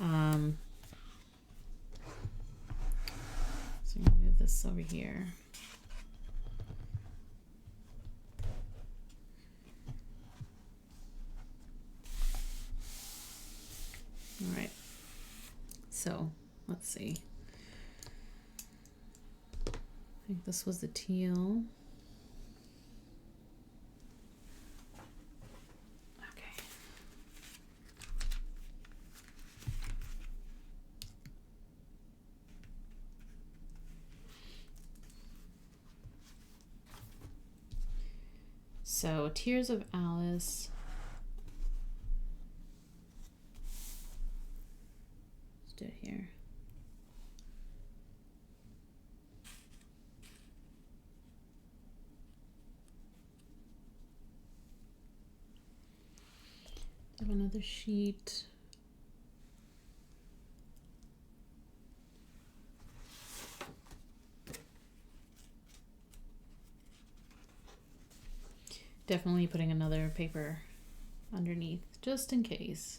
So I'm gonna move this over here. All right. So let's see. I think this was the teal. Okay. So Tears of Alice. Let's do it here. Have another sheet. Definitely putting another paper underneath just in case.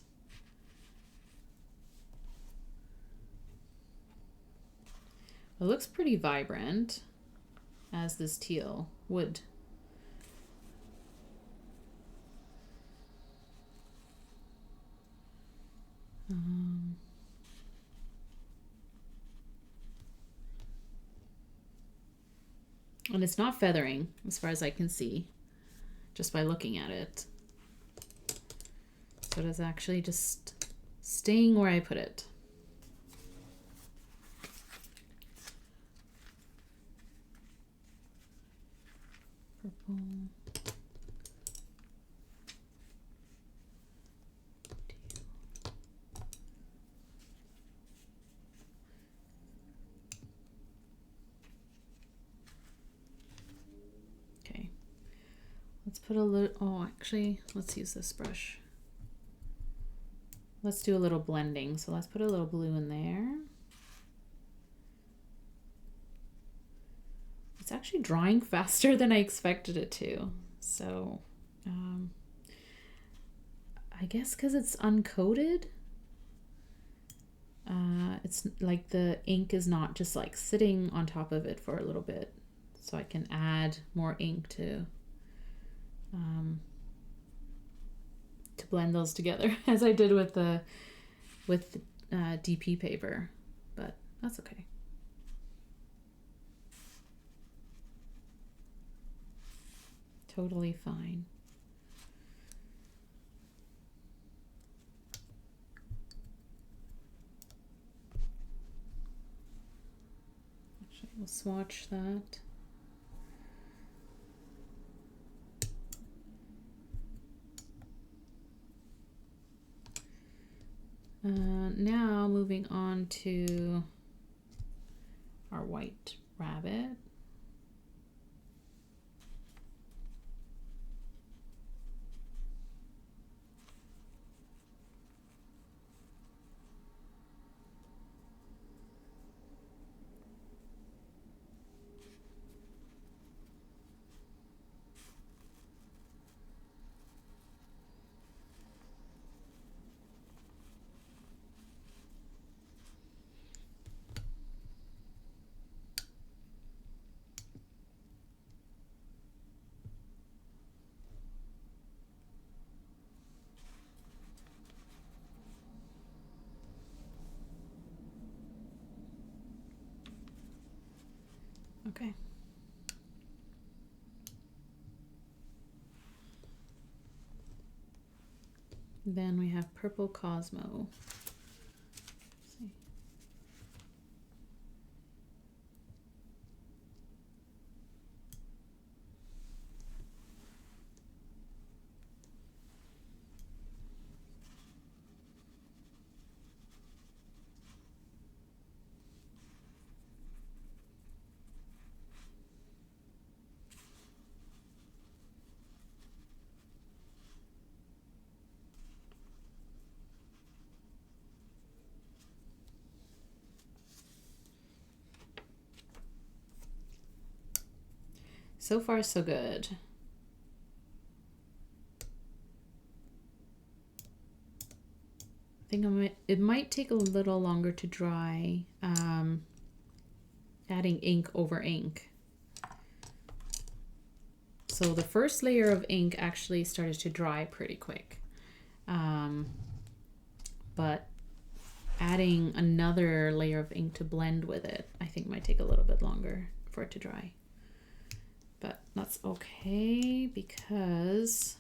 It looks pretty vibrant as this teal would. And it's not feathering as far as I can see, just by looking at it. So it is actually just staying where I put it. Purple. Okay. Let's put a little, oh, actually, let's use this brush. Let's do a little blending. So let's put a little blue in there. It's actually drying faster than I expected it to. So I guess because it's uncoated, it's like the ink is not just like sitting on top of it for a little bit. So I can add more ink to blend those together as I did with the DP paper, but that's okay. Totally fine. Actually, we'll swatch that. Now moving on to our white rabbit. Okay. Then we have purple Cosmo. Let's see. So far, so good. I think it might take a little longer to dry, adding ink over ink. So the first layer of ink actually started to dry pretty quick. But adding another layer of ink to blend with it, I think might take a little bit longer for it to dry. But that's okay because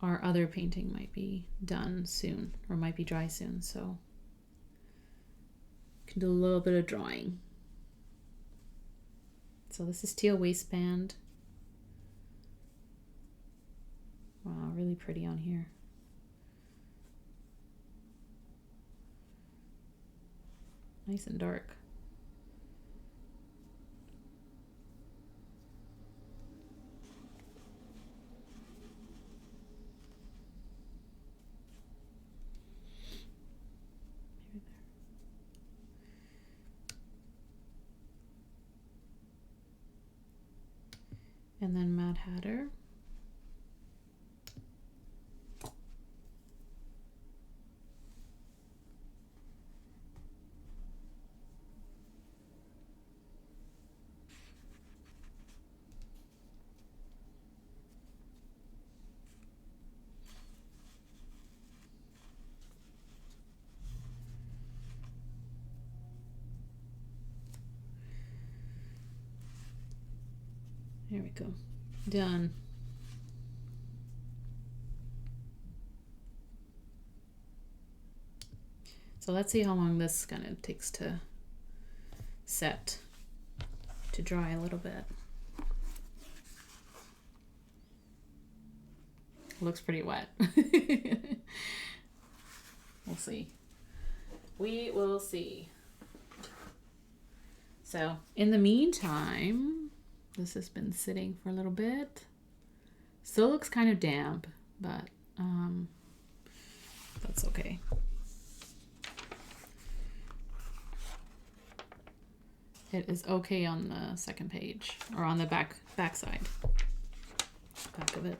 our other painting might be done soon or might be dry soon, so can do a little bit of drawing. So this is Teal Waistband. Wow, really pretty on here. Nice and dark. And then Mad Hatter. There we go. Done. So let's see how long this kind of takes to set, to dry a little bit. Looks pretty wet. We'll see. We will see. So in the meantime, this has been sitting for a little bit. Still looks kind of damp, but that's okay. It is okay on the second page, or on the back side, back of it.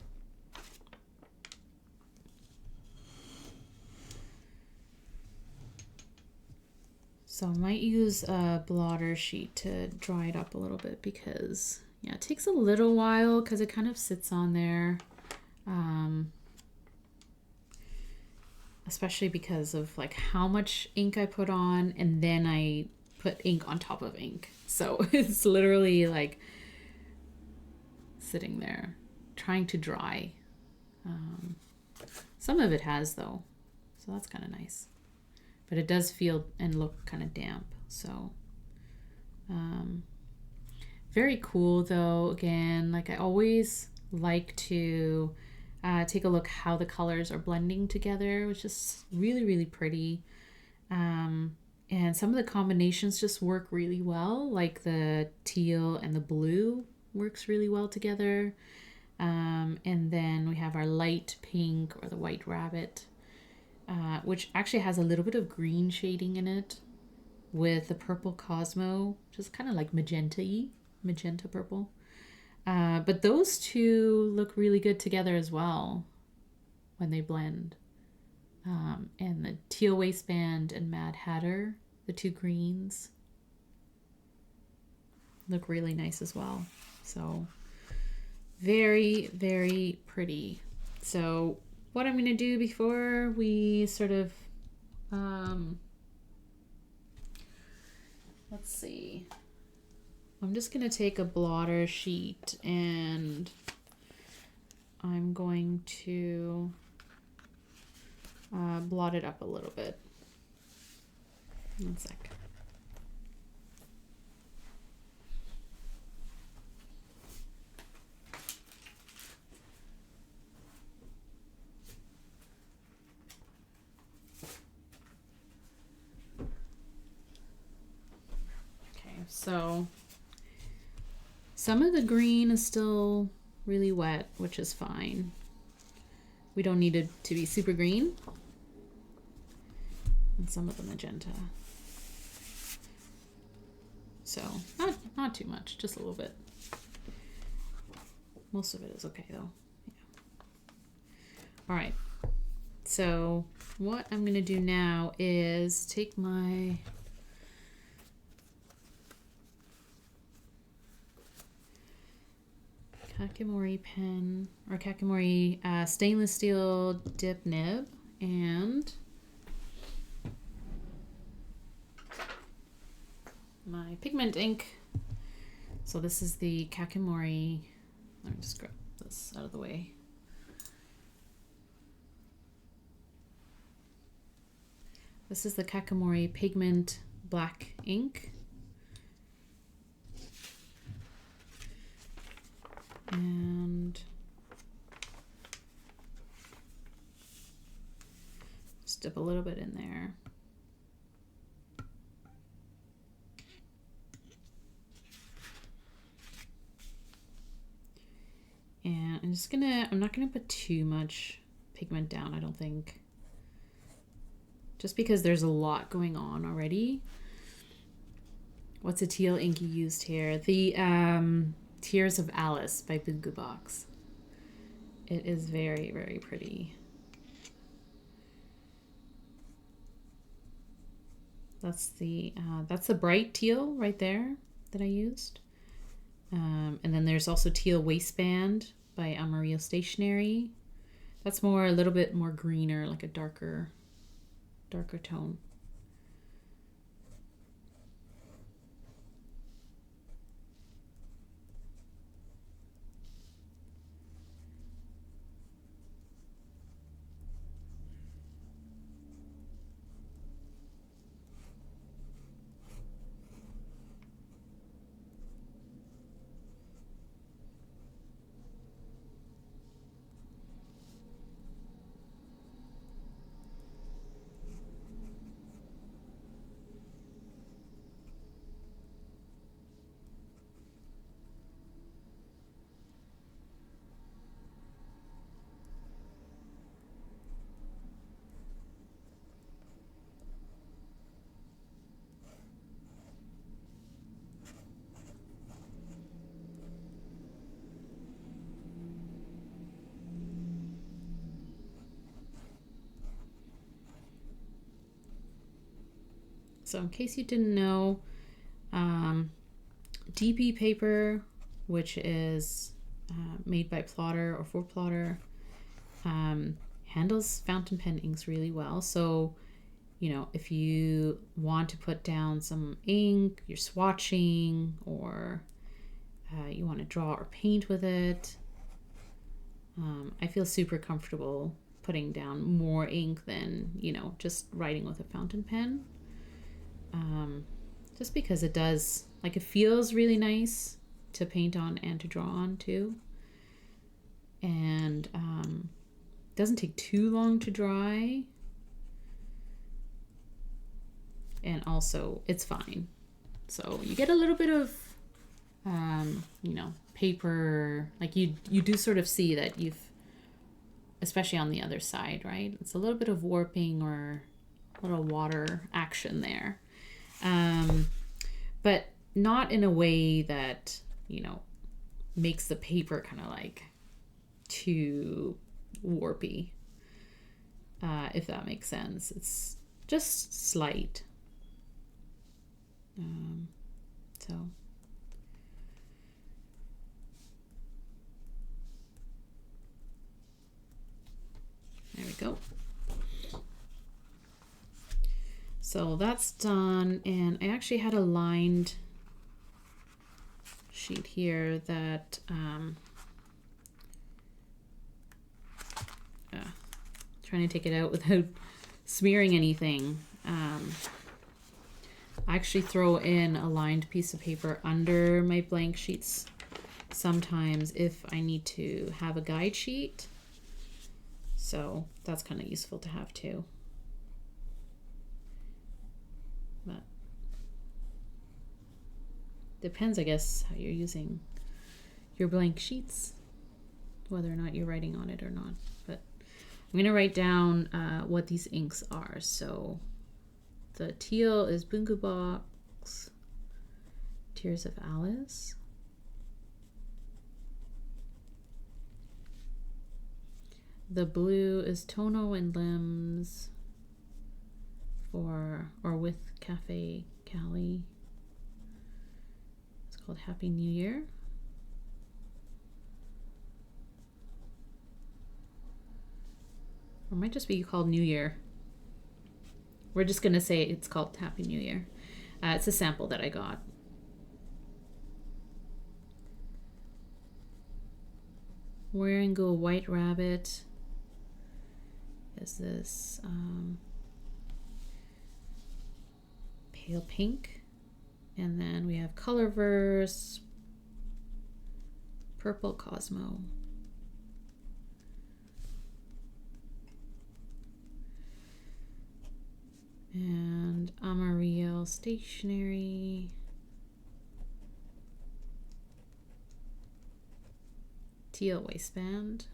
So I might use a blotter sheet to dry it up a little bit because, yeah, it takes a little while because it kind of sits on there. Especially because of like how much ink I put on and then I put ink on top of ink. So it's literally like sitting there trying to dry. Some of it has though, so that's kind of nice. But it does feel and look kind of damp. So very cool though. Again, like I always like to take a look how the colors are blending together, which is really, really pretty. And some of the combinations just work really well, like the teal and the blue works really well together. And then we have our light pink or the white rabbit, which actually has a little bit of green shading in it with the purple Cosmo, which is kind of like magenta-y, magenta purple. But those two look really good together as well when they blend. And the Teal Waistband and Mad Hatter, the two greens, look really nice as well. So very, very pretty. So what I'm going to do before we sort of, let's see. I'm just going to take a blotter sheet and I'm going to blot it up a little bit. One sec. So some of the green is still really wet, which is fine. We don't need it to be super green. And some of the magenta. So not too much, just a little bit. Most of it is okay though. Yeah. All right. So what I'm gonna do now is take my Kakimori pen or Kakimori stainless steel dip nib and my pigment ink. So this is the Kakimori. Let me just grab this out of the way. This is the Kakimori pigment black ink. And just dip a little bit in there. And I'm not gonna put too much pigment down, I don't think. Just because there's a lot going on already. What's a teal ink you used here? The Tears of Alice by Bungubox. It is very, very pretty. That's the bright teal right there that I used. And then there's also Teal Waistband by Amarillo Stationery. That's a little bit more greener, like a darker tone. So in case you didn't know, DP paper, which is made by Plotter or for Plotter, handles fountain pen inks really well. So, you know, if you want to put down some ink, you're swatching, or you want to draw or paint with it, I feel super comfortable putting down more ink than, you know, just writing with a fountain pen. Just because it does, like, it feels really nice to paint on and to draw on too. And it doesn't take too long to dry. And also it's fine. So you get a little bit of, you know, paper, like you do sort of see that you've, especially on the other side, right? It's a little bit of warping or a little water action there. But not in a way that, you know, makes the paper kind of like too warpy, if that makes sense. It's just slight. So there we go. So that's done, and I actually had a lined sheet here that trying to take it out without smearing anything. I actually throw in a lined piece of paper under my blank sheets sometimes if I need to have a guide sheet. So that's kind of useful to have too. But depends, I guess, how you're using your blank sheets, whether or not you're writing on it or not. But I'm going to write down what these inks are. So the teal is Bungubox, Tears of Alice. The blue is Tono and Limbs or with Cafecally. It's called Happy New Year. Or it might just be called New Year. We're just going to say it's called Happy New Year. It's a sample that I got. Wearingeul White Rabbit is this pale pink. And then we have Colorverse, Purple Cosmo. And Amarillo Stationery. Teal Waistband.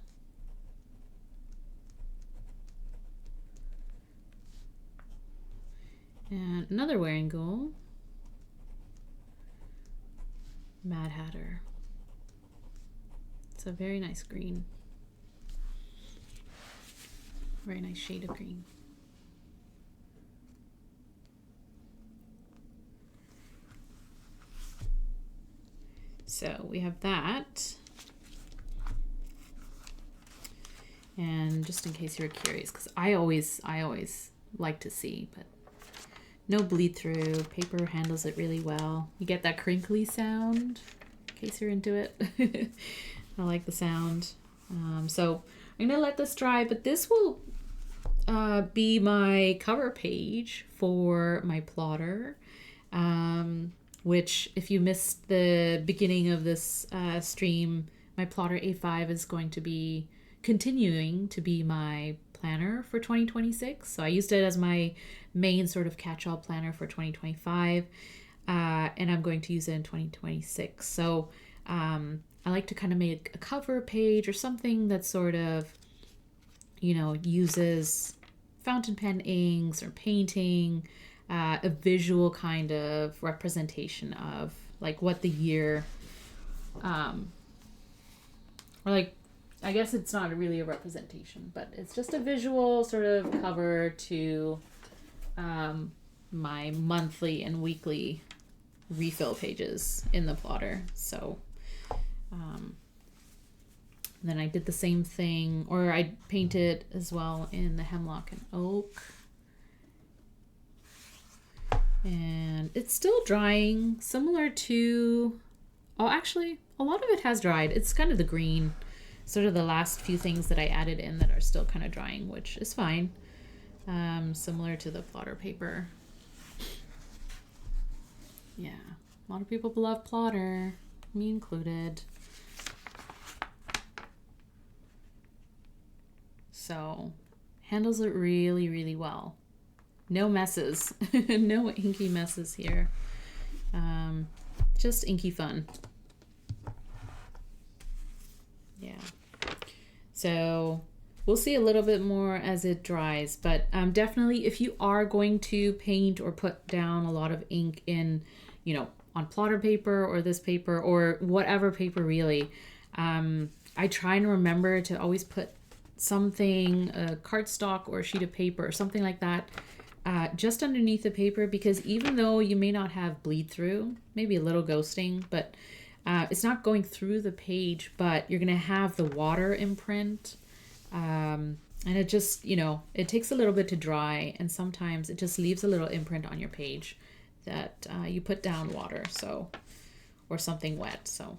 And another Wearingeul. Mad Hatter. It's a very nice green. Very nice shade of green. So we have that. And just in case you're curious, because I always like to see, but no bleed through. Paper handles it really well. You get that crinkly sound, in case you're into it. I like the sound. So I'm gonna let this dry, but this will be my cover page for my plotter. Which, if you missed the beginning of this stream, my plotter A5 is going to be continuing to be my planner for 2026. So I used it as my main sort of catch-all planner for 2025, and I'm going to use it in 2026. So I like to kind of make a cover page or something that sort of, you know, uses fountain pen inks or painting, a visual kind of representation of like what the year, or like, I guess it's not really a representation, but it's just a visual sort of cover to my monthly and weekly refill pages in the plotter. So then I did the same thing, or I painted as well in the Hemlock and Oak. And it's still drying, similar to, oh, actually, a lot of it has dried. It's kind of the green, sort of the last few things that I added in that are still kind of drying, which is fine. Similar to the plotter paper. Yeah, a lot of people love plotter, me included. So, handles it really, really well. No messes, no inky messes here. Just inky fun. Yeah. So we'll see a little bit more as it dries, but definitely if you are going to paint or put down a lot of ink in, you know, on plotter paper or this paper or whatever paper really, I try and remember to always put something, a cardstock or a sheet of paper or something like that, just underneath the paper, because even though you may not have bleed through, maybe a little ghosting, but it's not going through the page, but you're going to have the water imprint. And it just, you know, it takes a little bit to dry, and sometimes it just leaves a little imprint on your page that you put down water. So or something wet. So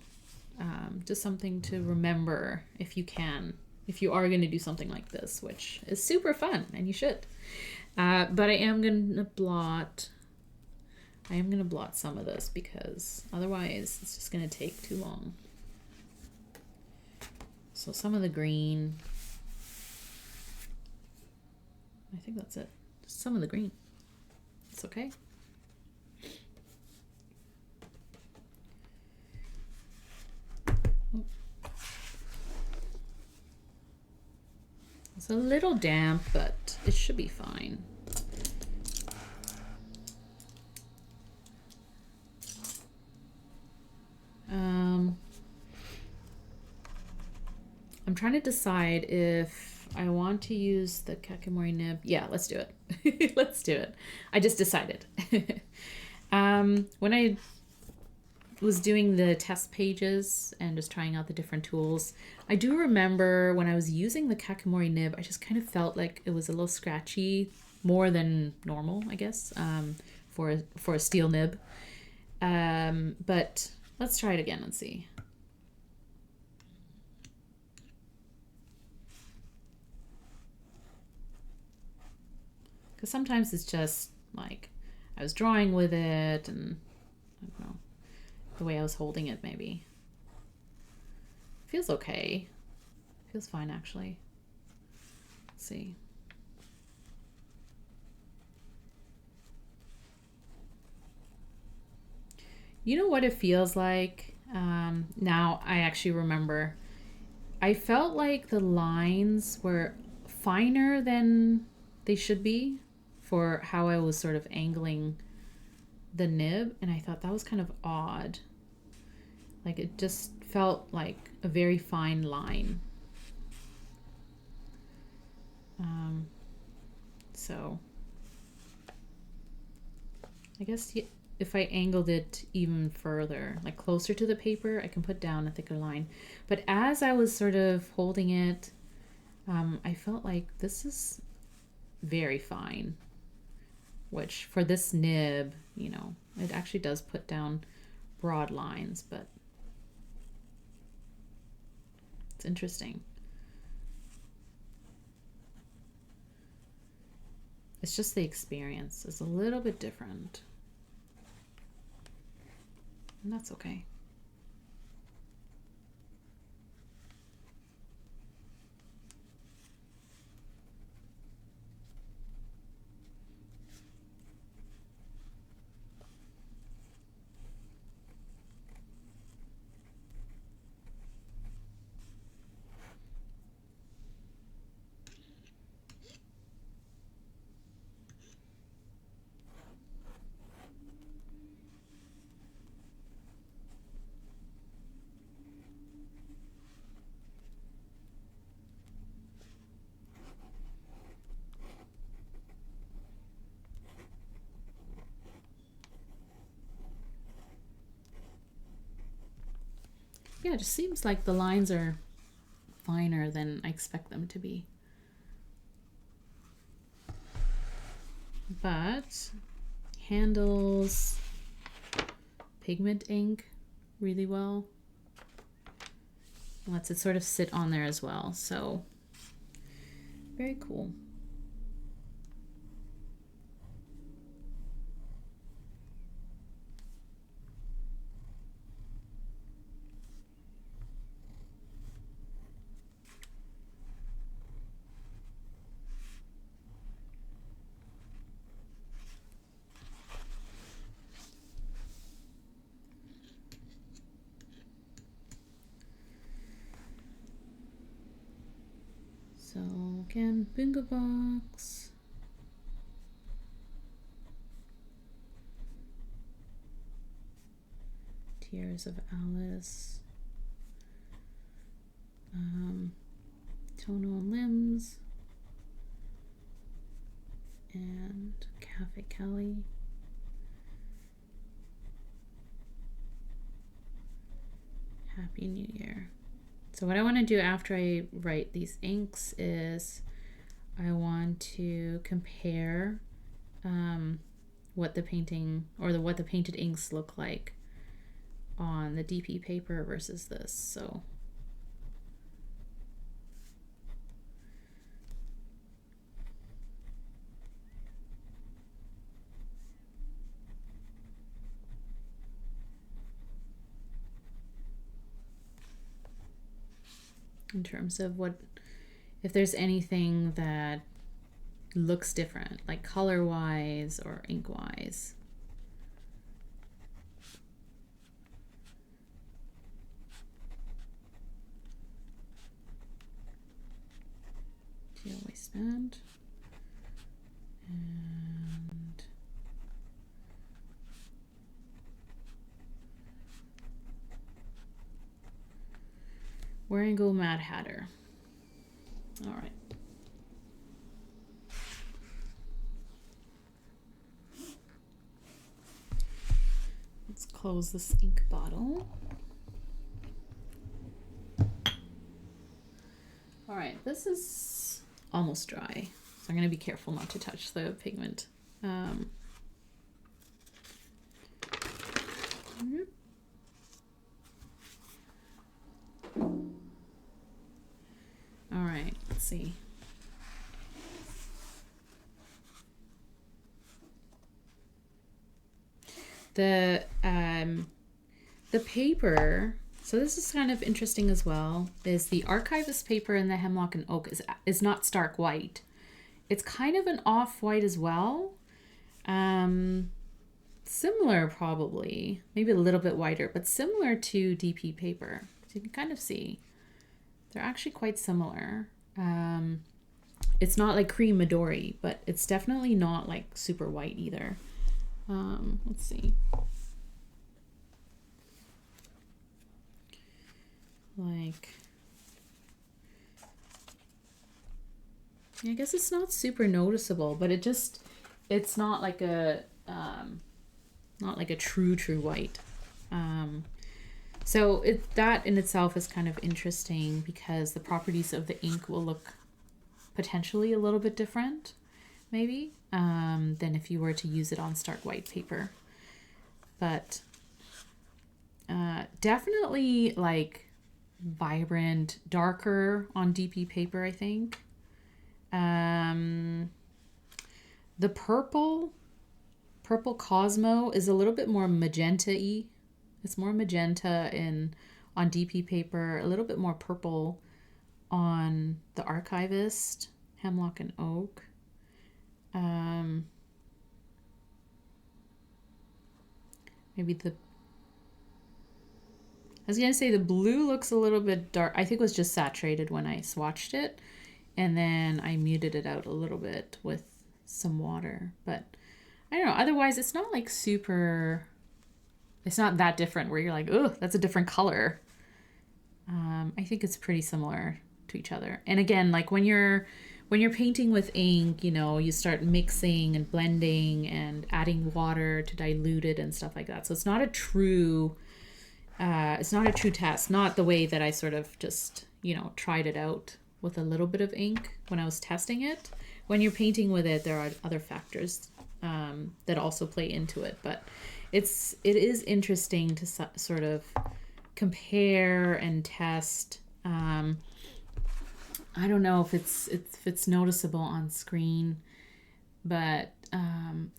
just something to remember if you can, if you are going to do something like this, which is super fun and you should. But I am going to blot some of this because otherwise it's just going to take too long. So some of the green, I think that's it. Just some of the green. It's okay. It's a little damp, but it should be fine. I'm trying to decide if I want to use the kakimori nib. Yeah, let's do it. Let's do it. I just decided. When I was doing the test pages and just trying out the different tools, I do remember when I was using the kakimori nib, I just kind of felt like it was a little scratchy, more than normal, I guess, for a steel nib. But let's try it again and see. Because sometimes it's just like I was drawing with it and I don't know, the way I was holding it maybe. Feels okay. Feels fine actually. Let's see. You know what it feels like? Now I actually remember. I felt like the lines were finer than they should be for how I was sort of angling the nib, and I thought that was kind of odd. Like it just felt like a very fine line. So I guess if I angled it even further, like closer to the paper, I can put down a thicker line. But as I was sort of holding it, I felt like this is very fine, which for this nib, you know, it actually does put down broad lines, but it's interesting. It's just the experience is a little bit different, and that's okay. Yeah, it just seems like the lines are finer than I expect them to be. But handles pigment ink really well. Lets it sort of sit on there as well. So very cool. So again, Bungubox. Tears of Alice. Tono and Limbs. And Cafecally. Happy New Year. So what I want to do after I write these inks is I want to compare what the painting or what the painted inks look like on the DP paper versus this. So in terms of what, if there's anything that looks different, like color wise or ink wise. Teal waistband and Wearingeul Mad Hatter. All right. Let's close this ink bottle. All right, this is almost dry, so I'm going to be careful not to touch the pigment. All right, let's see. The paper, so this is kind of interesting as well, is the archivist paper in the Hemlock and Oak is not stark white. It's kind of an off-white as well. Similar probably, maybe a little bit whiter, but similar to DP paper. So you can kind of see they're actually quite similar. It's not like cream Midori, but it's definitely not like super white either. Let's see. Like, I guess it's not super noticeable, but it's not like a true white. So that in itself is kind of interesting because the properties of the ink will look potentially a little bit different, maybe, than if you were to use it on stark white paper. But definitely like vibrant, darker on DP paper, I think. The purple Cosmo is a little bit more magenta-y. It's more magenta on DP paper, a little bit more purple on the archivist, Hemlock and Oak. Maybe I was gonna say the blue looks a little bit dark. I think it was just saturated when I swatched it, and then I muted it out a little bit with some water. But I don't know. Otherwise, it's not like super. It's not that different where you're like, oh, that's a different color. I think it's pretty similar to each other. And again, like when you're painting with ink, you know, you start mixing and blending and adding water to dilute it and stuff like that. So it's not a true test. Not the way that I sort of just, you know, tried it out with a little bit of ink when I was testing it. When you're painting with it, there are other factors that also play into it. But it is interesting to sort of compare and test. I don't know if it's noticeable on screen, but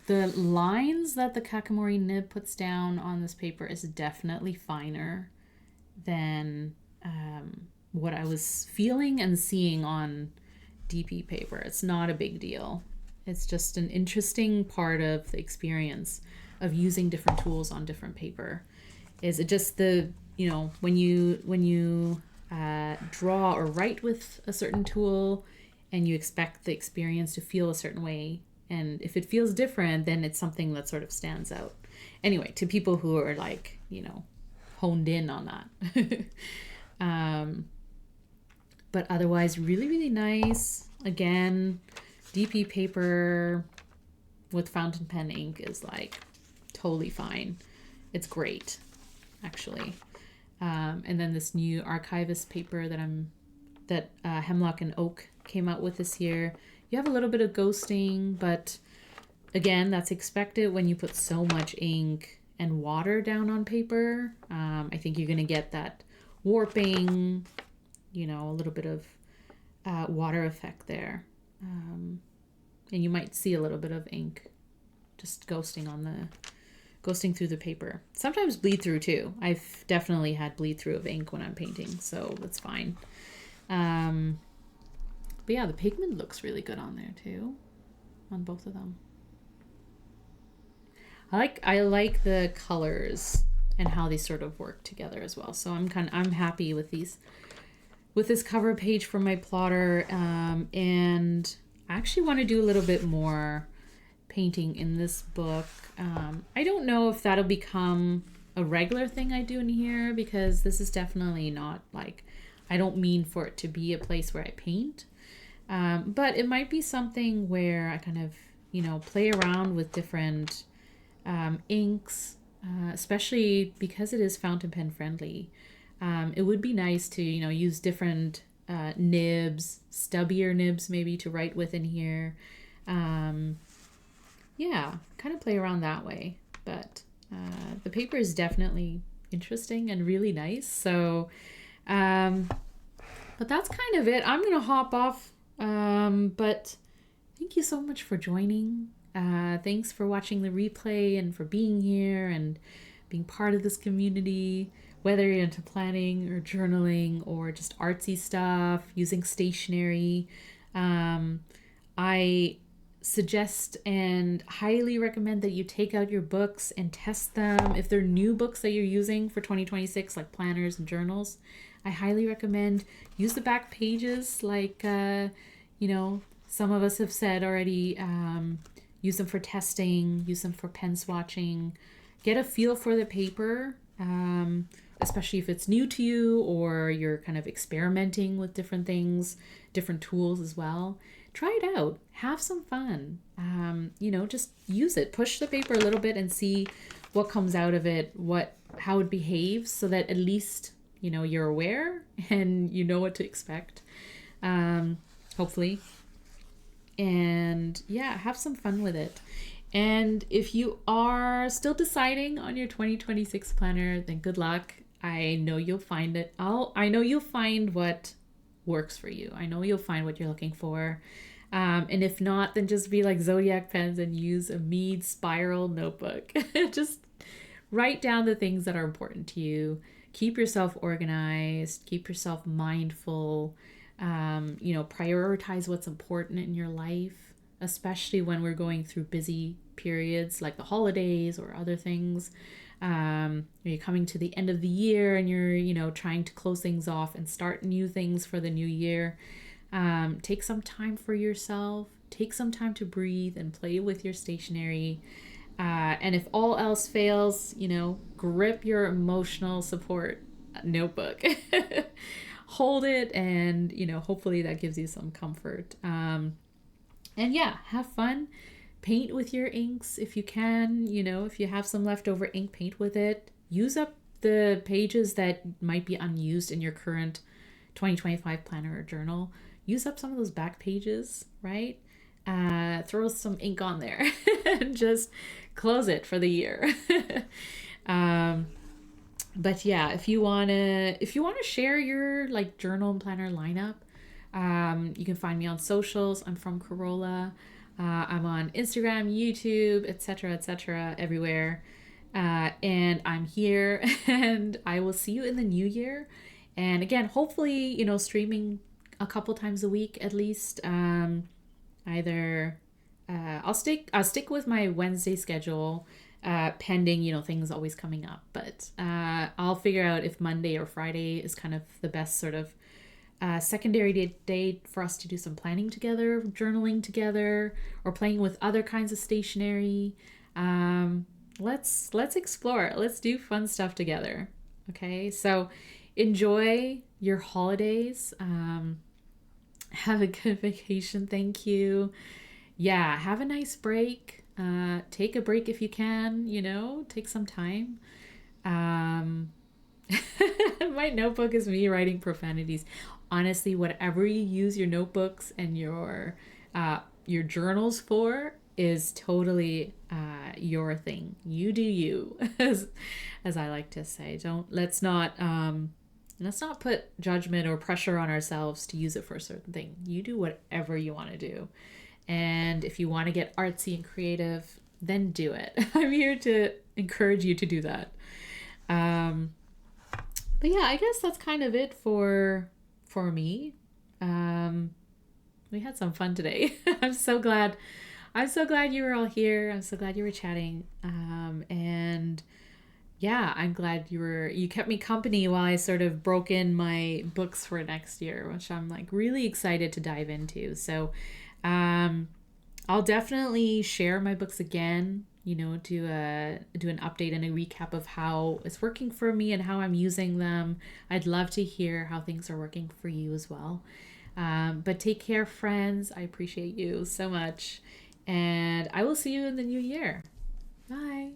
the lines that the Kakimori nib puts down on this paper is definitely finer than what I was feeling and seeing on DP paper. It's not a big deal. It's just an interesting part of the experience of using different tools on different paper. Is it just when you draw or write with a certain tool and you expect the experience to feel a certain way, and if it feels different, then it's something that sort of stands out. Anyway, to people who are like, you know, honed in on that. But otherwise, really, really nice. Again, DP paper with fountain pen ink is like totally fine. It's great, actually. And then this new archivist paper that Hemlock and Oak came out with this year. You have a little bit of ghosting, but again, that's expected when you put so much ink and water down on paper, I think you're going to get that warping, you know, a little bit of water effect there. And you might see a little bit of ink just ghosting through the paper. Sometimes bleed through too. I've definitely had bleed through of ink when I'm painting, so that's fine. But yeah, the pigment looks really good on there too, on both of them. I like the colors and how they sort of work together as well. So I'm happy with this cover page for my plotter, and I actually want to do a little bit more painting in this book. I don't know if that'll become a regular thing I do in here, because this is definitely not like, I don't mean for it to be a place where I paint, but it might be something where I kind of, you know, play around with different inks, especially because it is fountain pen friendly. It would be nice to, you know, use different nibs, stubbier nibs maybe to write with in here. Yeah, kind of play around that way. But the paper is definitely interesting and really nice. So, but that's kind of it. I'm going to hop off. But thank you so much for joining. Thanks for watching the replay and for being here and being part of this community, whether you're into planning or journaling or just artsy stuff, using stationery. I suggest and highly recommend that you take out your books and test them. If they're new books that you're using for 2026, like planners and journals, I highly recommend use the back pages, like, you know, some of us have said already. Use them for testing, use them for pen swatching, get a feel for the paper, especially if it's new to you or you're kind of experimenting with different things, different tools as well. Try it out, have some fun, you know, just use it, push the paper a little bit and see what comes out of it, how it behaves, so that at least, you know, you're aware and you know what to expect, hopefully. And yeah, have some fun with it. And if you are still deciding on your 2026 planner, then good luck. I know you'll find it. I know you'll find what works for you. I know you'll find what you're looking for. And if not, then just be like Zodiac pens and use a Mead spiral notebook. Just write down the things that are important to you. Keep yourself organized. Keep yourself mindful. You know, prioritize what's important in your life, especially when we're going through busy periods like the holidays or other things. You're coming to the end of the year and you're, you know, trying to close things off and start new things for the new year. Take some time for yourself, take some time to breathe and play with your stationery. And if all else fails, you know, grip your emotional support notebook. Hold it, and, you know, hopefully that gives you some comfort. And yeah, have fun. Paint with your inks if you can. You know, if you have some leftover ink, paint with it. Use up the pages that might be unused in your current 2025 planner or journal. Use up some of those back pages, right? Throw some ink on there and just close it for the year. But yeah, if you wanna share your like journal and planner lineup, you can find me on socials. I'm from Corolla. I'm on Instagram, YouTube, etc., everywhere. And I'm here, and I will see you in the new year. And again, hopefully, you know, streaming a couple times a week at least. Either I'll stick with my Wednesday schedule. Pending, you know, things always coming up, but I'll figure out if Monday or Friday is kind of the best sort of secondary day for us to do some planning together, journaling together, or playing with other kinds of stationery. Let's explore. Let's do fun stuff together. Okay, so enjoy your holidays. Have a good vacation. Thank you. Yeah, have a nice break. Take a break if you can, you know, take some time. My notebook is me writing profanities. Honestly, whatever you use your notebooks and your journals for, is totally your thing. You do you, as I like to say. Let's not put judgment or pressure on ourselves to use it for a certain thing. You do whatever you want to do. And if you want to get artsy and creative, then do it. I'm here to encourage you to do that. But yeah, I guess that's kind of it for me. We had some fun today. I'm so glad you were all here. I'm so glad you were chatting. And yeah, I'm glad you kept me company while I sort of broke in my books for next year, which I'm like really excited to dive into. So, I'll definitely share my books again, do an update and a recap of how it's working for me and how I'm using them. I'd love to hear how things are working for you as well. But take care, friends. I appreciate you so much. And I will see you in the new year. Bye.